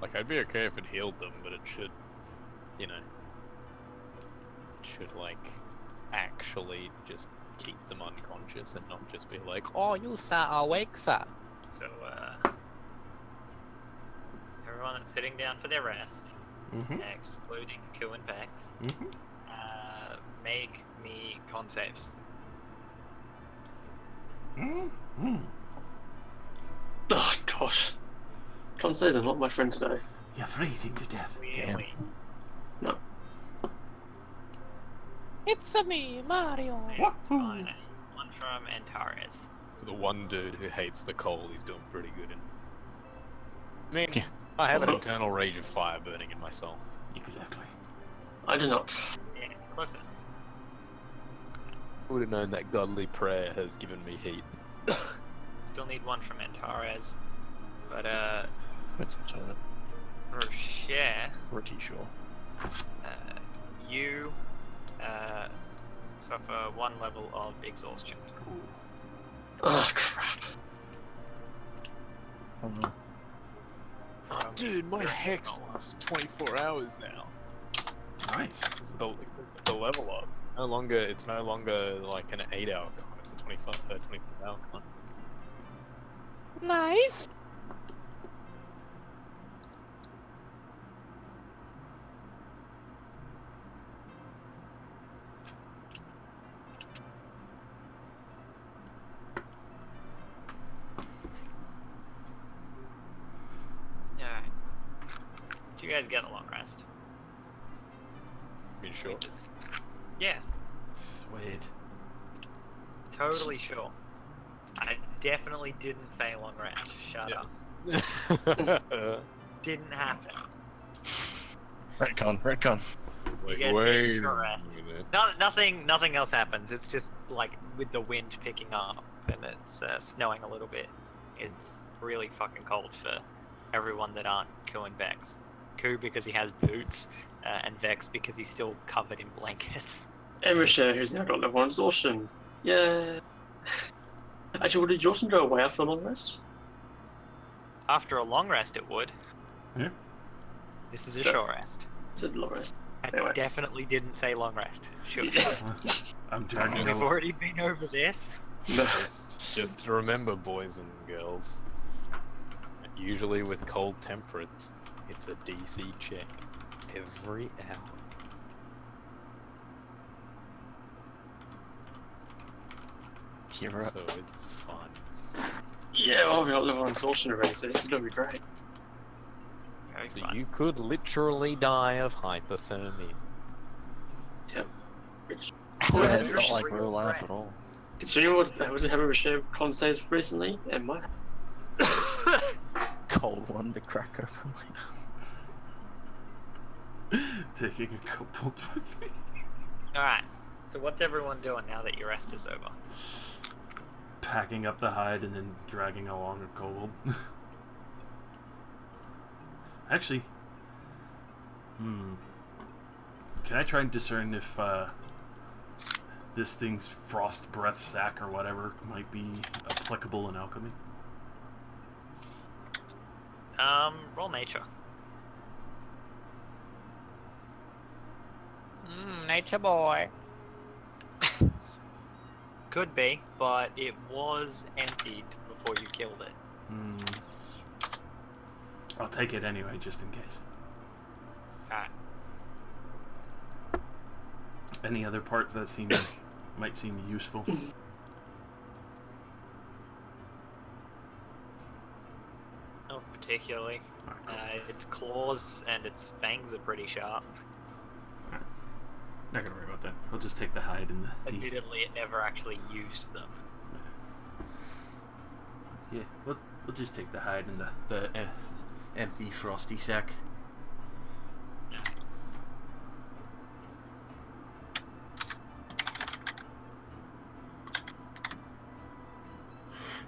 Like, I'd be okay if it healed them, but it should, you know, it should, like, actually just keep them unconscious and not just be like, oh, you sir awake, sir. So, everyone that's sitting down for their rest, Mm-hmm. excluding Ku and Vex, Mm-hmm. make me con saves. Mm-hmm. Oh gosh. Can't say they're not my friend today. You're freezing to death. Really? No. It's me, Mario. It's fine. One from Antares. For the one dude who hates the cold, he's doing pretty good in. I mean, Yeah. I have an internal rage of fire burning in my soul. Exactly. I do not. Yeah, close enough. I would have known that godly prayer has given me heat. Still need one from Antares. But, What's the toilet? Rocher, Pretty sure. you, suffer 1 level of exhaustion. Oh crap. Oh no. From Dude, my your hex roll. lasts 24 hours now. Nice. It's the level up. It's no longer like an 8-hour con, it's a 24-hour con. Nice. Alright. Do you guys get a long rest? You sure? Because- Yeah, Sweet. totally sure. I definitely didn't say long rest. Shut Yeah. up. Didn't happen. Retcon, retcon. Like, You guys wait get a your rest. minute. Nothing else happens. It's just like with the wind picking up and it's snowing a little bit. It's really fucking cold for everyone that aren't Ku and Vex. Ku because he has boots, and Vex because he's still covered in blankets. And Rocher, who's now got level 1 exhaustion. Yeah. Actually, would exhaustion go away after a long rest? After a long rest, it would. Yeah. This is a Yeah. short rest. Is it long rest? I Anyway. definitely didn't say long rest. Sure. I'm dragging We've the already been over this. Just remember, boys and girls, usually with cold temperatures, it's a DC check every hour. Tear up. So it's fun. Yeah, well, we got level 1 exhaustion already, so this is gonna be great. Very So fun. you could literally die of hypothermia. Yep. Which, Yeah, it's Rocher- not like real life at all. considering what was it having Rocher con saves recently, it might. Cold one to crack open. taking a couple with me. Alright, so what's everyone doing now that your rest is over? Packing up the hide and then dragging along a kobold. Actually, can I try and discern if this thing's frost breath sac or whatever might be applicable in alchemy? Roll nature. Nature boy. Could be, but it was emptied before you killed it. I'll take it anyway, just in case. Alright. Any other parts that might seem useful? No particular. particularly. Alright, cool. Its claws and its fangs are pretty sharp. Not gonna worry about that. I'll just take the hide and the Admittedly, it never actually used them. yeah. We'll just take the hide and the empty frosty sack.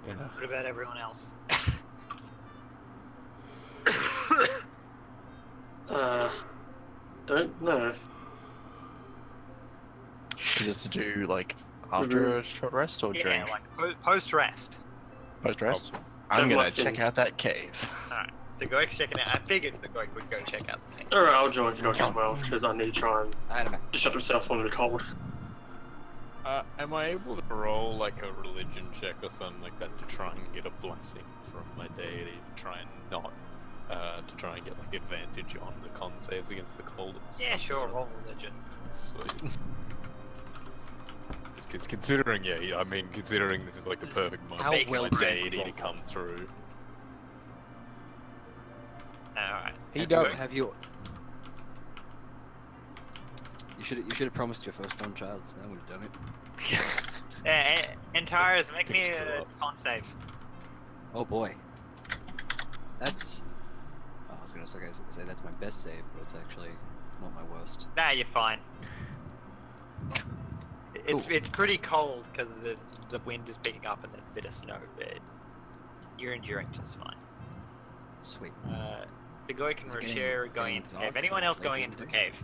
You know. What about everyone else? Don't know. Is this to do like after a short rest or Yeah, during like post rest. post rest? Don't I'm gonna like check things. out that cave. Alright, the Goik's checking it. I figured the Goik would go check out the thing. Alright, I'll join Josh as well, because I need to try and I don't know. shut himself on the cold. Am I able to roll like a religion check or something like that to try and get a blessing from my deity to try and not, to try and get like advantage on the con saves against the cold? Or Yeah, something sure, like roll religion. that? Sweet. Because considering, I mean, considering this is like the perfect moment How for well my can deity you to roll? come through. Alright. He Have does. you- Have you? You should have promised your firstborn child. That would have done it. Antares, make me Good a job. con save. Oh boy. That's. Oh, I was gonna say that's my best save, but it's actually not my worst. Nah, you're fine. It's Cool. it's pretty cold because the wind is picking up and there's a bit of snow, but you're enduring just fine. Sweet. The Goik and It's getting- Rocher are going getting into the dark cave. Anyone else later going in into the the day. cave?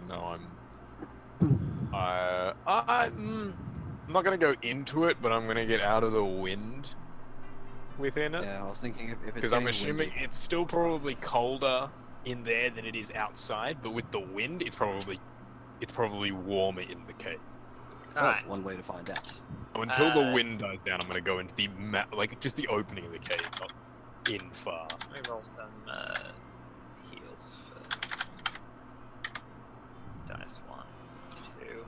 No, I'm not gonna go into it, but I'm gonna get out of the wind within it. Yeah, I was thinking if it's Because I'm getting assuming windy- it's still probably colder in there than it is outside, but with the wind, it's probably warmer in the cave. well, Alright. one way to find out. So until the Uh, wind dies down, I'm gonna go into the like just the opening of the cave, not in far. Let me roll some heals for dice 1, 2,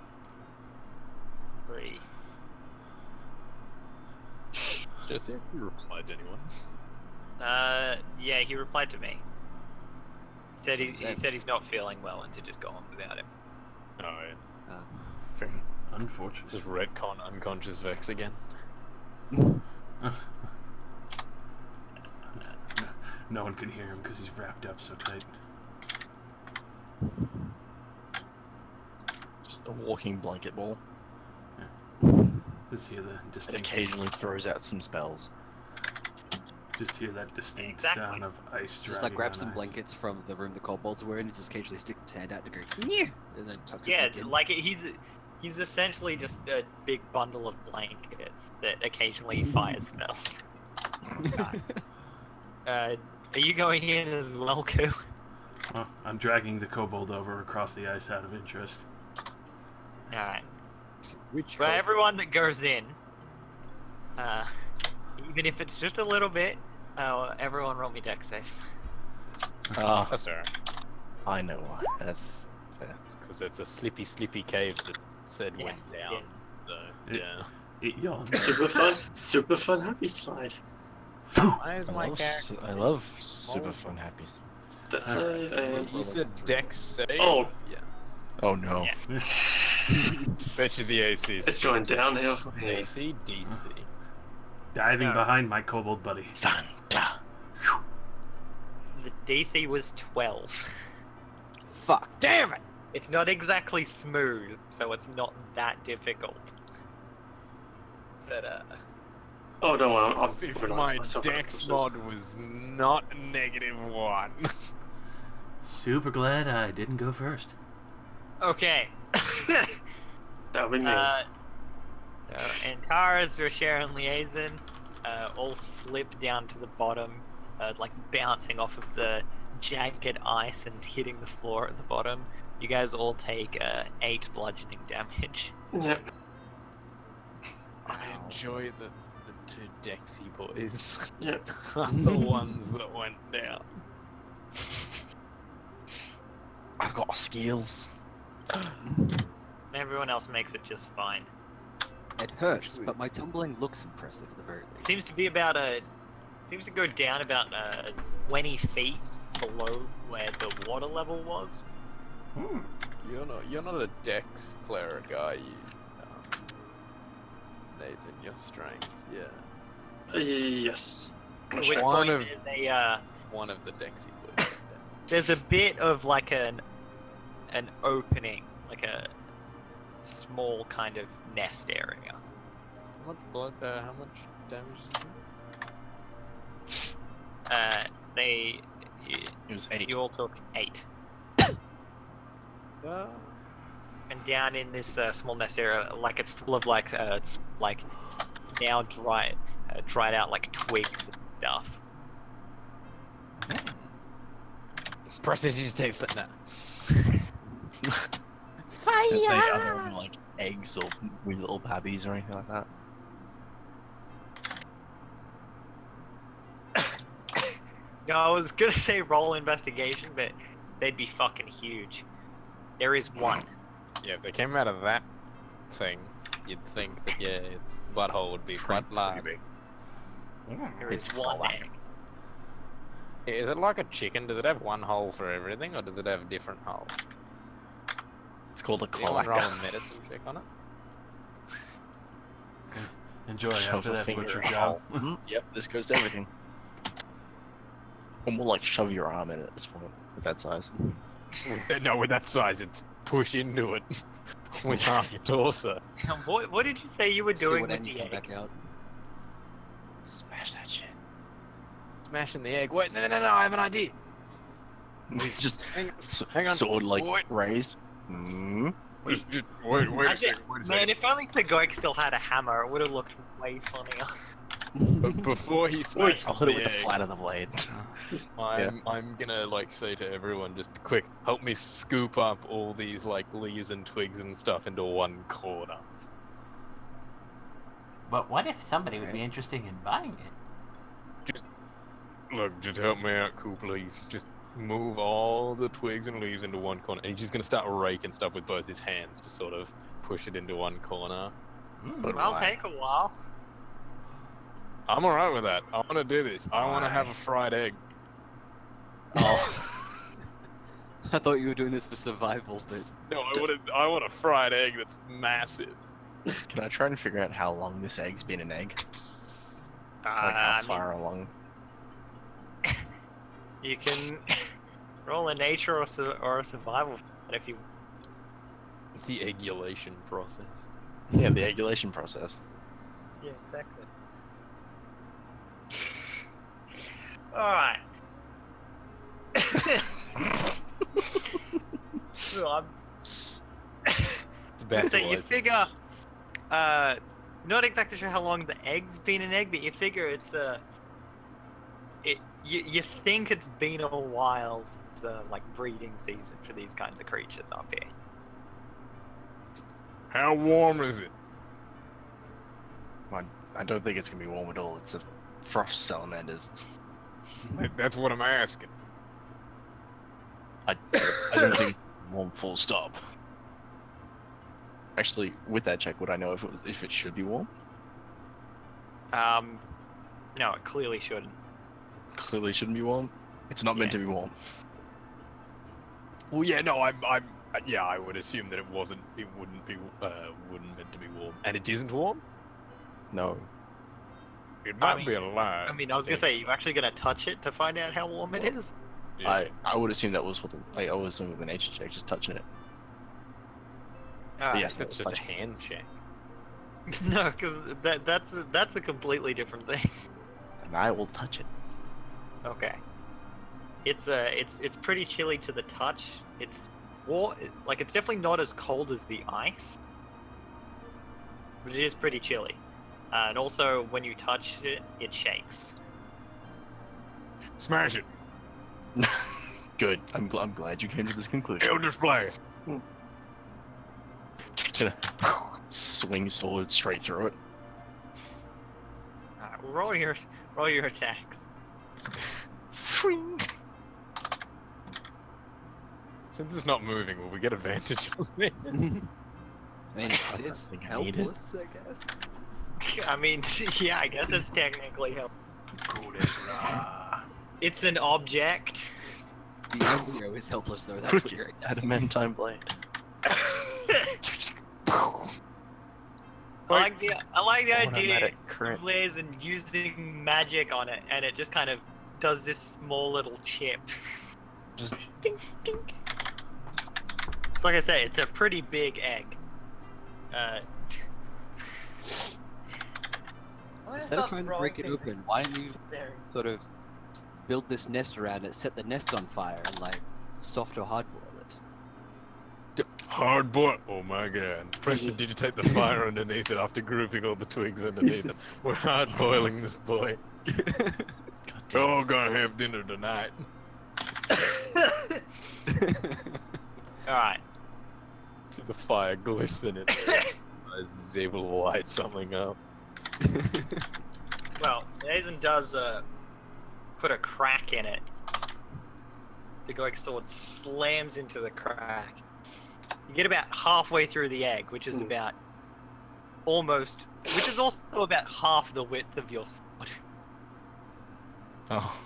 3. It's just if you replied to anyone. Yeah, he replied to me. He Same. said he's not feeling well and to just go on without him. Oh yeah. Fair. Unfortunate. Just retcon unconscious Vex again. No one can hear him because he's wrapped up so tight. Just a walking blanket ball. Just hear the It distinct. occasionally throws out some spells. Just hear that distinct Exactly. sound of ice. Just like driving grab on some ice. blankets from the room the kobolds were in, and just occasionally stick his hand out to go, yeah, and then tucks Yeah, it back in. like he's essentially just a big bundle of blankets that occasionally fires spells. Are you going in as well, Koo? Well, I'm dragging the kobold over across the ice out of interest. Alright. Which For everyone that goes in, even if it's just a little bit, everyone roll me dex saves. Ah, That's alright. I know why. That's fair. It's because it's a slippy cave that said went Yes, down. yes. So It- yeah. It yawns. Super fun happy slide. Why is my character? I love super fun happy. That's a You said Dex save? Oh. Yes. Oh no. Yeah. Bet you the AC is it's going downhill from here. AC, DC. Diving No. behind my kobold buddy. Thunder. The DC was 12. Fuck. Damn it! It's not exactly smooth, so it's not that difficult. But Oh, don't worry. I'm If putting my myself Dex out mod was not -1. Super glad I didn't go first. okay. That'll be me. So Antares, Rocher, and Liaison all slip down to the bottom, like bouncing off of the jagged ice and hitting the floor at the bottom. You guys all take 8 bludgeoning damage. Yep. I enjoy the two Dexy boys. Yep. Are the ones that went down. I've got skills. Everyone else makes it just fine. It hurts, but my tumbling looks impressive at the very It least. seems to be about a seems to go down about 20 feet below where the water level was. Hmm. You're not a Dex cleric, are you? Nathan, your strength, yeah. Yes. At which One point of- there's a One of the Dexy would. there's a bit of like an opening, like a small kind of nest area. How much blood? How much damage is it? It was 8. You all took 8. Uh, And down in this small nest area, like it's full of like it's like now dried out like twigs and stuff. Prestidigitate for now. Is there other like eggs or with little babbies or anything like that? No, I was gonna say roll investigation, but they'd be fucking huge. There is one. Yeah, if they came out of that thing, you'd think that yeah, its butthole would be quite large. big. There is It's one cool. egg. Is it like a chicken? Does it have one hole for everything, or does it have different holes? It's called a Anyone roll cloaca. a medicine check on it? Enjoy Shove after a that finger butcher in a job. hole. Yep, this goes to everything. Or more like shove your arm in at this point, with that size. No, with that size, it's push into it with half your torso. What did you say you were See doing what with end you the come egg? back out. Smash that shit. Smashing the egg. Wait, no, I have an idea. Just Hang on. sword like Wait. raised. Just wait a Man, second. if only the Goik still had a hammer, it would have looked way funnier. But before he smashes I'll hit it the with the egg, flat of the blade. I'm gonna like say to everyone, just quick, help me scoop up all these like leaves and twigs and stuff into one corner. But what if somebody would be interested in buying it? Look, just help me out, cool, please. Just move all the twigs and leaves into one corner. And he's just gonna start raking stuff with both his hands to sort of push it into one corner. But That'll why? take a while. I'm alright with that. I wanna do this. I wanna have a fried egg. Oh. I thought you were doing this for survival, but No, I want a fried egg that's massive. Can I try and figure out how long this egg's been an egg? Like I how mean, far along? you can roll a nature or a survival if you. The eggulation process. Yeah, the eggulation process. Yeah, exactly. Alright. So I'm. It's about So to you open. figure, not exactly sure how long the egg's been an egg, but you figure it's you think it's been a while since like breeding season for these kinds of creatures up here. How warm is it? I don't think it's gonna be warm at all. It's a frost salamanders. That's what I'm asking. I don't think it's warm. Full stop. Actually, with that check, would I know if it should be warm? No, it clearly shouldn't. Clearly shouldn't be warm. It's not meant to be warm. Well, yeah, no, I would assume that it wouldn't meant to be warm, and it isn't warm. No. It might mean- be alive. I mean, I was gonna say, you actually gonna touch it to find out how warm it is? Yeah. I would assume that was what I was doing with the nature check, just touching it. But Alright. yes, That's just a touching it. hand check. No, because that's a completely different thing. And I will touch it. Okay. It's pretty chilly to the touch. It's like it's definitely not as cold as the ice, but it is pretty chilly. And also, when you touch it, it shakes. Smash it. Good. I'm glad you came to this conclusion. Eldritch Blast. Swing sword straight through it. Alright, well, roll your attacks. Fring. Since it's not moving, will we get advantage on it? I mean, I it's think I need it. helpless, I guess. I mean, yeah, I guess it's technically help. It's an object. The embryo is helpless though. That's what you're. Adamantine blade. I like the idea Automatic crit. of layers and using magic on it, and it just kind of does this small little chip. Just dink, dink. It's like I say, it's a pretty big egg. Instead of trying to break it open, why don't you sort of build this nest around it, set the nest on fire, and like soft or hard boil it? Hard boil. Oh my god. Press to digitate the fire underneath it after grouping all the twigs underneath it. We're hard boiling this boy. We're all gonna have dinner tonight. Alright. See the fire glisten in is able to light something up. Well, Hazen does put a crack in it. The Goik sword slams into the crack. You get about halfway through the egg, which is about which is also about half the width of your sword. Oh.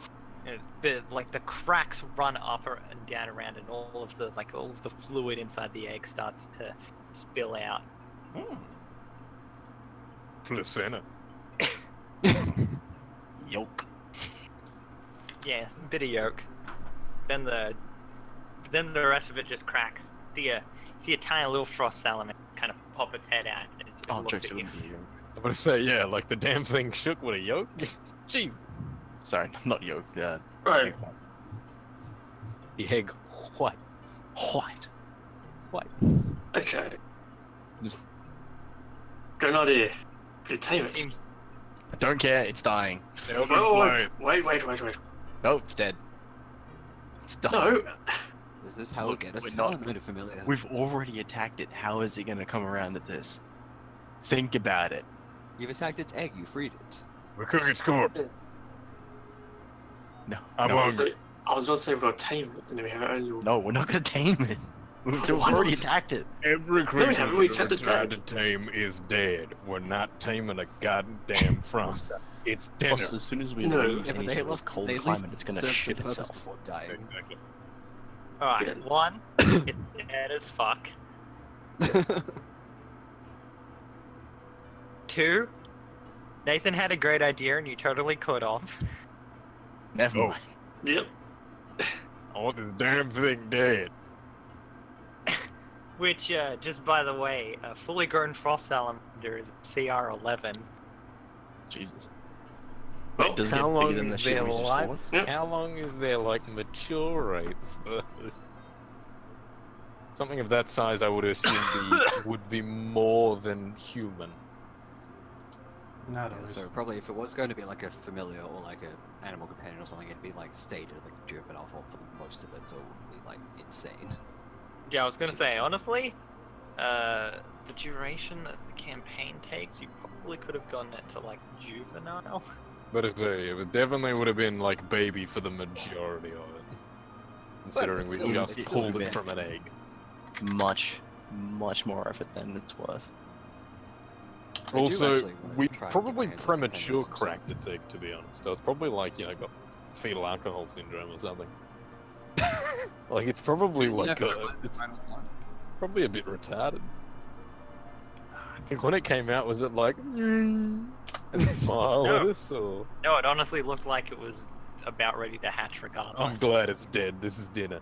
But like the cracks run up and down around, and all of the fluid inside the egg starts to spill out. Placenta. Yolk. Yeah, a bit of yolk. Then the rest of it just cracks. See a tiny little frost salamander kind of pop its head out and it just looks at you. I'm gonna say, yeah, like the damn thing shook with a yolk. Jesus. Sorry, not yolk. Right. The egg white. Okay. Just, Good idea. Good tame It it. seems I don't care. It's dying. Wait. No, it's dead. It's done. No. Is this how Look, we get a we're not- salamander familiar? We've already attacked it. How is it going to come around at this? Think about it. You've attacked its egg. You freed it. We're cooking its corpse. No. I'm no, hungry. I was gonna say we've got to tame it, and then we have our own little... No, we're not going to tame it. We've Why already not? attacked it. Every creature haven't we that tried we're to trying tame? to tame is dead. We're not taming a goddamn frost. It's dinner. Plus, as soon as we No. leave Yeah, but any they sort at of least cold they at climate, least it's going to served shit the purpose itself. before dying. Exactly. alright. Good. One, it's dead as fuck. Two, Nathan had a great idea and you totally cut off. Never Oh. mind. Yep. I want this damn thing dead. Which, just by the way, a fully grown frost salamander is CR11. Jesus. Well, Wait, does it How get long bigger than the is shit their we just life? fought? Yep. How long is their like mature rates? Something of that size, I would assume would be more than human. Not Yeah, always. so probably if it was going to be like a familiar or like a animal companion or something, it'd be like stated like a juvenile form for most of it, so it would be like insane. Yeah, I was gonna say, honestly, the duration that the campaign takes, you probably could have gotten it to like juvenile. But it definitely would have been like baby for the majority of it. Considering we still, just it's still pulled it been- from an egg. Much more effort than it's worth. I do Also, actually wanna we try and get probably my hands on premature companions and stuff. cracked its egg, to be honest. So it's probably like, got fetal alcohol syndrome or something. Like, it's probably like, it's probably a bit retarded. I think when it came out, was it like, and smile at No. us, or? No, it honestly looked like it was about ready to hatch regardless. I'm glad it's dead. This is dinner.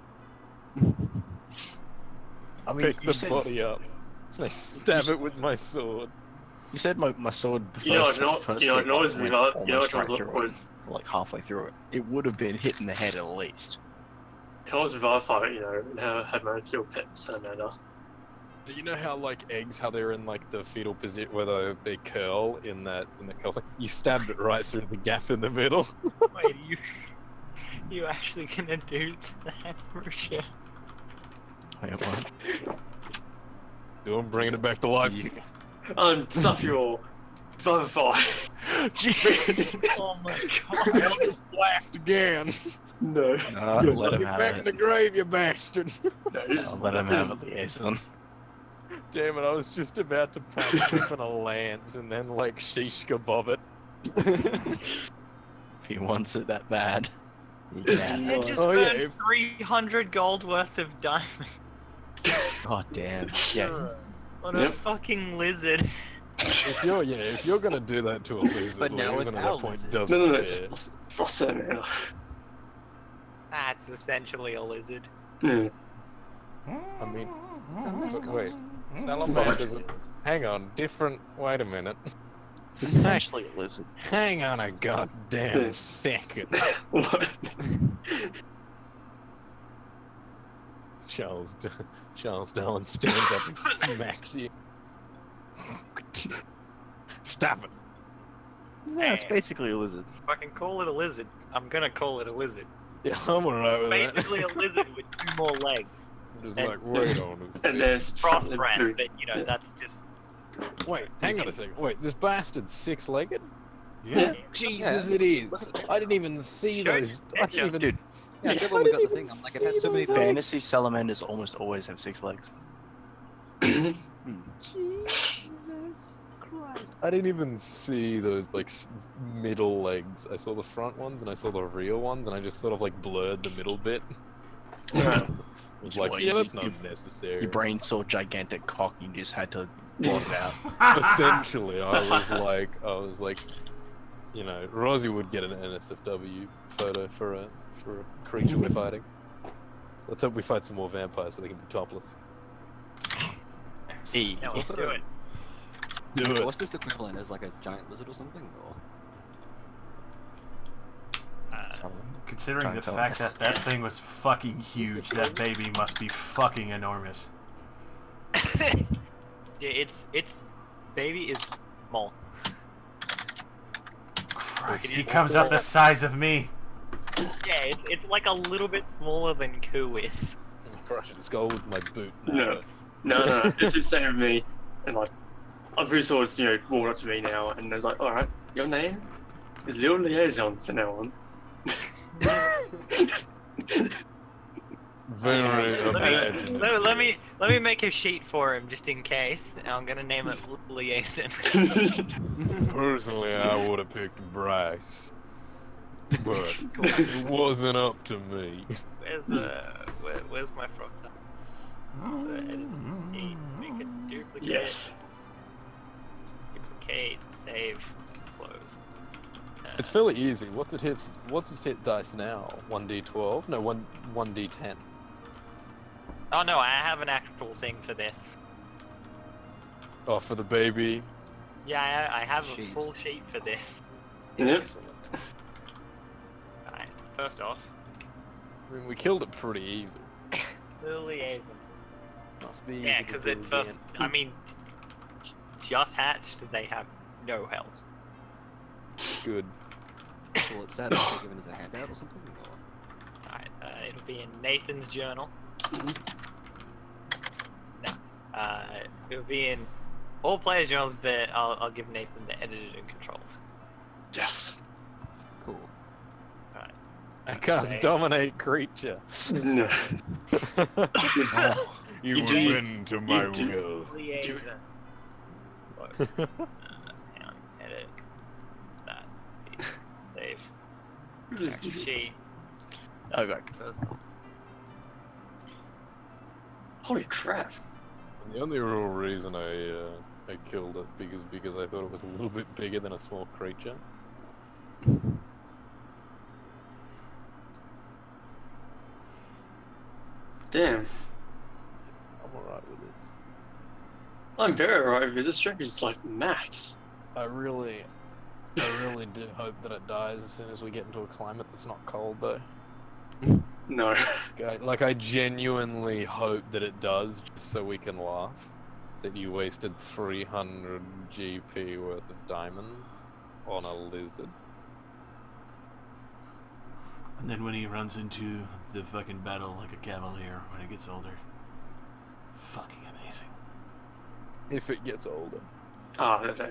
I mean, Pick you the said, body up. I stab it with my sword. you said my sword. The You know, first, you know, first you know, hit no, went it's regard- you know, almost what right was- through it, like halfway through it. It would have been hit in the head at least. Can always revivify it, and have my own little pet salamander. You know how like eggs, how they're in like the fetal position where they curl in the curl thing? You stabbed it right through the gap in the middle. Wait, you actually gonna do that for sure? Wait, what? I'm bringing it back to life. Stuff your revivify. Jeez. Oh my god. Blast again. No. Let him Get have back in it. the grave, you bastard. No, this I'll let him have it, liaison. Damn it, I was just about to patch open a lance and then like sheesh kebab it. if he wants it that bad. He It's can. And not. just Oh, yeah, burned if- 300 gold worth of diamond God damn. Yeah. he's- on a Yep. fucking lizard. If you're gonna do that to a lizard, But now like, it's even at our that point lizard. doesn't No, care. it's Froster, man. That's essentially a lizard. Yeah. I mean, It's a mascot. wait, Fuck. salamanders. Hang on, different. Wait a minute. This is actually a lizard. Hang on a goddamn Yeah. second. What? Charles Dallin stands up and smacks you. Stop it. Yeah, it's basically a lizard. If I can call it a lizard, I'm gonna call it a lizard. Yeah, I'm alright with Basically that. a lizard with 2 more legs. Just and- like, wait on a And second. there's Frostbrand, but you know, Yeah. that's just... Wait, hang on a second. Wait, this bastard's 6-legged? Yeah. Jesus, it is. I didn't even see Show those. I didn't even. Dude, Yeah, I said when we got the thing. I'm like, it has so many legs. fantasy salamanders almost always have 6 legs. Jesus Christ! I didn't even see those like middle legs. I saw the front ones and I saw the rear ones, and I just sort of like blurred the middle bit. Was like, Well, yeah, you- that's not you- necessary. Your brain saw gigantic cock, and you just had to blot it out. Essentially, I was like, you know, Rosie would get an NSFW photo for a creature we're fighting. Let's hope we fight some more vampires so they can be topless. Hey, Yeah, let's do it. Do it. What's this equivalent? As like a giant lizard or something? Or Considering Trying the to tell fact that that thing was fucking huge, that baby must be fucking enormous. Yeah, it's baby is small. Christ, he comes out the size of me. Yeah, it's like a little bit smaller than Koo is. Crush its skull with my boot. No. No. It's the same with me. And like, I'm pretty sure it's, walked up to me now, and there's like, alright, your name is Little Liaison from now on. Very imaginative. Let me make a sheet for him just in case. I'm gonna name it Liaison. Personally, I would have picked Bryce, but it wasn't up to me. Where's my frost? So edit, make a duplicate. Yes. Duplicate, save, close. It's fairly easy. What's its hit dice now? 1d12? No, 1d10. Oh no, I have an actual thing for this. Oh, for the baby. Yeah, I have a Sheet. full sheet for this. Yep. Excellent. Alright, first off, I mean, we killed it pretty easy. the liaison. Must be easy. Yeah, to because do it first, again. I mean, just hatched, they have no health. Good. well, it's sad that they're given as a handout or something. Or... Alright, it'll be in Nathan's journal. No. It'll be in all players' journals, but I'll give Nathan the edited and controlled. Yes. Cool. Alright. I cast Okay. dominate creature. No. You You will do- bend to my do- will. Liaison. Hang on, edit. That. Save. Just do- Sheet. Okay. First. Holy crap. The only real reason I killed it because I thought it was a little bit bigger than a small creature. Damn. I'm alright with this. I'm very alright with this strength is like max. I really do hope that it dies as soon as we get into a climate that's not cold, though. No. I genuinely hope that it does, just so we can laugh. That you wasted 300 GP worth of diamonds on a lizard. And then when he runs into the fucking battle like a cavalier when he gets older. Fucking amazing. If it gets older. Ah, okay.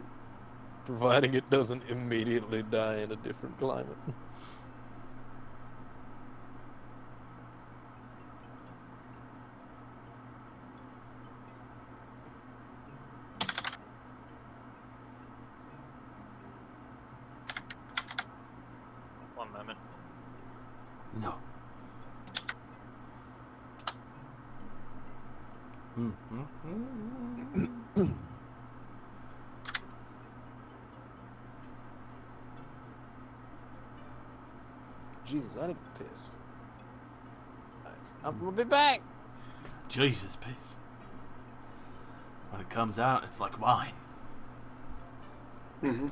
Providing it doesn't immediately die in a different climate. Jesus, I didn't piss. We'll be back. Jesus, piss. When it comes out, it's like wine. Mm-hmm.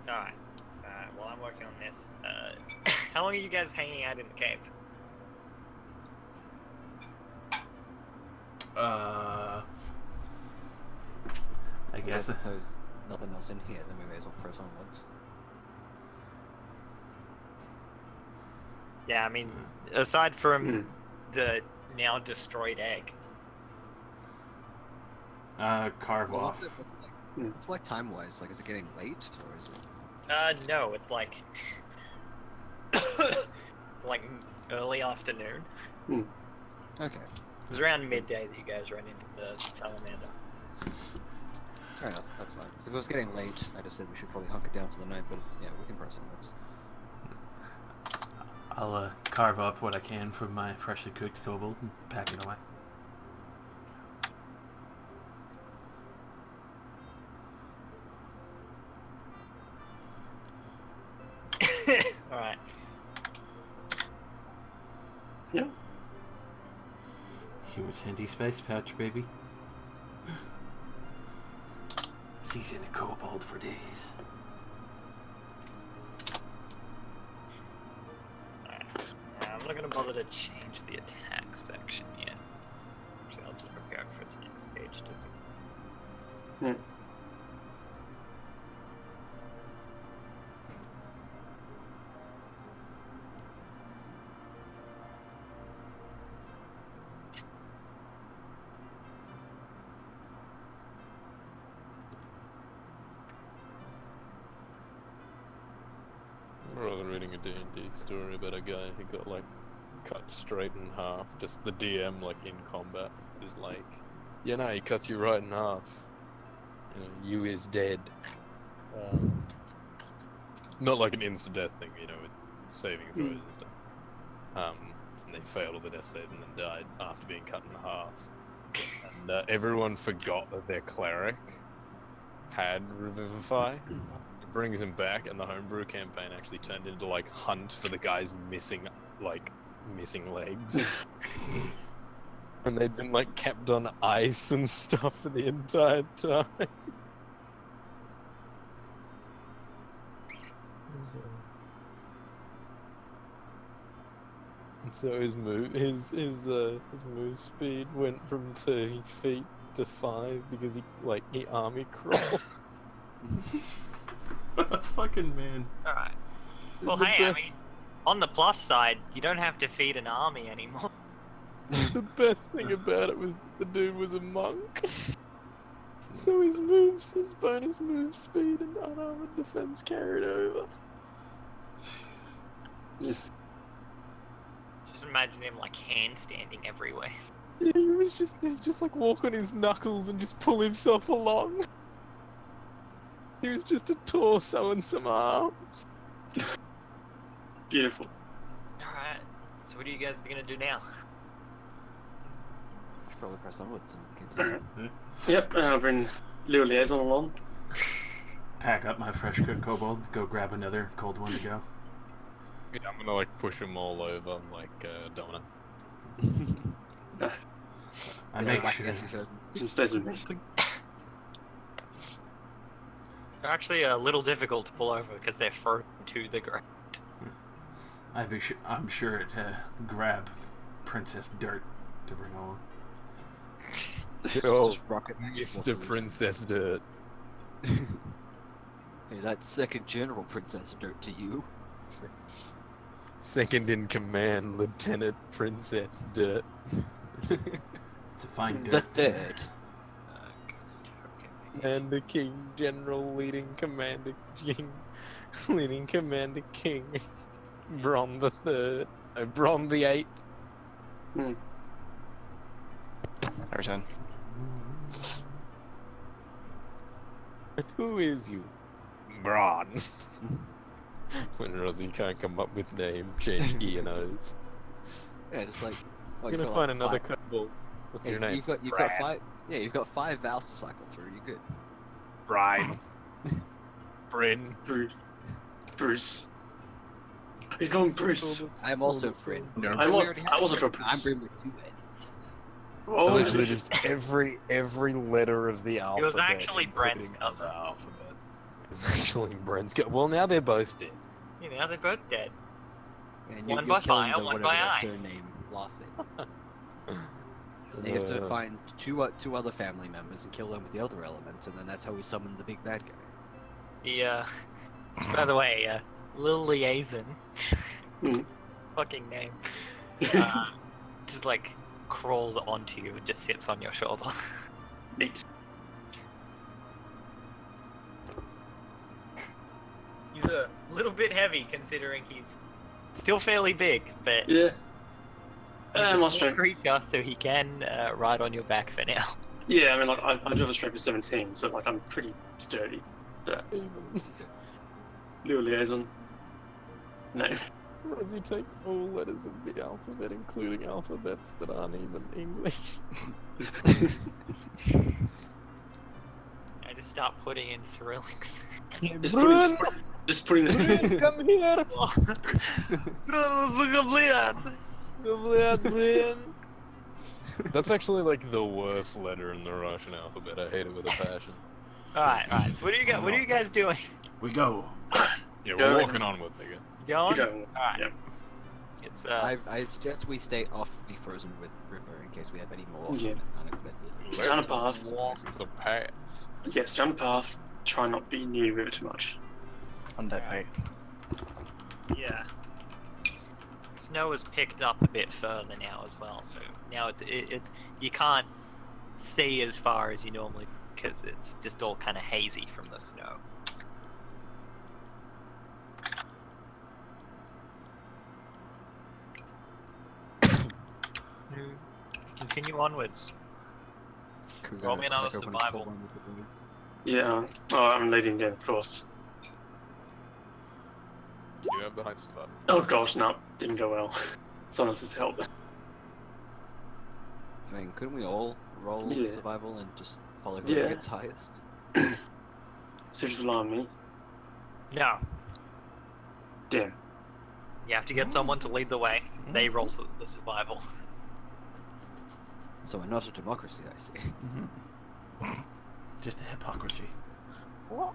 Alright. While I'm working on this, how long are you guys hanging out in the cave? I guess. If there's nothing else in here, then we may as well press onwards. Yeah, I mean, aside from the now destroyed egg. Carve Well, off. It's like time-wise. Like, is it getting late, or is it? No, it's like like early afternoon. Okay. It was around midday that you guys ran into the salamander. Fair enough. That's fine. So if it was getting late, I just said we should probably hunker down for the night. But yeah, we can press onwards. I'll carve up what I can from my freshly cooked kobold and pack it away. Alright. Yep. Human handy space pouch, baby. Season a kobold for days. Alright. I'm not gonna bother to change the attack section yet. Actually, I'll just prepare it for its next stage. Just to... I was reading a D&D story about a guy who got like cut straight in half. Just the DM, like in combat, is like, yeah, no, he cuts you right in half. You know, you is dead. Not like an instant death thing, you know, with saving throws and stuff. And they failed all the death save and then died after being cut in half. And everyone forgot that their cleric had Revivify. It brings him back, and the homebrew campaign actually turned into like hunt for the guy's missing legs. And they'd been like kept on ice and stuff for the entire time. So his move speed went from 30 feet to 5 because he army crawled. What a fucking man. Alright. Well, hey, I mean, on the plus side, you don't have to feed an army anymore. The best thing about it was the dude was a monk. So his bonus move speed and unarmored defense carried over. Just imagine him like handstanding everywhere. Yeah, he'd just like walk on his knuckles and just pull himself along. He was just a torso and some arms. Beautiful. Alright, so what are you guys gonna do now? Should probably press onwards and continue. Yep, I'll bring Leo Liaison along. Pack up my fresh cooked kobold, go grab another cold one to go. Yeah, I'm gonna like push them all over like donuts. I make sure. Just stays with me. They're actually a little difficult to pull over because they're frozen to the ground. I'm sure to grab Princess Dirt to bring along. Oh, Just rocket Mr. Princess Dirt. Hey, that's second General Princess Dirt to you. Second in command, Lieutenant Princess Dirt. It's a fine dirt. The third. Commander King, General, leading Commander King, leading Commander King, Bron the Third, Bron the Eighth. I return. Who is you? Braun. When Rosie can't come up with name, change E and O's. Yeah, just like. I'm gonna find another kobold. What's your name? You've got Brad. 5. Yeah, you've got 5 vowels to cycle through. You're good. Brian. Bryn. Bruce. He's going Bruce. I'm also Bryn. No. I was a Bruce. I'm Bryn with 2 N's. Oh, Literally just every letter of the alphabet. was actually Brent's including other cousin. alphabets. It's actually Brent's cousin. Well, now they're both dead. You know, they're both dead. And One you're by killing fire, the one whatever by their ice. surname, last name. And you have to find two other family members and kill them with the other elements, and then that's how we summon the big bad guy. By the way, Lil Liaison. Hmm. Fucking name. Just like crawls onto you and just sits on your shoulder. Neat. He's a little bit heavy considering he's still fairly big, but Yeah. he's a My small strength. creature, so he can ride on your back for now. Yeah, I mean, like, I do have a strength of 17, so, like, I'm pretty sturdy. But, little liaison. No. Rosie takes all letters of the alphabet, including alphabets that aren't even English. I just start putting in Cyrillics. Just putting the. Come here! That's actually like the worst letter in the Russian alphabet. I hate it with a passion. Alright. So what are you guys doing? We go. Yeah, we're Going. walking onwards, I guess. Going? Going. Alright. Yeah. It's I suggest we stay off the frozen river in case we have any more Yeah. unexpected. Stay on a path. Walk the path. Yeah, stay on the path. Try not to be near the river too much. On that way. yeah. Snow has picked up a bit further now as well, so now it's you can't see as far as you normally because it's just all kind of hazy from the snow. Continue onwards. Roll me another survival. Yeah. Oh, I'm leading in, of course. You do have the high survival. Oh gosh, no, didn't go well. Someone else's help. I mean, couldn't we all roll Yeah. survival and just follow whoever Yeah. gets highest? So just rely on me. No, Damn. you have to get someone to lead the way. They roll the survival. So we're not a democracy, I see. Just a hypocrisy. What?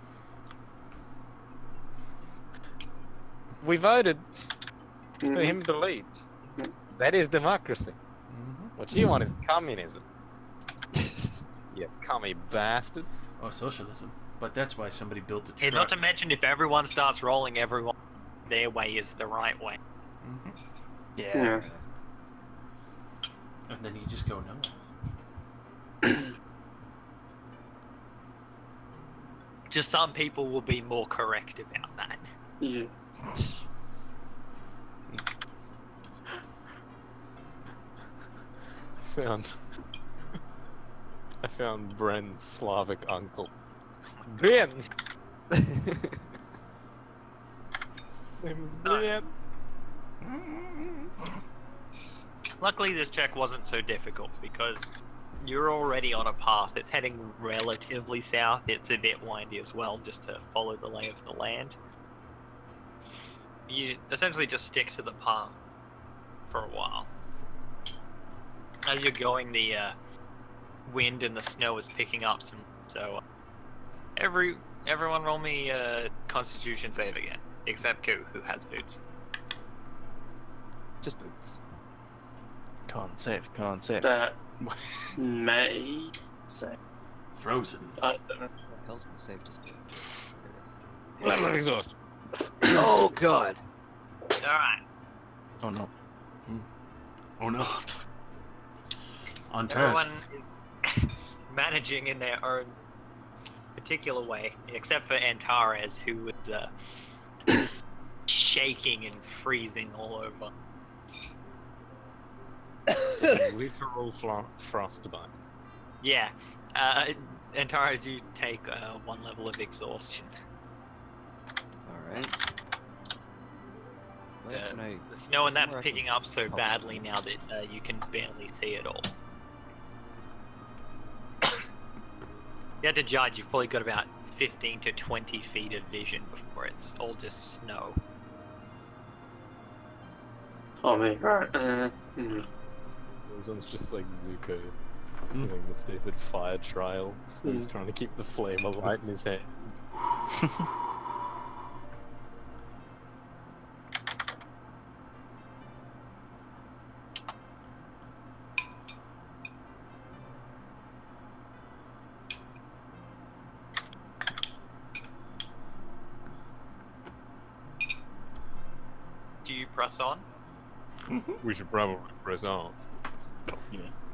We voted for him to lead. That is democracy. What you want is communism. You commie bastard. Oh, socialism. But that's why somebody built a Hey, truck. not to mention, if everyone starts rolling, everyone their way is the right way. Yeah. And then you just go nowhere. Just some people will be more correct about that. Yeah. I found Bren's Slavic uncle. Bren! Name's Bren. Luckily, this check wasn't so difficult because you're already on a path. It's heading relatively south. It's a bit windy as well, just to follow the lay of the land. You essentially just stick to the path for a while. As you're going, the wind and the snow is picking up some. So everyone roll me a Constitution save again, except Ku, who has boots. Just boots. Can't save. That may say. Frozen. I don't know. What hell's my save just boots? I'm exhausted. Oh god! Alright. Oh no. Oh no. On task. Everyone is managing in their own particular way, except for Antares, who was shaking and freezing all over. Literal frostbite. Yeah. Antares, you take 1 level of exhaustion. Alright. Where can I... The snow and that's somewhere I can picking up so pop badly in? now that you can barely see it all. You had to judge, you've probably got about 15 to 20 feet of vision before it's all just snow. Oh, me. Alright. This one's just like Zuko doing the stupid fire trial. He's trying to keep the flame alight in his hand. Do you press on? We should probably press on.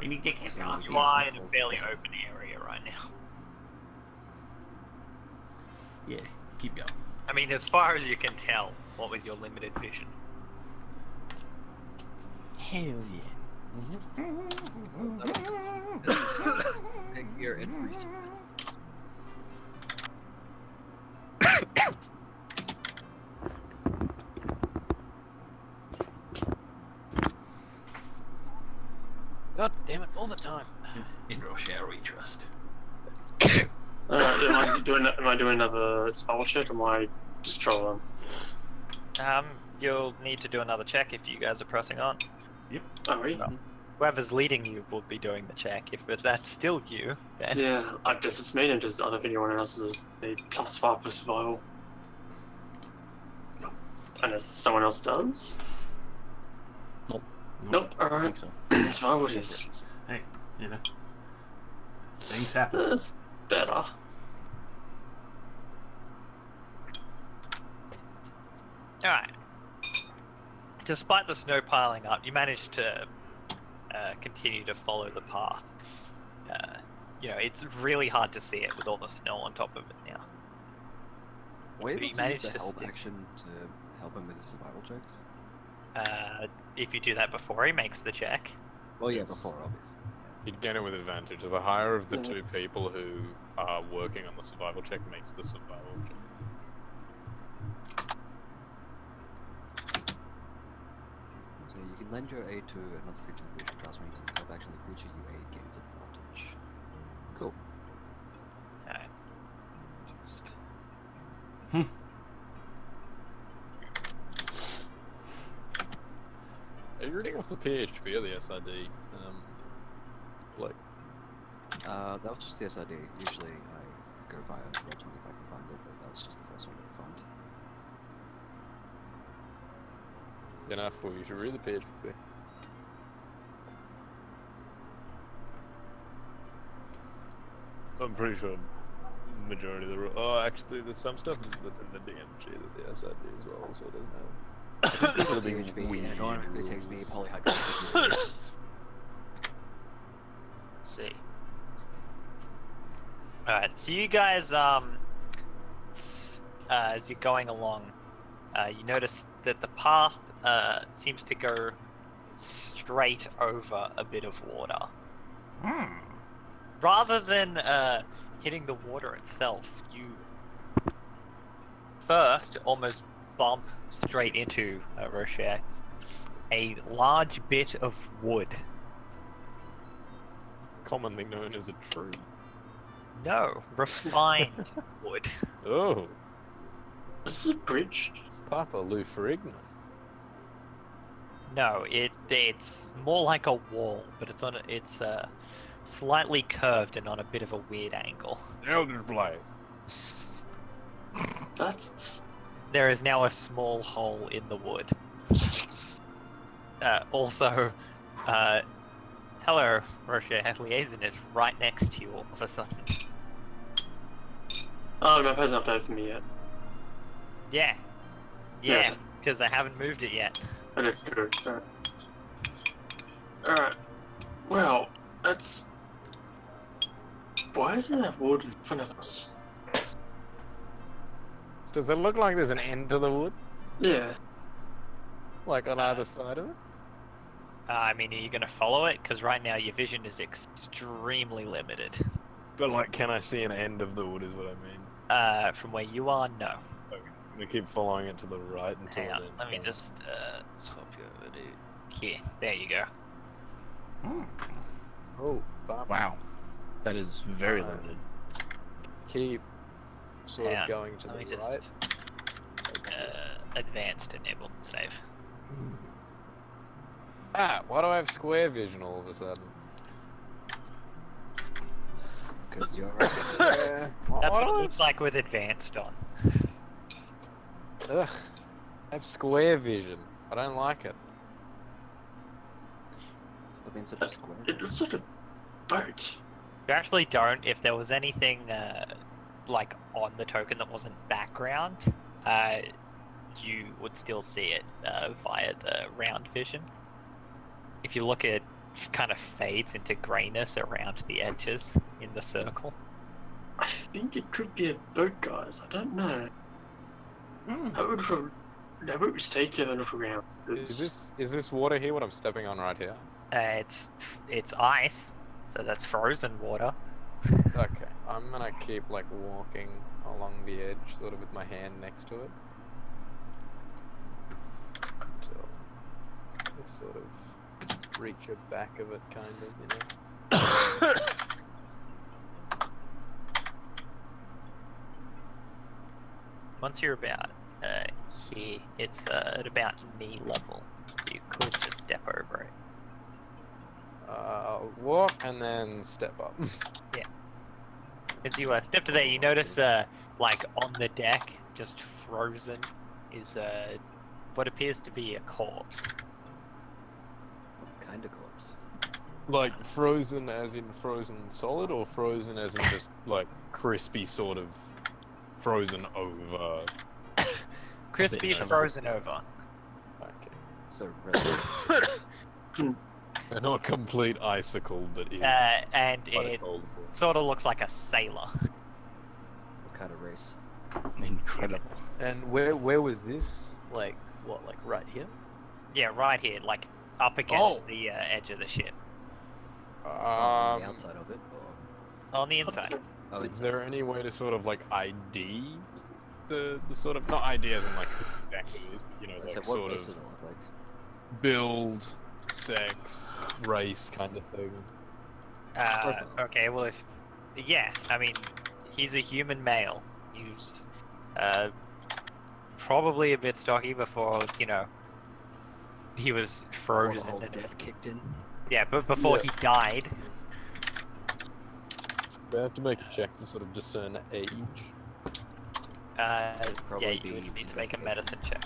We need to get off. You are in a fairly open area right now. Yeah, keep going. I mean, as far as you can tell, what with your limited vision. Hell yeah. Big ear and freeze. God damn it, all the time. In Rochelle we trust. Am I doing another survival check, or am I just trolling? You'll need to do another check if you guys are pressing on. Are we? Whoever's leading you will be doing the check. If that's still you, then... Yeah, I guess it's me, and just I don't know if anyone else is a +5 for survival. Nope. Unless someone else does. Nope. I Alright. think so. Survival it is. Hey, you know. Things happen. That's better. Alright. Despite the snow piling up, you managed to continue to follow the path. You know, it's really hard to see it with all the snow on top of it now. Were you But able you to use managed the to help stick. action to help him with his survival checks? If you do that before he makes the check. Well, yeah, Yes. before, obviously. You'd get it with advantage. The higher of the two people who are working on the survival check makes the survival check. So you can lend your aid to another creature in the creature class range and help action the creature you aid gains advantage. Cool. Alright. Just... Are you reading off the PHP or the SID? Like, That was just the SID. Usually I go via Roll20 if I can find it, but that was just the first one I found. enough, or you should read the PHP. I'm pretty sure majority of the actually there's some stuff that's in the DMG that the SID as well, so it doesn't have. It'll be PHP, and it automatically takes me polyhydroxy. see. Alright, so you guys, as you're going along, you notice that the path seems to go straight over a bit of water. Rather than hitting the water itself, you first almost bump straight into Rocher, a large bit of wood. Commonly known as a tree. No, refined wood. Oh, This is a bridge. Papa Lou Ferrigno. No, it's more like a wall, but it's slightly curved and on a bit of a weird angle. Elder Blade. That's There is now a small hole in the wood. Also, hello, Rocher. Liaison is right next to you all of a sudden. oh, my hasn't updated for me yet. Yeah, Yes. because I haven't moved it yet. Okay, good. Alright. Well, that's. Why isn't there wood in front of us? Does it look like there's an end to the wood? Yeah. Like on either side of it? I mean, are you going to follow it? Because right now your vision is extremely limited. But like, can I see an end of the wood? Is what I mean. From where you are, no. Okay. I'm gonna keep following it to the right until Hang on, then. let me just swap you over to here. There you go. Oh, Wow. That is very Alright. limited. Keep sort Hang of on, going to the let me right. just advanced enable save. Ah, why do I have square vision all of a sudden? Because you're right. Yeah. That's what it looks like with advanced on. Ugh. I have square vision. I don't like it. Stop being such a square. It looks like a boat. You actually don't. If there was anything like on the token that wasn't background, you would still see it via the round vision. If you look, it kind of fades into grayness around the edges in the circle. I think it could be a boat, guys. I don't know. Hmm. I would mistake it enough around. Is this water here? What I'm stepping on right here? It's ice, so that's frozen water. Okay, I'm gonna keep like walking along the edge, sort of with my hand next to it, until I sort of reach the back of it, kind of, you know. Once you're about here, it's at about knee level, so you could just step over it. Walk and then step up. As you step to there, you notice like on the deck, just frozen, is what appears to be a corpse. What kind of corpse? Like frozen as in frozen solid, or frozen as in just like crispy sort of frozen over? Crispy frozen over. Okay. So Not a complete icicle, but is And quite a it cold. sort of looks like a sailor. what kind of race? Incredible. And where was this? Like what? Like right here? Yeah, right here, like up against the edge of the ship. On the outside of it? Or... On the inside. Oh, Is it's there any way to sort of like ID the sort of, not ID as in like who exactly it is, you know, like what sort race of does it look like? build, sex, race kind of thing? Profile. Okay, well yeah, I mean, he's a human male. He's probably a bit stocky before, you know, he was Before frozen. the whole and- death kicked in. Yeah, but before Yeah. he died. We have to make a check to sort of discern age. Yeah, probably you would be need to make a medicine check.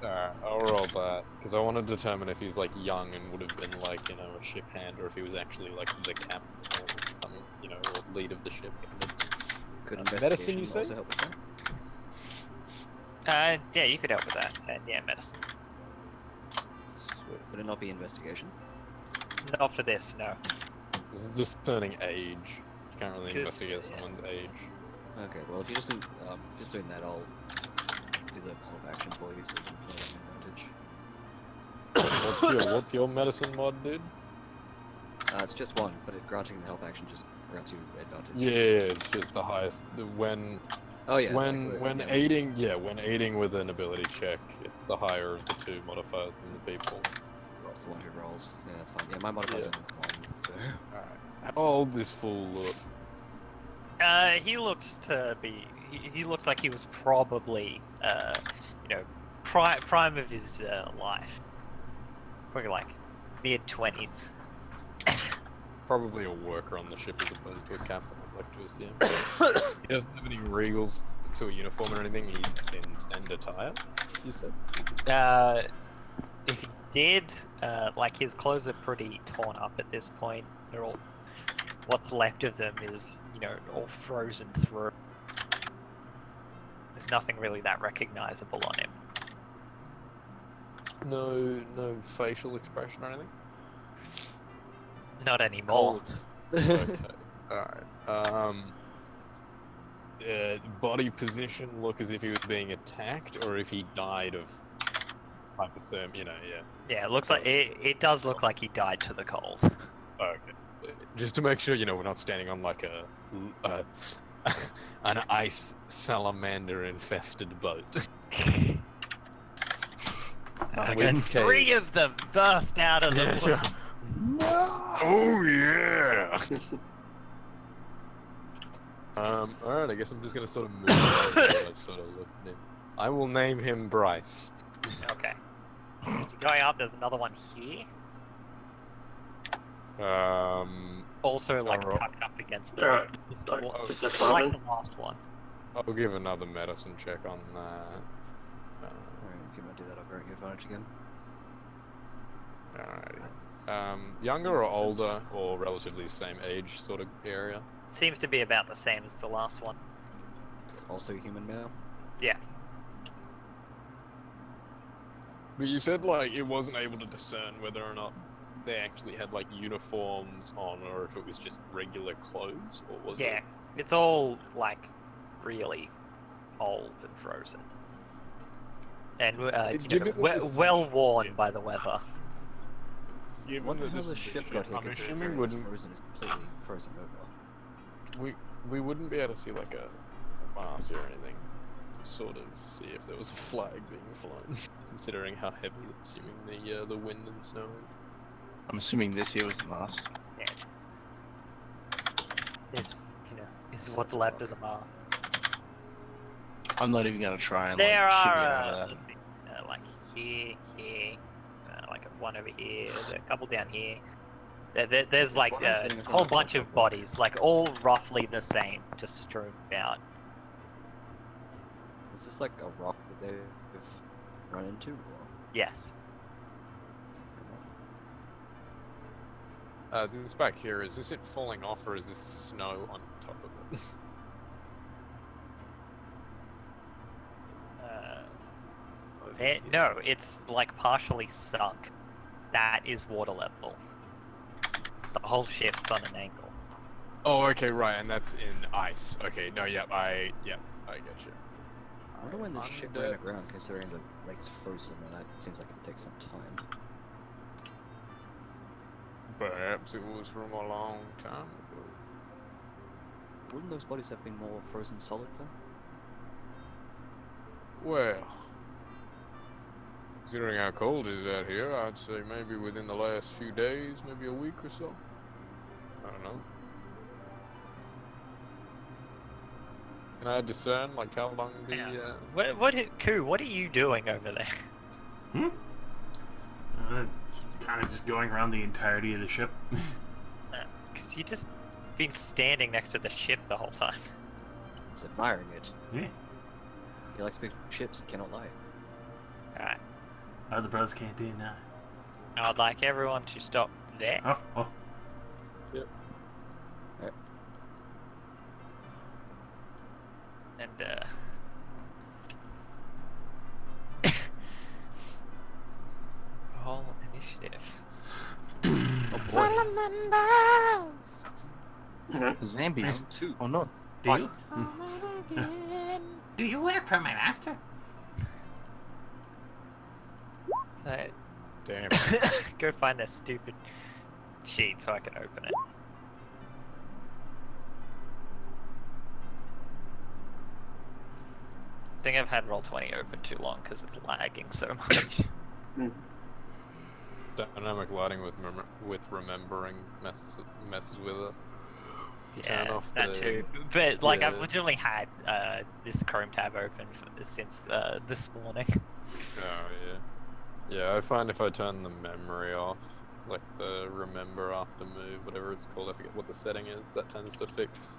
Alright, I'll roll that, because I want to determine if he's like young and would have been like, you know, a ship hand, or if he was actually like the captain or something, you know, or lead of the ship kind of thing. Could medicine, investigation you say? also help with that? Yeah, you could help with that. And yeah, medicine. Sweet. Would it not be investigation? Not for this, no. This is discerning age. You can't really 'Cause, investigate yeah. someone's age. Okay, well if you're just doing that, I'll do the help action for you so you can play an advantage. What's your medicine mod, dude? It's just one, but granting the help action just grants you advantage. Yeah, it's just the highest. When Oh yeah. when yeah. aiding, when aiding with an ability check, it's the higher of the two modifiers from the people. It's the one who rolls. Yeah, that's fine. Yeah, my modifier's Yeah. on 1, so... Alright. How old this fool look? He looks to be. He looks like he was probably, you know, prime of his life. Probably like mid-20s. Probably a worker on the ship as opposed to a captain, I'd like to assume. He doesn't have any regals to a uniform or anything. He's in standard attire, you said? If he did, like his clothes are pretty torn up at this point. They're all. What's left of them is, you know, all frozen through. There's nothing really that recognizable on him. No facial expression or anything? Not anymore. Cold. Okay, alright. Body position look as if he was being attacked, or if he died of hypothermia, you know, yeah. Yeah, it looks like it does look like he died to the cold. Okay. Just to make sure, you know, we're not standing on like an ice salamander infested boat. Again, Three of them burst out of the Yeah. wood. Oh yeah. Alright, I guess I'm just gonna sort of move over while I sort of look at him. I will name him Bryce. Okay. So going up, there's another one here. Also, like Alright. tucked up against the. Alright. It's Like, the- is that it's like carbon? the last one. I'll give another medicine check on that. Alright, if you want to do that, I'll grant you advantage again. Alrighty. Younger or older, or relatively same age sort of area? Seems to be about the same as the last one. It's also human male. Yeah. But you said like it wasn't able to discern whether or not they actually had like uniforms on, or if it was just regular clothes, or was Yeah. it? It's all like really old and frozen. And Given that this is a well ship, worn yeah. by the weather. Given What the that hell this has is a ship ship, got here? I'm Because assuming it's wouldn't frozen is completely frozen over. we wouldn't be able to see like a mast or anything to sort of see if there was a flag being flown, considering how heavy, assuming the wind and snow is. I'm assuming this here was the last. This, is what's left of the mast. I'm not even gonna try and There like shimmy are, it out of let's see, like here, like one over here, there's a couple down here. There's like What I'm saying a is whole not bunch gonna of go bodies, like all roughly the same, just strewn out. Is this like a rock that they've run into? Or... Yes. This back here, is this it falling off, or is this snow on top of it? Over here. No, it's like partially sunk. That is water level. The whole ship's on an angle. Oh, okay, right, and that's in ice. Okay, no, yep, I get you. I wonder when the ship ran aground, considering the lake's frozen, and that seems like it'd take some time. Perhaps it was from a long time ago. Wouldn't those bodies have been more frozen solid then? Well, considering how cold it is out here, I'd say maybe within the last few days, maybe a week or so. I don't know. Can I discern, like, how long the... What are you doing over there? Kind of just going around the entirety of the ship. Because you just been standing next to the ship the whole time. He's admiring it. Yeah. He likes big ships, he cannot lie. Alright. Other brothers can't do that. I would like everyone to stop there. Oh. Yep. Alright. And roll initiative. Salamanders! Zambies. Two. Oh no. Do you? Coming again. Do you work for my master? So, Damn. go find that stupid sheet so I can open it. I think I've had Roll20 open too long because it's lagging so much. Dynamic lighting with remembering messes with it. You turn Yeah, off that the- too. But like, yeah. I've legitimately had this Chrome tab open since this morning. Oh yeah. Yeah, I find if I turn the memory off, like the remember after move, whatever it's called, I forget what the setting is, that tends to fix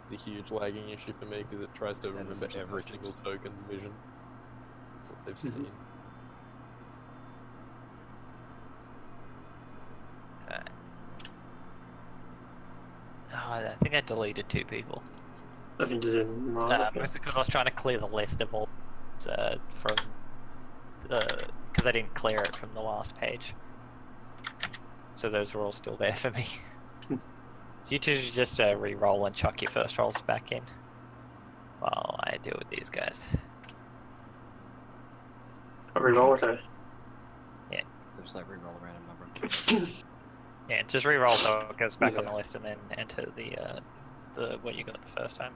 the huge lagging issue for me because it tries to That is remember such a every project. single token's vision, what they've seen. Oh, I think I deleted 2 people. I think you did right. Mostly because I was trying to clear the list of all from because I didn't clear it from the last page. So those were all still there for me. So you two should just re-roll and chuck your first rolls back in while I deal with these guys. I reroll it. So just like re-roll a random number. Yeah, just re-roll so it goes back on Yeah. the list and then enter the what you got the first time.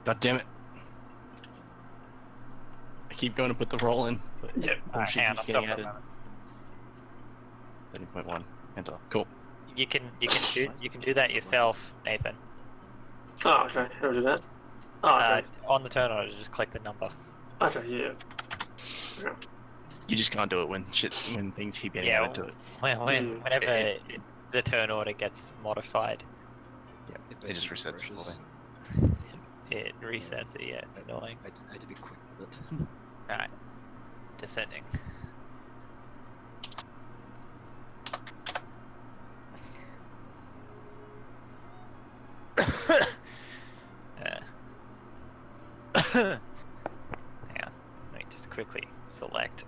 God damn it. I keep going to put the roll in, but Yep. bullshit Hang on, keeps I'll getting stop added. for a moment. 30.1. Enter. Cool. You can do that yourself, Nathan. Oh, okay. How do we do that? Oh, okay. On the turn order, just click the number. Okay, yeah. You just can't do it when things keep getting added to it. Whenever It- the turn order gets modified, Yeah, it just resets the whole thing. it resets it. Yeah, it's annoying. I had to be quick with it. Alright, descending. Hang on, let me just quickly select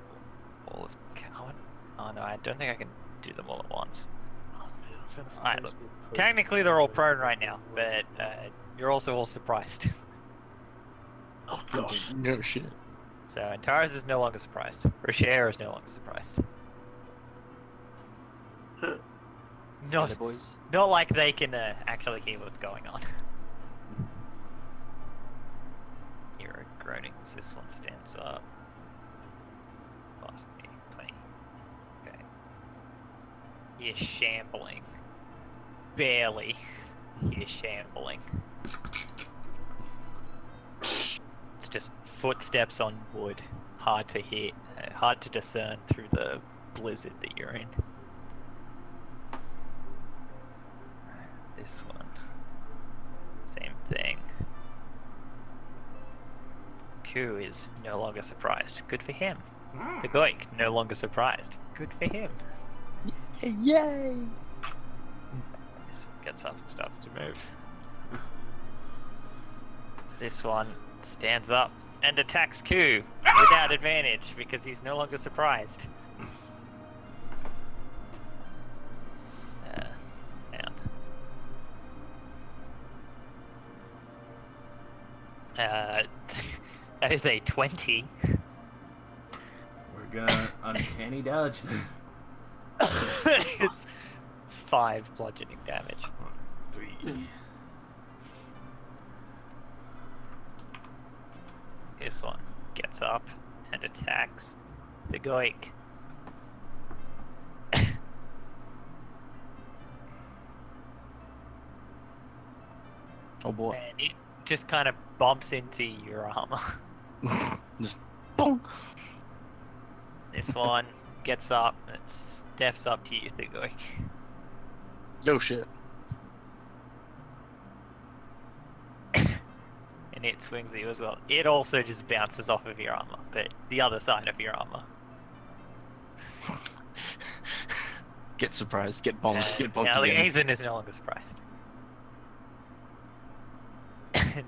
all of Cowan. Oh no, I don't think I can do them all at once. Alright, look, technically they're all prone right now, but you're also all surprised. Oh god. No shit. So Antares is no longer surprised. Rocher is no longer surprised. Not, Hey, boys. not like they can actually hear what's going on. Hero groanings. This one stands up. Past the 20. Okay. You're shambling. Barely. You're shambling. It's just footsteps on wood. Hard to hit. Hard to discern through the blizzard that you're in. This one. Same thing. Ku is no longer surprised. Good for him. The Goik, no longer surprised. Good for him. Yay! This one gets up and starts to move. This one stands up and attacks Ku without advantage because he's no longer surprised. That is a 20. We're gonna uncanny dodge then. It's 5 bludgeoning damage. 3. This one gets up and attacks the Goik. Oh boy. And it just kind of bumps into your armor. Just boom. This one gets up and it steps up to you, the Goik. Oh shit. And it swings at you as well. It also just bounces off of your armor, but the other side of your armor. Get surprised. Get bombed. Get bombed Now the again. Azen is no longer surprised.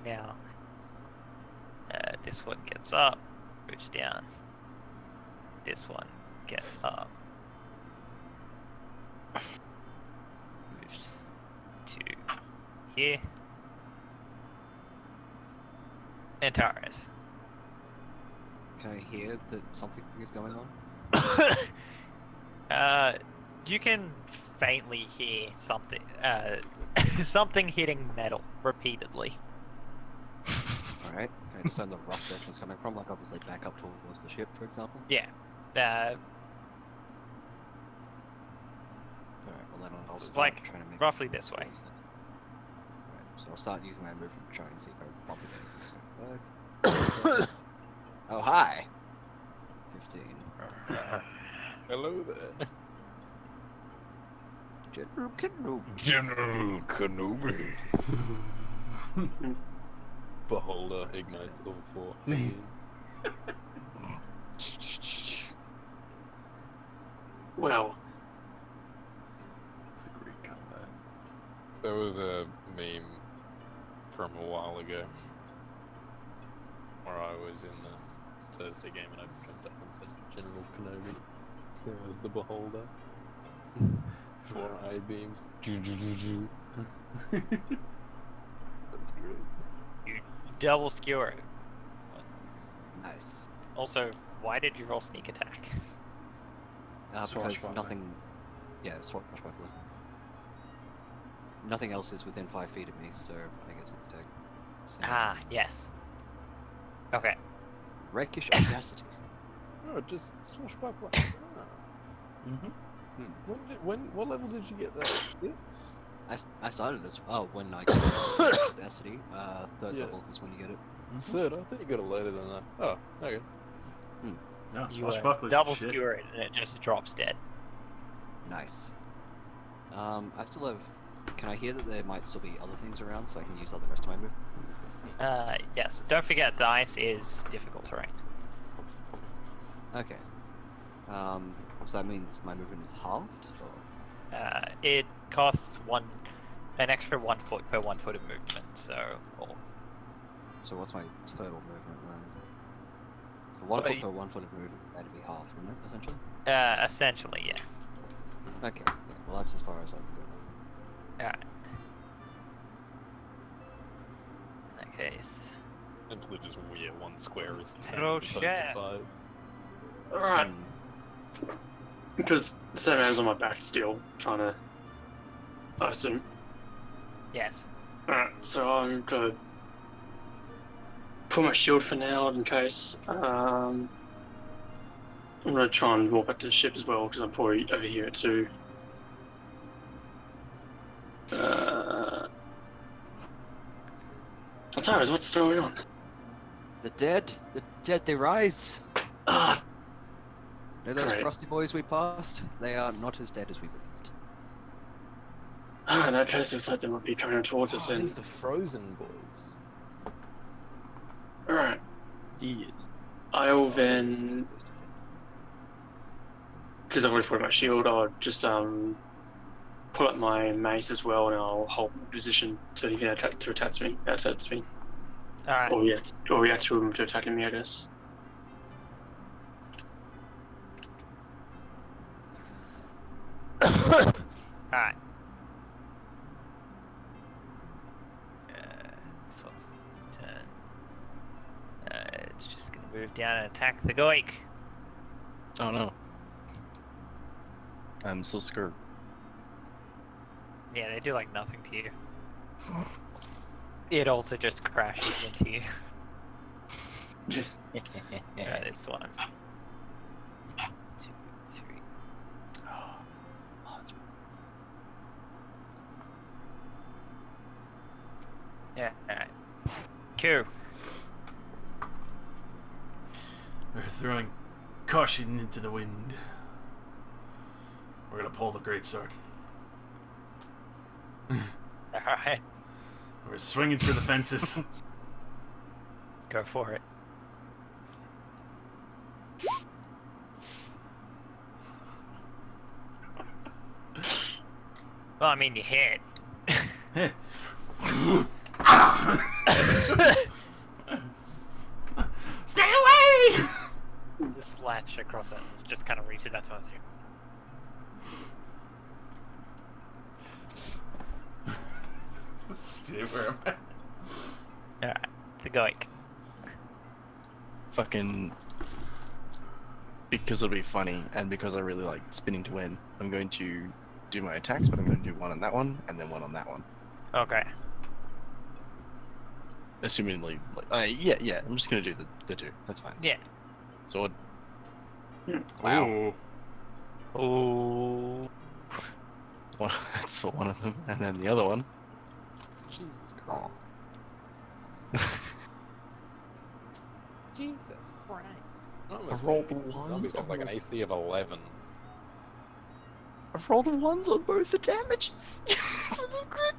Now, this one gets up, moves down. This one gets up, moves to here. Antares. Can I hear that something is going on? You can faintly hear something, something hitting metal repeatedly. Alright. Can I discern the rough direction it's coming from? Like obviously back up towards the ship, for example? Yeah. Alright, well then I'll It's start like trying to make roughly this way. towards it. Alright, so I'll start using my movement to try and see if I bump into anything. So, oh, hi! 15. Hello there. General Kenobi. General Kenobi. Beholder ignites all 4 hands. Wow. It's a great combat. There was a meme from a while ago where I was in the Thursday game and I jumped up and said General Kenobi. There was the Beholder. 4 eye beams. That's great. You double skewer it. Nice. Also, Why did you roll sneak attack? Because Swashbuckler. nothing. Yeah, swashbuckler. Nothing else is within 5 feet of me, so I guess it's attack. So, Ah, yes. Okay. Rakish audacity. Oh, just swashbuckler. Ah. Mm-hmm. What level did you get that? I started this. Oh, when I get audacity, third Yeah. level is when you get it. Third, I think you got it later than that. Oh, okay. No, You swashbuckler's double shit. skewer it and it just drops dead. Nice. I still have. Can I hear that there might still be other things around, so I can use the rest of my move? Yes. Don't forget the ice is difficult terrain. Okay. So that means my movement is halved, or It costs an extra 1 foot per 1 foot of movement. so what's my total movement then? So 1 foot per 1 foot of movement, that'd be half, wouldn't it? Essentially. Essentially, yeah. Okay. Yeah. Well, that's as far as I can go then. Alright. In that case. Essentially just weird. 1 square is 10 Oh, as opposed shit. to 5. Alright. Because Sandman's on my back still, trying to ice him. Yes. Alright, so I'm gonna put my shield for now in case. I'm gonna try and walk back to the ship as well because I'm probably over here too. Tyrus, what's going on? The dead, they rise. Ah, You know those Great. frosty boys we passed? They are not as dead as we believed. in that case, looks like they might be coming towards us. Oh, And these the frozen boys. alright, He is. I'll then, because I've already put my shield, I'll just pull up my mace as well, and I'll hold my position so he can attach me. Attach me. Alright. Or react to him to attacking me, I guess. Alright. This one's turn. It's just gonna move down and attack the Goik. Oh no. I'm so scared. Yeah, they do like nothing to you. It also just crashes into you. This one. 2, 3. Yeah, alright. Q. We're throwing caution into the wind. We're gonna pull the greatsword. Alright, We're swinging for the fences. go for it. Well, I mean, you hit. Stay away! Just slash across it. It just kind of reaches out towards you. Stay where am I? Alright, the Goik. Fucking. Because it'll be funny, and because I really like spinning to win, I'm going to do my attacks, but I'm going to do one on that one, and then one on that one. Okay. Assumingly, yeah, I'm just going to do the two. That's fine. Yeah. Sword. Wow. Ooh. One, that's for one of them, and then the other one. Jesus Christ. Jesus Christ. I rolled I'll be like an AC of 11. I've rolled ones on both the damages. For the crit.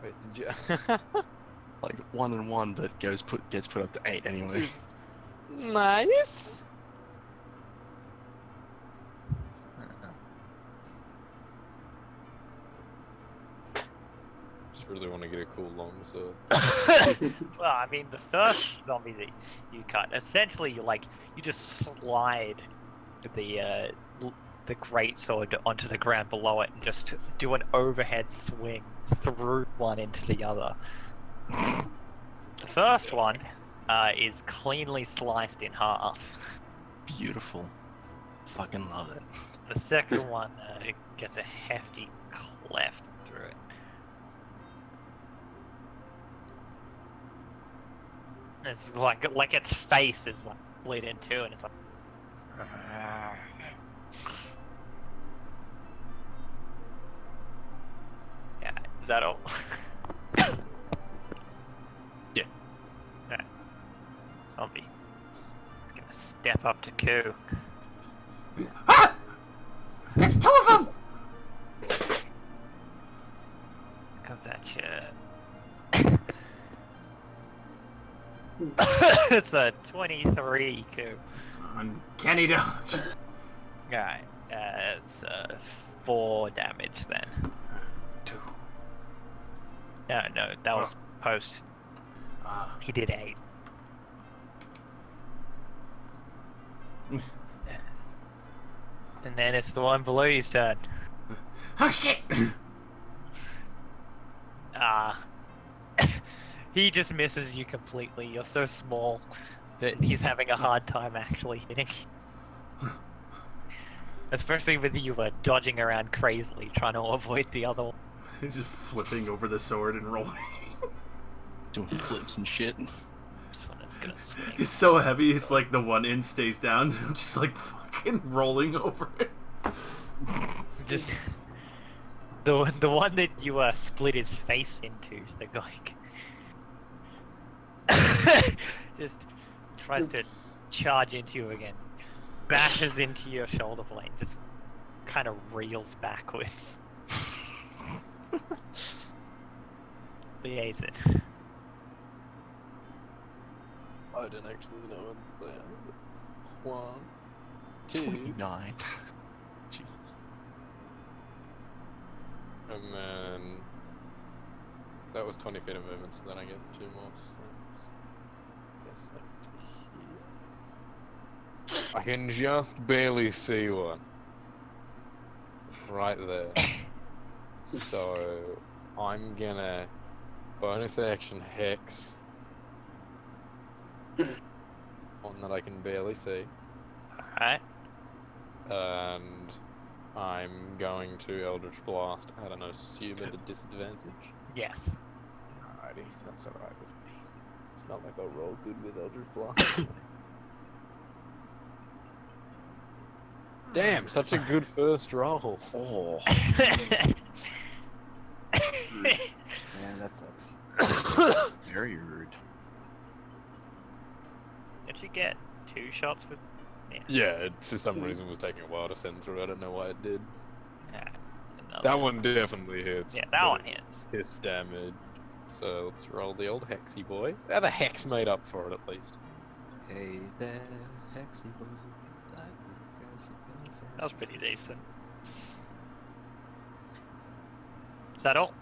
Wait, did you? Like 1 and 1, but gets put up to 8 anyway. Nice. Just really want to get a cool long sword. Well, I mean, the first zombie that you cut, essentially, you just slide the great sword onto the ground below it and just do an overhead swing through one into the other. The first one is cleanly sliced in half. Beautiful. Fucking love it. The second one gets a hefty cleft through it. It's like its face is like split in two, and it's like. Yeah, is that all? Yeah. Right. Zombie. It's gonna step up to Koo. Ah! It's two of them! Comes at you. It's a 23, Koo. Uncanny dodge. Alright, it's 4 damage then. 2. No, that was post. He did 8. And then it's the one below you's turn. Oh shit! He just misses you completely. You're so small that he's having a hard time actually hitting. Especially with you dodging around crazily, trying to avoid the other one. He's just flipping over the sword and rolling. Doing flips and shit. This one is gonna swing. He's so heavy, he's like the one end stays down. I'm just like fucking rolling over it. Just the one that you split his face into, the like just tries to charge into you again, bashes into your shoulder blade, just kind of reels backwards. Liaison. I don't actually know what that. 1, 2, 29. Jesus. and then so that was 20 feet of movement. So then I get 2 more. So yes, here. I can just barely see one. Right there. So I'm gonna bonus action hex one that I can barely see. Alright. And I'm going to Eldritch Blast at an assumed disadvantage. Yes. Alrighty, that's alright with me. It's not like I'll roll good with Eldritch Blast. Anyway. Damn, such a good first roll. Oh. Man, that sucks. Very rude. Did you get 2 shots with? Yeah, it for some reason was taking a while to send through. I don't know why it did. Yeah, That one definitely hits. Yeah, that but one hits. Hiss damage. So let's roll the old hexy boy. The hex made up for it at least. Hey there, Hexy boy. That was pretty decent. Is that all?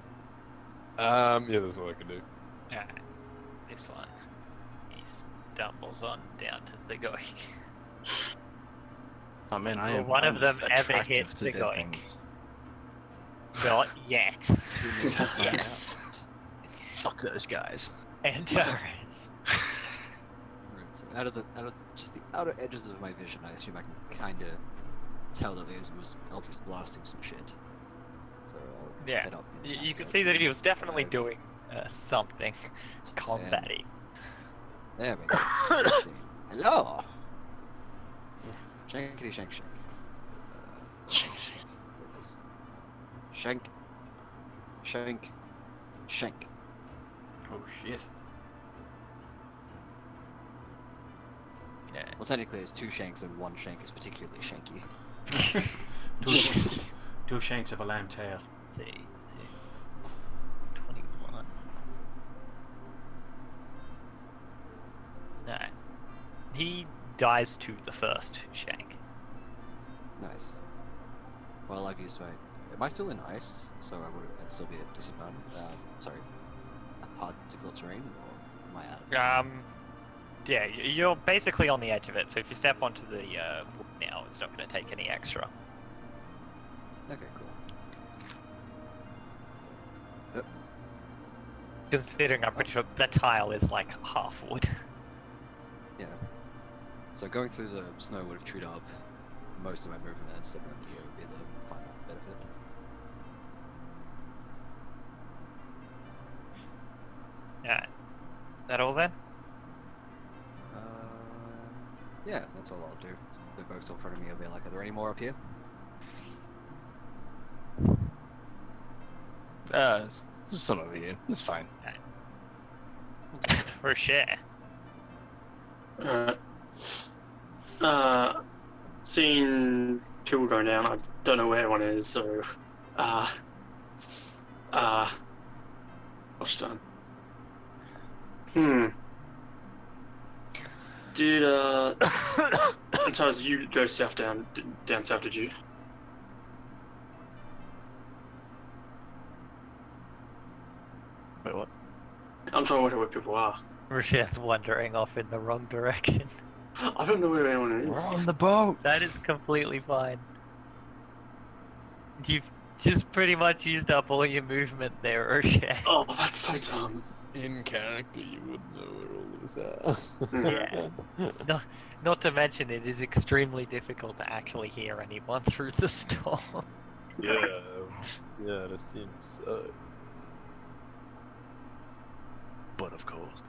Yeah, that's all I can do. Alright. This one. He stumbles on down to the guy. Oh man, I Will am. one I'm of them just ever attractive hit to the dead guy? things. Not yet. Yes. Fuck those guys. And Torres. Right, so out of just the outer edges of my vision, I assume I can kind of tell that Liaison was Eldritch blasting some shit. So I'll Yeah. head up. in You that can see that he was direction. definitely 5, doing something 10. combating. There we go. 15. Hello. Shankity shank shank. Shank. Shank. Shank. Oh shit. Yeah. Well, technically, it's 2 shanks and 1 shank is particularly shanky. Two shanks of a lamb tail. 22, 21. No. He dies to the first shank. Nice. Well, I've used my. Am I still in ice? So I'd still be at disadvantage. Sorry. Hard, difficult terrain, or am I out of it? Yeah, you're basically on the edge of it, so if you step onto the wood now, it's not going to take any extra. Okay, cool. So, Considering I'm pretty sure that tile is like half wood. Yeah. So going through the snow would have chewed up most of my movement, and stepping on here would be the final benefit. Alright. That all then? Uh, yeah, that's all I'll do. The boats in front of me will be like, are there any more up here? Just some over here. It's fine. For a share. Seeing people going down, I don't know where everyone is, so what's done? Did Antaz, you go south down south, did you? Wait, what? I'm trying to work out where people are. Rochette's wandering off in the wrong direction. I don't know where anyone is. We're on the boat. That is completely fine. You've just pretty much used up all your movement there, Rochette. Oh, that's so dumb. In character, you wouldn't know where all of us are. Yeah. Not to mention, it is extremely difficult to actually hear anyone through the storm. Yeah, that seems so. But of course.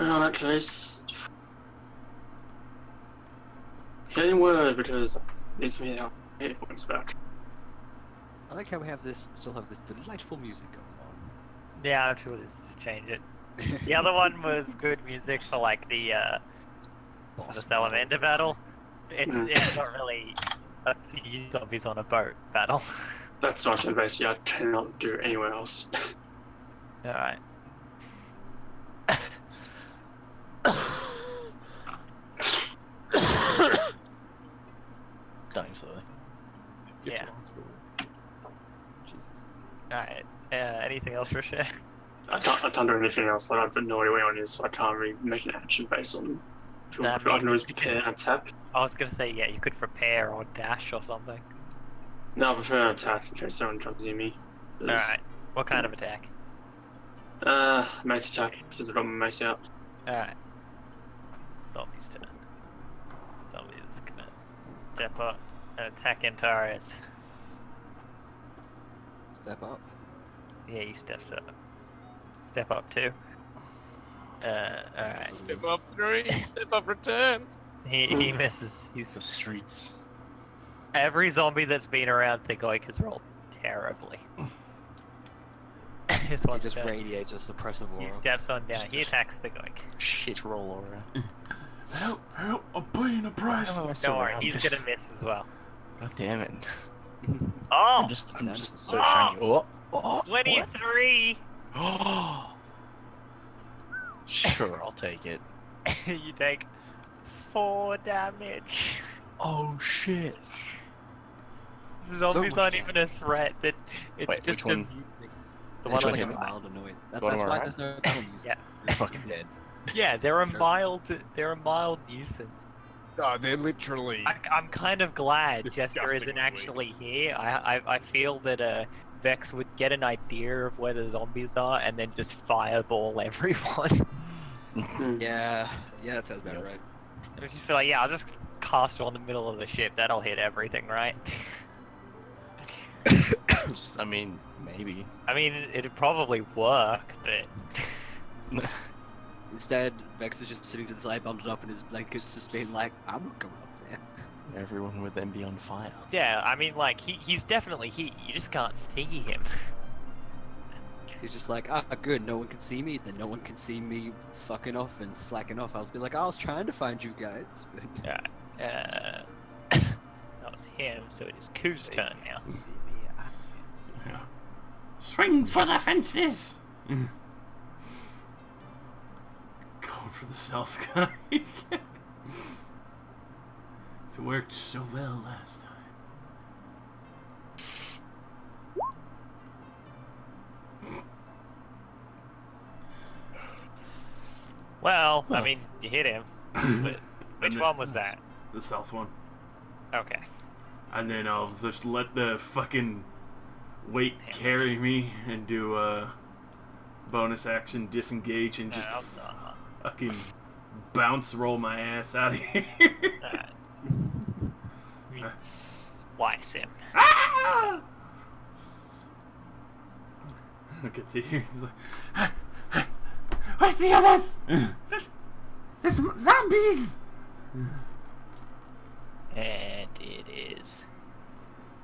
In that case, get any word because it needs me out. 8 points back. I like how we have this, still have this delightful music going on. Yeah, I'm sure this to change it. The other one was good music for like the salamander battle. It's not really a few zombies on a boat battle. That's not so basically I cannot do anywhere else. Alright. Dying slowly. Get Yeah. lost for a Jesus. Alright. Anything else, Rochette? I can't do anything else. I have no idea where anyone is, so I can't really make an action based on. Nah, I can always prepare and tap. I was gonna say, yeah, you could prepare or dash or something. No, I prefer an attack in case someone comes near me. Alright. What kind of attack? Mace attack, since I've got my mace out. Alright. Zombie's turn. Zombie's gonna step up and attack Antarius. Step up. Yeah, he steps up. Step up too. Alright. Step up 3, step up returns. He misses. The He's streets. every zombie that's been around Thigoik has rolled terribly. His He one just turn. radiates a suppressive He aura. steps on down. He attacks Thigoik. Shit roll aura. Help, I'm paying a price. Oh, Don't worry, he's gonna miss as well. God damn it. Oh! I'm just so Oh! shiny. Oh, 23! what? Sure, I'll take it. You take 4 damage. Oh shit. The zombies much aren't even a threat. That it's Wait, just which one? amusing. The Which one one on like the a hit? mild annoying. One That's more why round? there's no battle music. Yeah. It's fucking dead. Yeah, they're a Terrible. mild nuisance. Oh, they're literally. I'm kind of glad Jester isn't Disgustingly actually here. I feel that Vex would get an idea of where the zombies are and then just fireball everyone. Yeah, that sounds about Yep. right. I just feel like, yeah, I'll just cast it on the middle of the ship. That'll hit everything, right? Just, I mean, maybe. I mean, it'd probably work, but Instead, Vex is just sitting to the side, bundled up in his blankets, just being like, I'm not going up there. Everyone would then be on fire. yeah, I mean, like he's definitely heat. You just can't see him. He's just like, good, no one can see me, then no one can see me fucking off and slacking off. I was be like, I was trying to find you guys. But Yeah. That was him, so it is Koo's turn now. see me, I can't see. Yeah. Swing for the fences! Going for the stealth guy. It worked so well last time. Well, I mean, you hit him. But which one was that? The stealth one. Okay. And then I'll just let the fucking weight carry me and do bonus action disengage and just That's not. fucking bounce roll my ass out of here. Alright. You slice him. Ah! Look at the he's like, Where's the others? There's zombies! And it is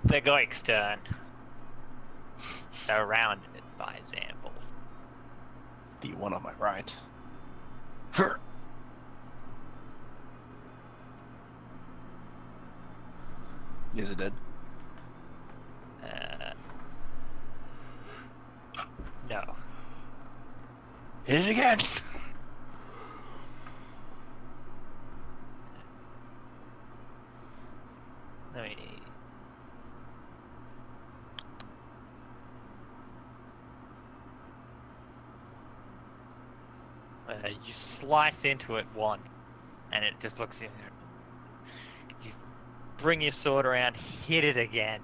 the Goik's turn. Surrounded by Zambles. The one on my right. Is it dead? No. Hit it again! Let me. You slice into it one, and it just looks in there. You bring your sword around, hit it again,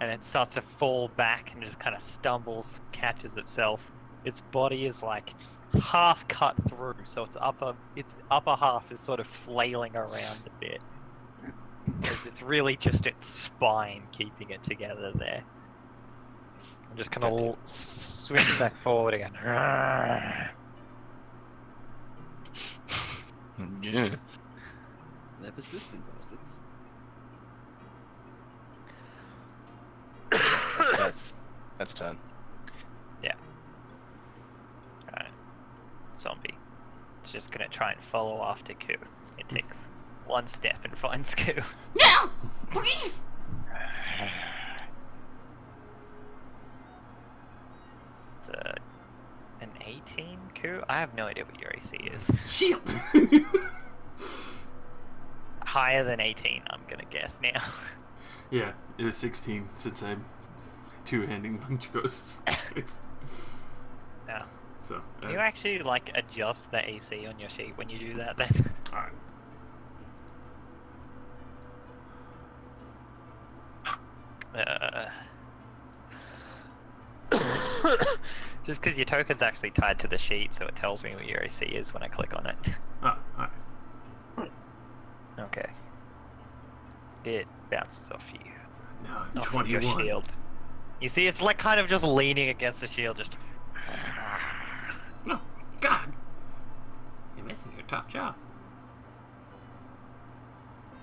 and it starts to fall back and just kind of stumbles, catches itself. Its body is like half cut through, so its upper half is sort of flailing around a bit. It's really just its spine keeping it together there. And just kind of swings back forward again. Yeah. They're persistent bastards. That's turn. Alright. Zombie. It's just gonna try and follow after Ku. It takes one step and finds Ku. No! Please! It's an 18 Ku? I have no idea what your AC is. Shield! Higher than 18, I'm gonna guess now. yeah, it was 16 since I'm two-handing punch ghosts. No. So, Can you actually like adjust the AC on your sheet when you do that then? alright. Just because your token's actually tied to the sheet, so it tells me what your AC is when I click on it. Ah, alright. Okay. It bounces off you. Now I'm Off of your 21. shield. You see, it's like kind of just leaning against the shield, just... No, God! You're missing your top jaw.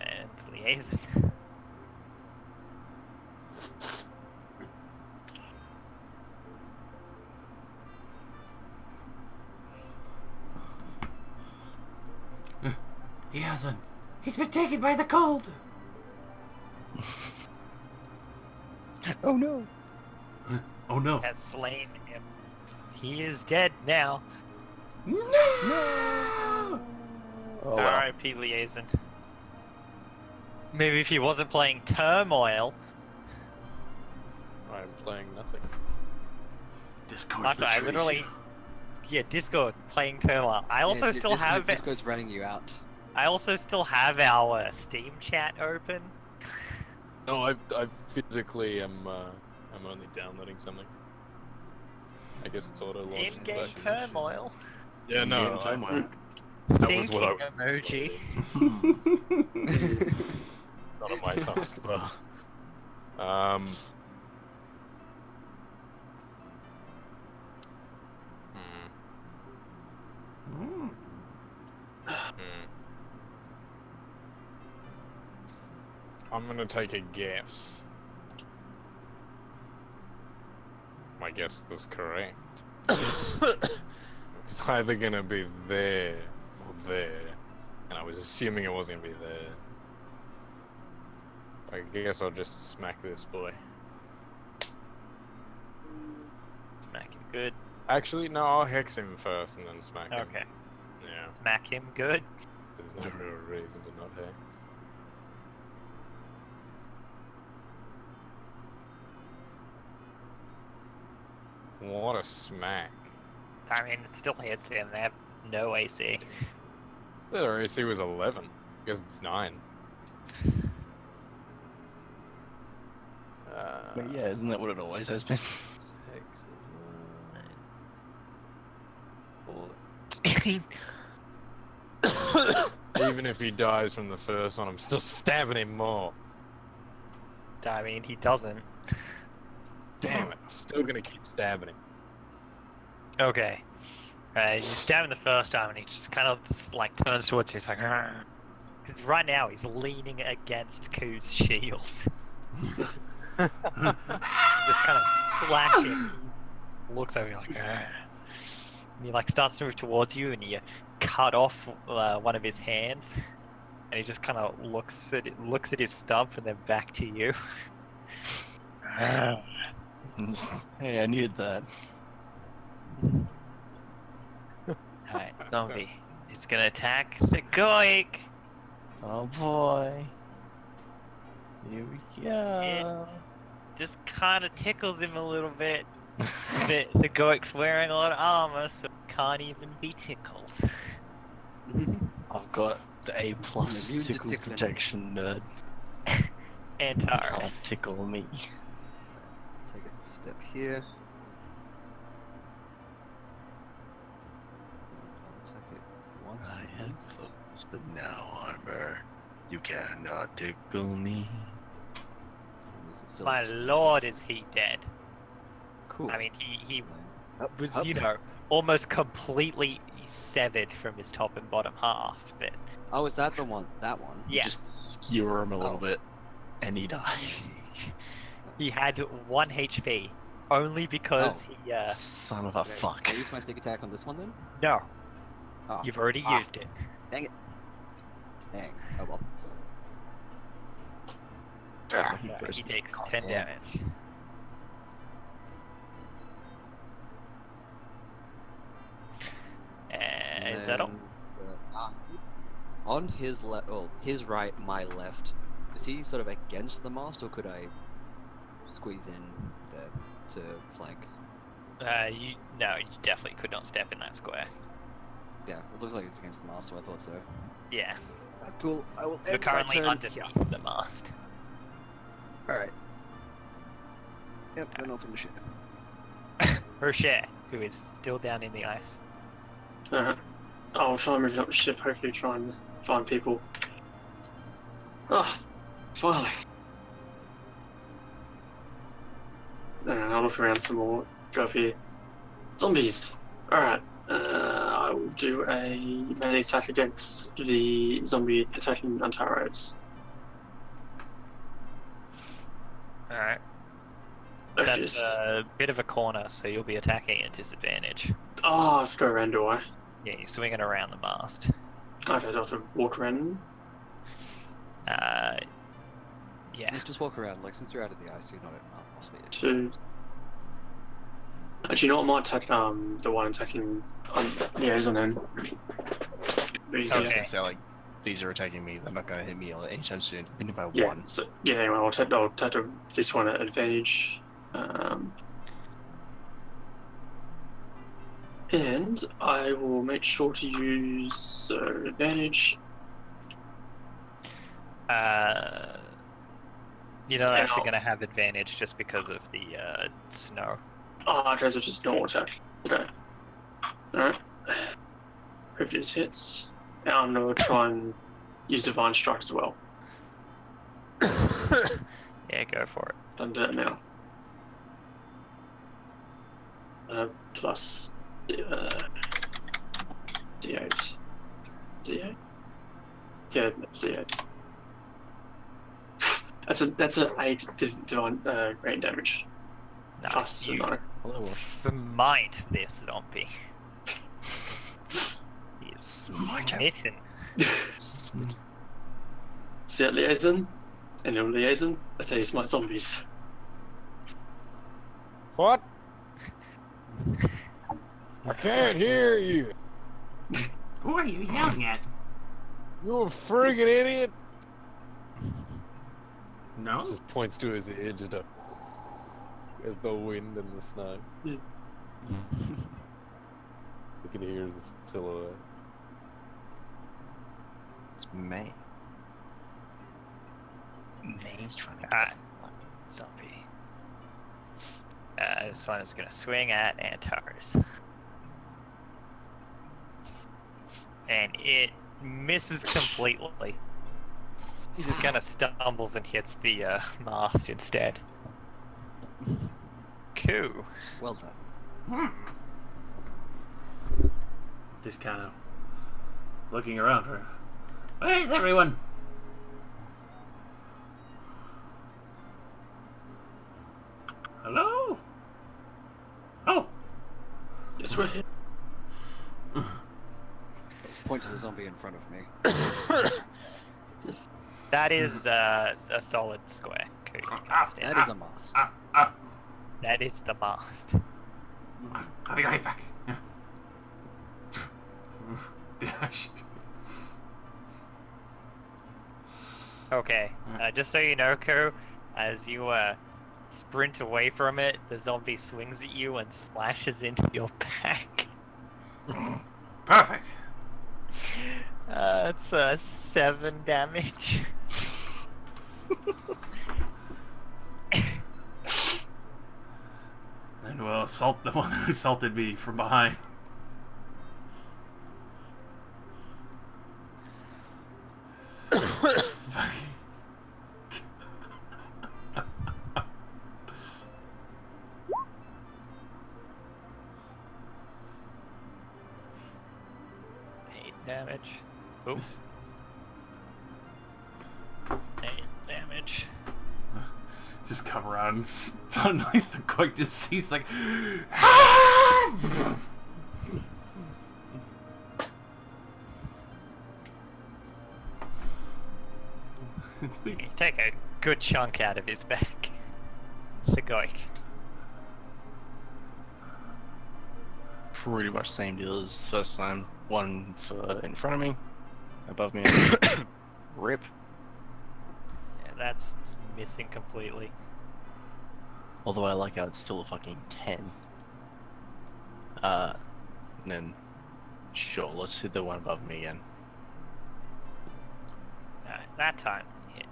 And liaison. He hasn't. He's been taken by the cold. Oh no! Oh no. Has slain him. He is dead now. No! Oh well. R.I.P. liaison. Maybe if he wasn't playing Turmoil, I'm playing nothing. Discord after I betrays literally... you. Yeah, Discord, playing Turmoil. I also still have... Discord's running you out. I also still have our Steam chat open. No, I physically am. I'm only downloading something. I guess it's auto launched. In-game Turmoil. Yeah, no, In-game turmoil. that was what I. Thinking emoji. Not on my taskbar. Mm. I'm gonna take a guess. My guess was correct. It's either gonna be there or there, and I was assuming it wasn't gonna be there. I guess I'll just smack this boy. Smack him good. Actually, no, I'll hex him first and then smack him. Okay. Yeah, Smack him good. there's no real reason to not hex. What a smack. I mean, it still hits him. They have no AC. Their AC was 11, because it's 9. But yeah, isn't that what it always has been? mean, Even if he dies from the first one, I'm still stabbing him more. he doesn't. Damn it, I'm still gonna keep stabbing him. Okay. You stab him the first time, and he just kind of just, like turns towards you. He's like, because right now he's leaning against Koo's shield, just kind of slashing. He looks over you like, and he like starts to move towards you, and you cut off one of his hands, and he just kind of looks at his stump, and then back to you. Hey, I needed that. Alright, zombie. He's gonna attack the goik. Oh boy. Here we go. Just kind of tickles him a little bit. The goik's wearing a lot of armor, so it can't even be tickled. I've got the A+ Immune to tickle tickling. protection, nerd. Antares. Can't tickle me. Take a step here. Attack it once. I had clothes, but now armor. You cannot tickle me. Is it still My just- lord, is he dead? Cool. I mean, he Up, was, up. you know, almost completely severed from his top and bottom half, but Oh, is that the one? That one? yeah. Just skewer him a little Oh. bit, and he dies. He had 1 HP, only because Oh. he, Son of a Okay, fuck. Can I use my sneak attack on this one then? no, Oh, you've already Ah. used it. dang. Oh well. He He burst. takes God 10 damn. damage. And Is that all? then, on his left, oh, his right, my left. Is he sort of against the mast, or could I squeeze in there to flank? No, you definitely could not step in that square. Yeah, it looks like it's against the mast, so I thought so. Yeah, That's cool. I will you're end my currently turn. underneath Yeah. the mast. All right. Yep. Then I'll finish it. Rocher, who is still down in the ice. I'll try moving up the ship, hopefully try and find people. Ah, finally. I'll look around some more. Go up here. Zombies! Alright. I will do a melee attack against the zombie attacking Antares. Alright. If That's it's- a bit of a corner, so you'll be attacking at disadvantage. Oh, I have to go around, do I? Yeah, you're swinging around the mast. Okay, I have to walk around. Yeah. Yeah, just walk around. Like since you're out of the ice, you're not at mouse speed. Two. Actually, you know what? I might attack the one attacking liaison end. Easier. I was Okay. gonna say, like, these are attacking me. They're not gonna hit me anytime soon. Only by Yeah. one. So yeah, anyway, I'll take this one at advantage. And I will make sure to use advantage. You're not Yeah, actually I'll- going to have advantage just because of the snow. Oh, okay, so just normal attack. Okay. Alright. Previous hits. Now I'm gonna try and use Divine Strike as well. Yeah, go for it. Done that now. Plus D8. D8? Yeah, D8. That's a 8 divine grain damage. Plus Nice. You no. Hello. smite this zombie. He is Smite him. smitten. See that liaison? And no liaison? That's how you smite zombies. What? I can't hear you. Who are you yelling at? You a friggin' idiot. No? Just points to his ear, just a as the wind and the snow. Yeah. You can hear his silhouette. It's May. May's trying to. Alright. Zombie. This one is going to swing at Antares. and it misses completely. He just kind of stumbles and hits the mast instead. Cool. Well done. Just kind of looking around for. Where's everyone? Hello? Oh! Yes, we're here. Point to the zombie in front of me. That is a solid square. Cool. You can stand. That is a mast. That is the mast. I'll be right back. Dash. Okay. Just so you know, Ko, as you sprint away from it, the zombie swings at you and slashes into your back. Perfect. It's 7 damage. And we'll assault the one who assaulted me from behind. Damage. Oop. 8 damage. Just come around and suddenly the quake just sees like it's me. You take a good chunk out of his back. The goik. Pretty much same deal as first time. One for in front of me, above me. Rip. Yeah, that's missing completely. Although I like how it's still a fucking 10. And then, sure, let's hit the one above me again. Alright, that time you hit.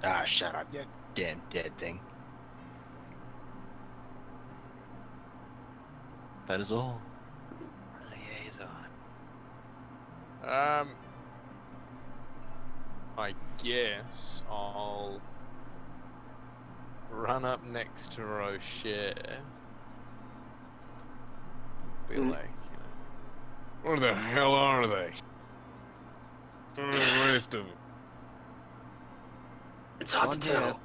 Ah, shut up, you dead thing. That is all. Liaison. I guess I'll run up next to Rocher. Be like, you know, where the hell are they? Where are the rest of them? It's hard to tell.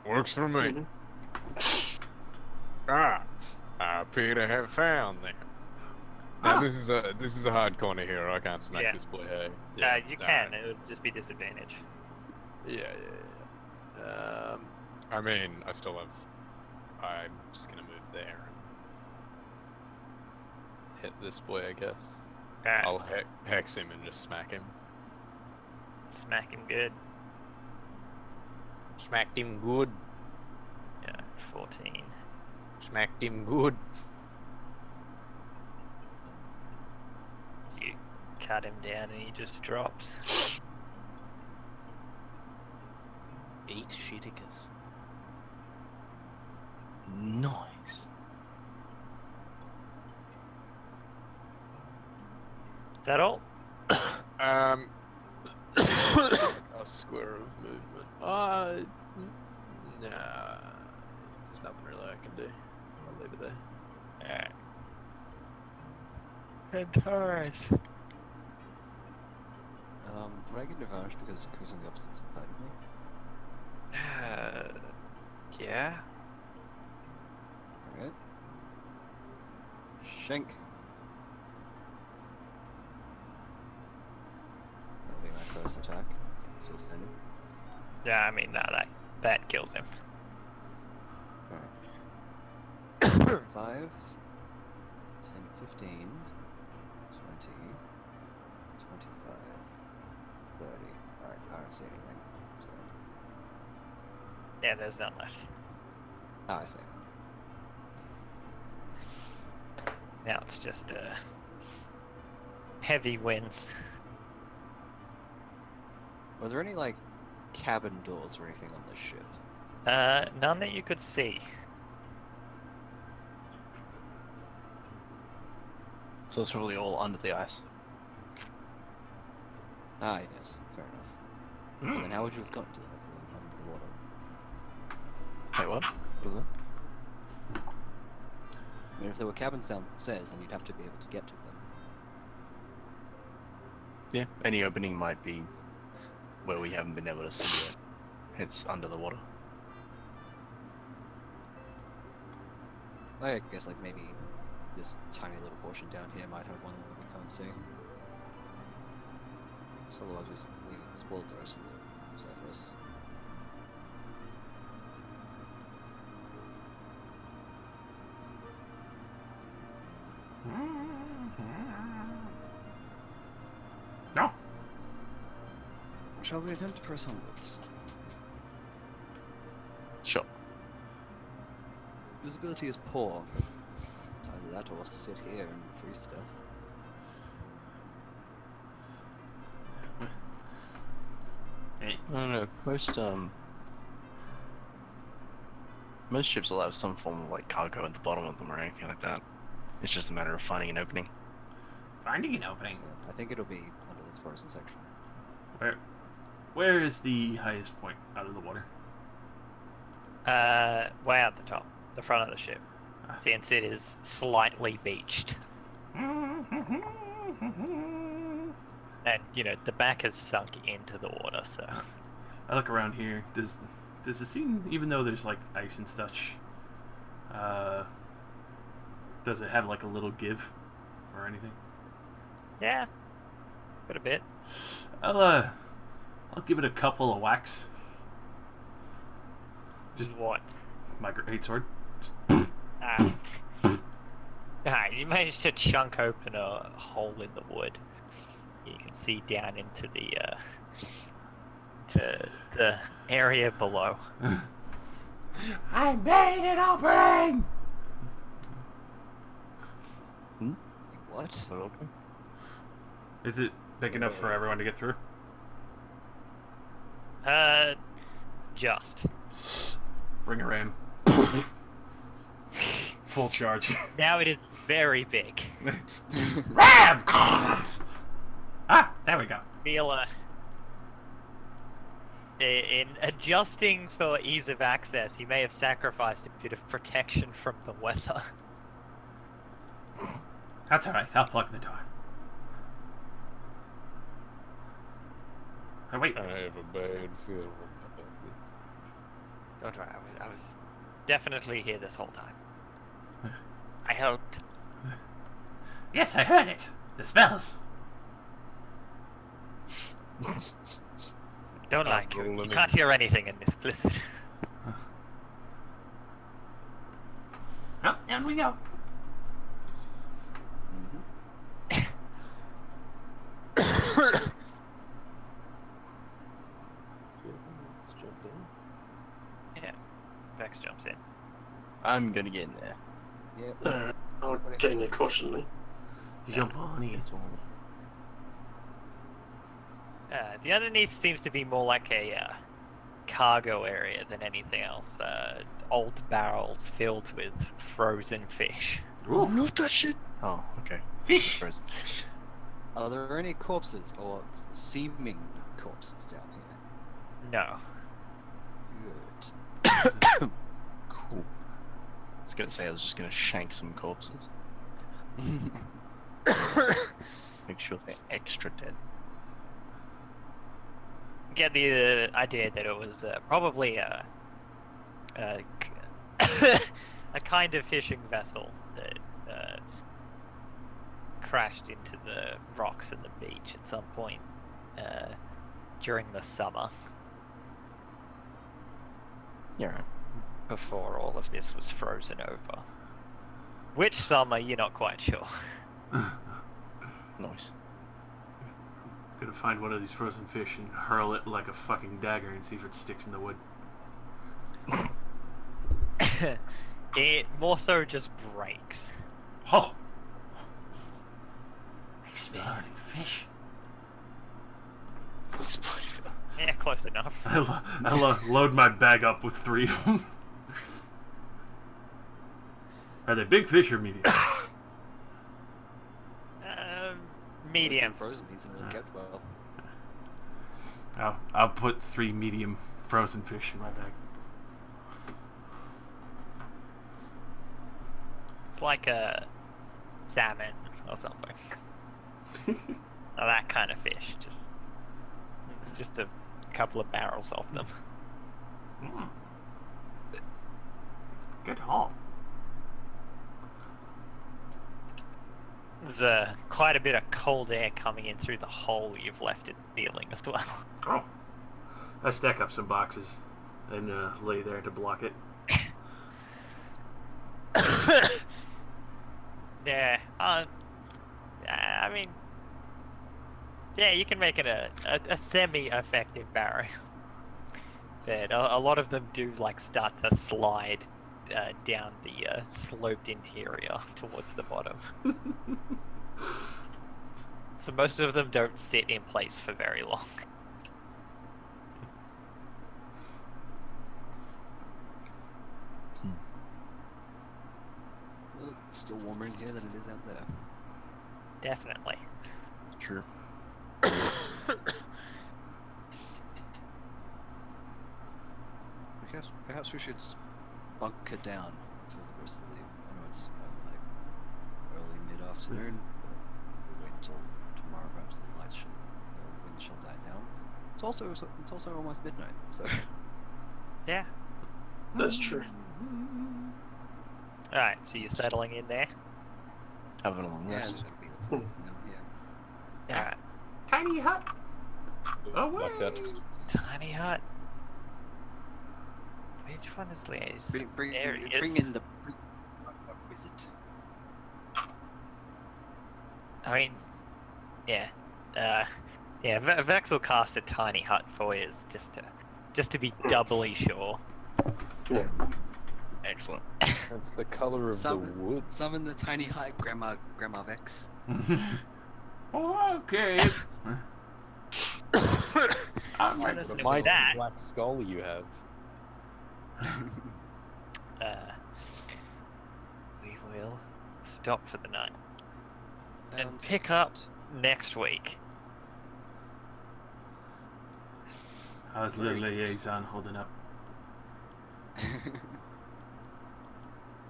Works for me. I appear to have found them. Now this is a hard corner here. I can't smack this boy. Hey. Yeah, you can. It would just be disadvantage. Yeah. I mean, I still have. I'm just gonna move there. Hit this boy, I guess. Alright. I'll hex him and just smack him. Smack him good. Smacked him good. Yeah, 14. Smacked him good. So you cut him down and he just drops. Eat shiticus. Nice. Is that all? A square of movement. Nah. There's nothing really I can do. I'll leave it there. Alright. Centaurus. Would I get an advantage because Ku's on the opposite side of me? Yeah. Alright. Shank. That'll be my first attack. Still standing. Yeah, I mean, no, that kills him. Alright. 5, 10, 15, 20, 25, 30. Alright, I don't see anything. So. Yeah, there's none left. Oh, I see. Now it's just heavy winds. Were there any like cabin doors or anything on this ship? None that you could see. So it's probably all under the ice. Ah, yes, fair enough. Well, then how would you have gotten to them if they were under the water? Wait, what? What was I mean, if there were cabin stairs, then you'd have to be able to get to them. that? Yeah. Any opening might be where we haven't been able to see yet. It's under the water. I guess like maybe this tiny little portion down here might have one that we can't see. So otherwise we explored the rest of the surface. No. Shall we attempt to press onwards? Sure. Visibility is poor, but it's either that or sit here and freeze to death. I don't know. Most ships will have some form of like cargo at the bottom of them or anything like that. It's just a matter of finding an opening. Finding an opening. Yeah, I think it'll be under this frozen section. Where is the highest point out of the water? Way out the top, the front of the ship. Since it is slightly beached. And, you know, the back has sunk into the water, so... I look around here. Does it seem, even though there's like ice and such, does it have like a little give or anything? Yeah, got a bit. I'll give it a couple of whacks. Just What? my great sword. Just You managed to chunk open a hole in the wood. You can see down into the area below. I made an opening! What? Okay. Is it big enough for everyone to get through? Just. Bring her in. Full charge. Now it is very big. Ram! Ah, there we go. Feel in adjusting for ease of access, you may have sacrificed a bit of protection from the weather. That's alright, I'll plug the door. Oh, wait. I have a bad feeling about this. Don't worry, I was definitely here this whole time. I hoped. Yes, I heard it. The spells. Don't like you. You rolling can't in. hear anything in this blizzard. Oh, down we go. Let's jump down. Yeah. Vex jumps in. I'm gonna get in there. Yep. I'll get in there cautiously. Jump on it. The underneath seems to be more like a cargo area than anything else. Old barrels filled with frozen fish. Oh, no, that shit! Oh, okay. Fish. Frozen. Are there any corpses or seeming corpses down here? No. Good. Cool. I was gonna say I was just gonna shank some corpses. Make sure they're extra dead. Get the idea that it was probably a kind of fishing vessel that crashed into the rocks at the beach at some point during the summer. Yeah, right. Before all of this was frozen over. Which summer, you're not quite sure. Nice. Gonna find one of these frozen fish and hurl it like a fucking dagger and see if it sticks in the wood. It more so just breaks. Oh! Exploding fish. Exploding. Yeah, close enough. I load my bag up with 3 of them. Are they big fish or medium? Medium. Frozen, he's kept well. I'll put 3 medium frozen fish in my bag. It's like a salmon or something. That kind of fish. It's just a couple of barrels of them. Mm. Good haul. There's quite a bit of cold air coming in through the hole you've left in the ceiling as well. Oh. I stack up some boxes and lay there to block it. Yeah, I mean, yeah, you can make it a semi-effective barrow. But a lot of them do like start to slide down the sloped interior towards the bottom. So most of them don't sit in place for very long. Well, it's still warmer in here than it is out there. Definitely. Sure. Perhaps we should bunker down for the rest of the. I know it's like early mid-afternoon, but we'll wait until tomorrow. Perhaps the lights shall, the wind shall die down. It's also almost midnight, so. Yeah. That's true. All right. So you're settling in there. Having a long Yeah, rest. that'll be the plan. Yeah. All right. Tiny hut. Oh, Like that. Tiny hut. Which one is Liaise? Bring There he is. bring in the wizard. I mean, yeah. Yeah, Vex will cast a tiny hut for you just to be doubly sure. Excellent. That's the color of the wood. Summon the tiny hut, Grandma Vex. Oh, okay. I'm Why ready does to it The say mighty that. black skull you have. We will stop for the night and Sounds pick up next week. How's the liaison holding up?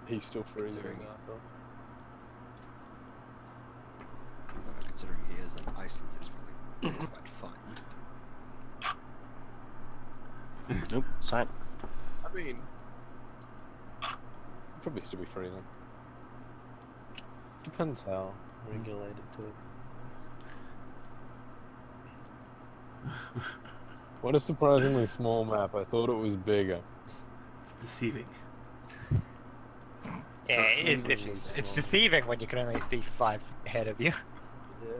He's still freezing Considering- ourselves. Considering he is an ice lizard, it's probably quite fun. Nope. Sign. I mean, probably still be freezing. Depends how regulated to it. What a surprisingly small map. I thought it was bigger. It's deceiving. Yeah, Extremely it's small. deceiving when you can only see 5 ahead of you. Yeah.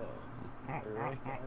I like that.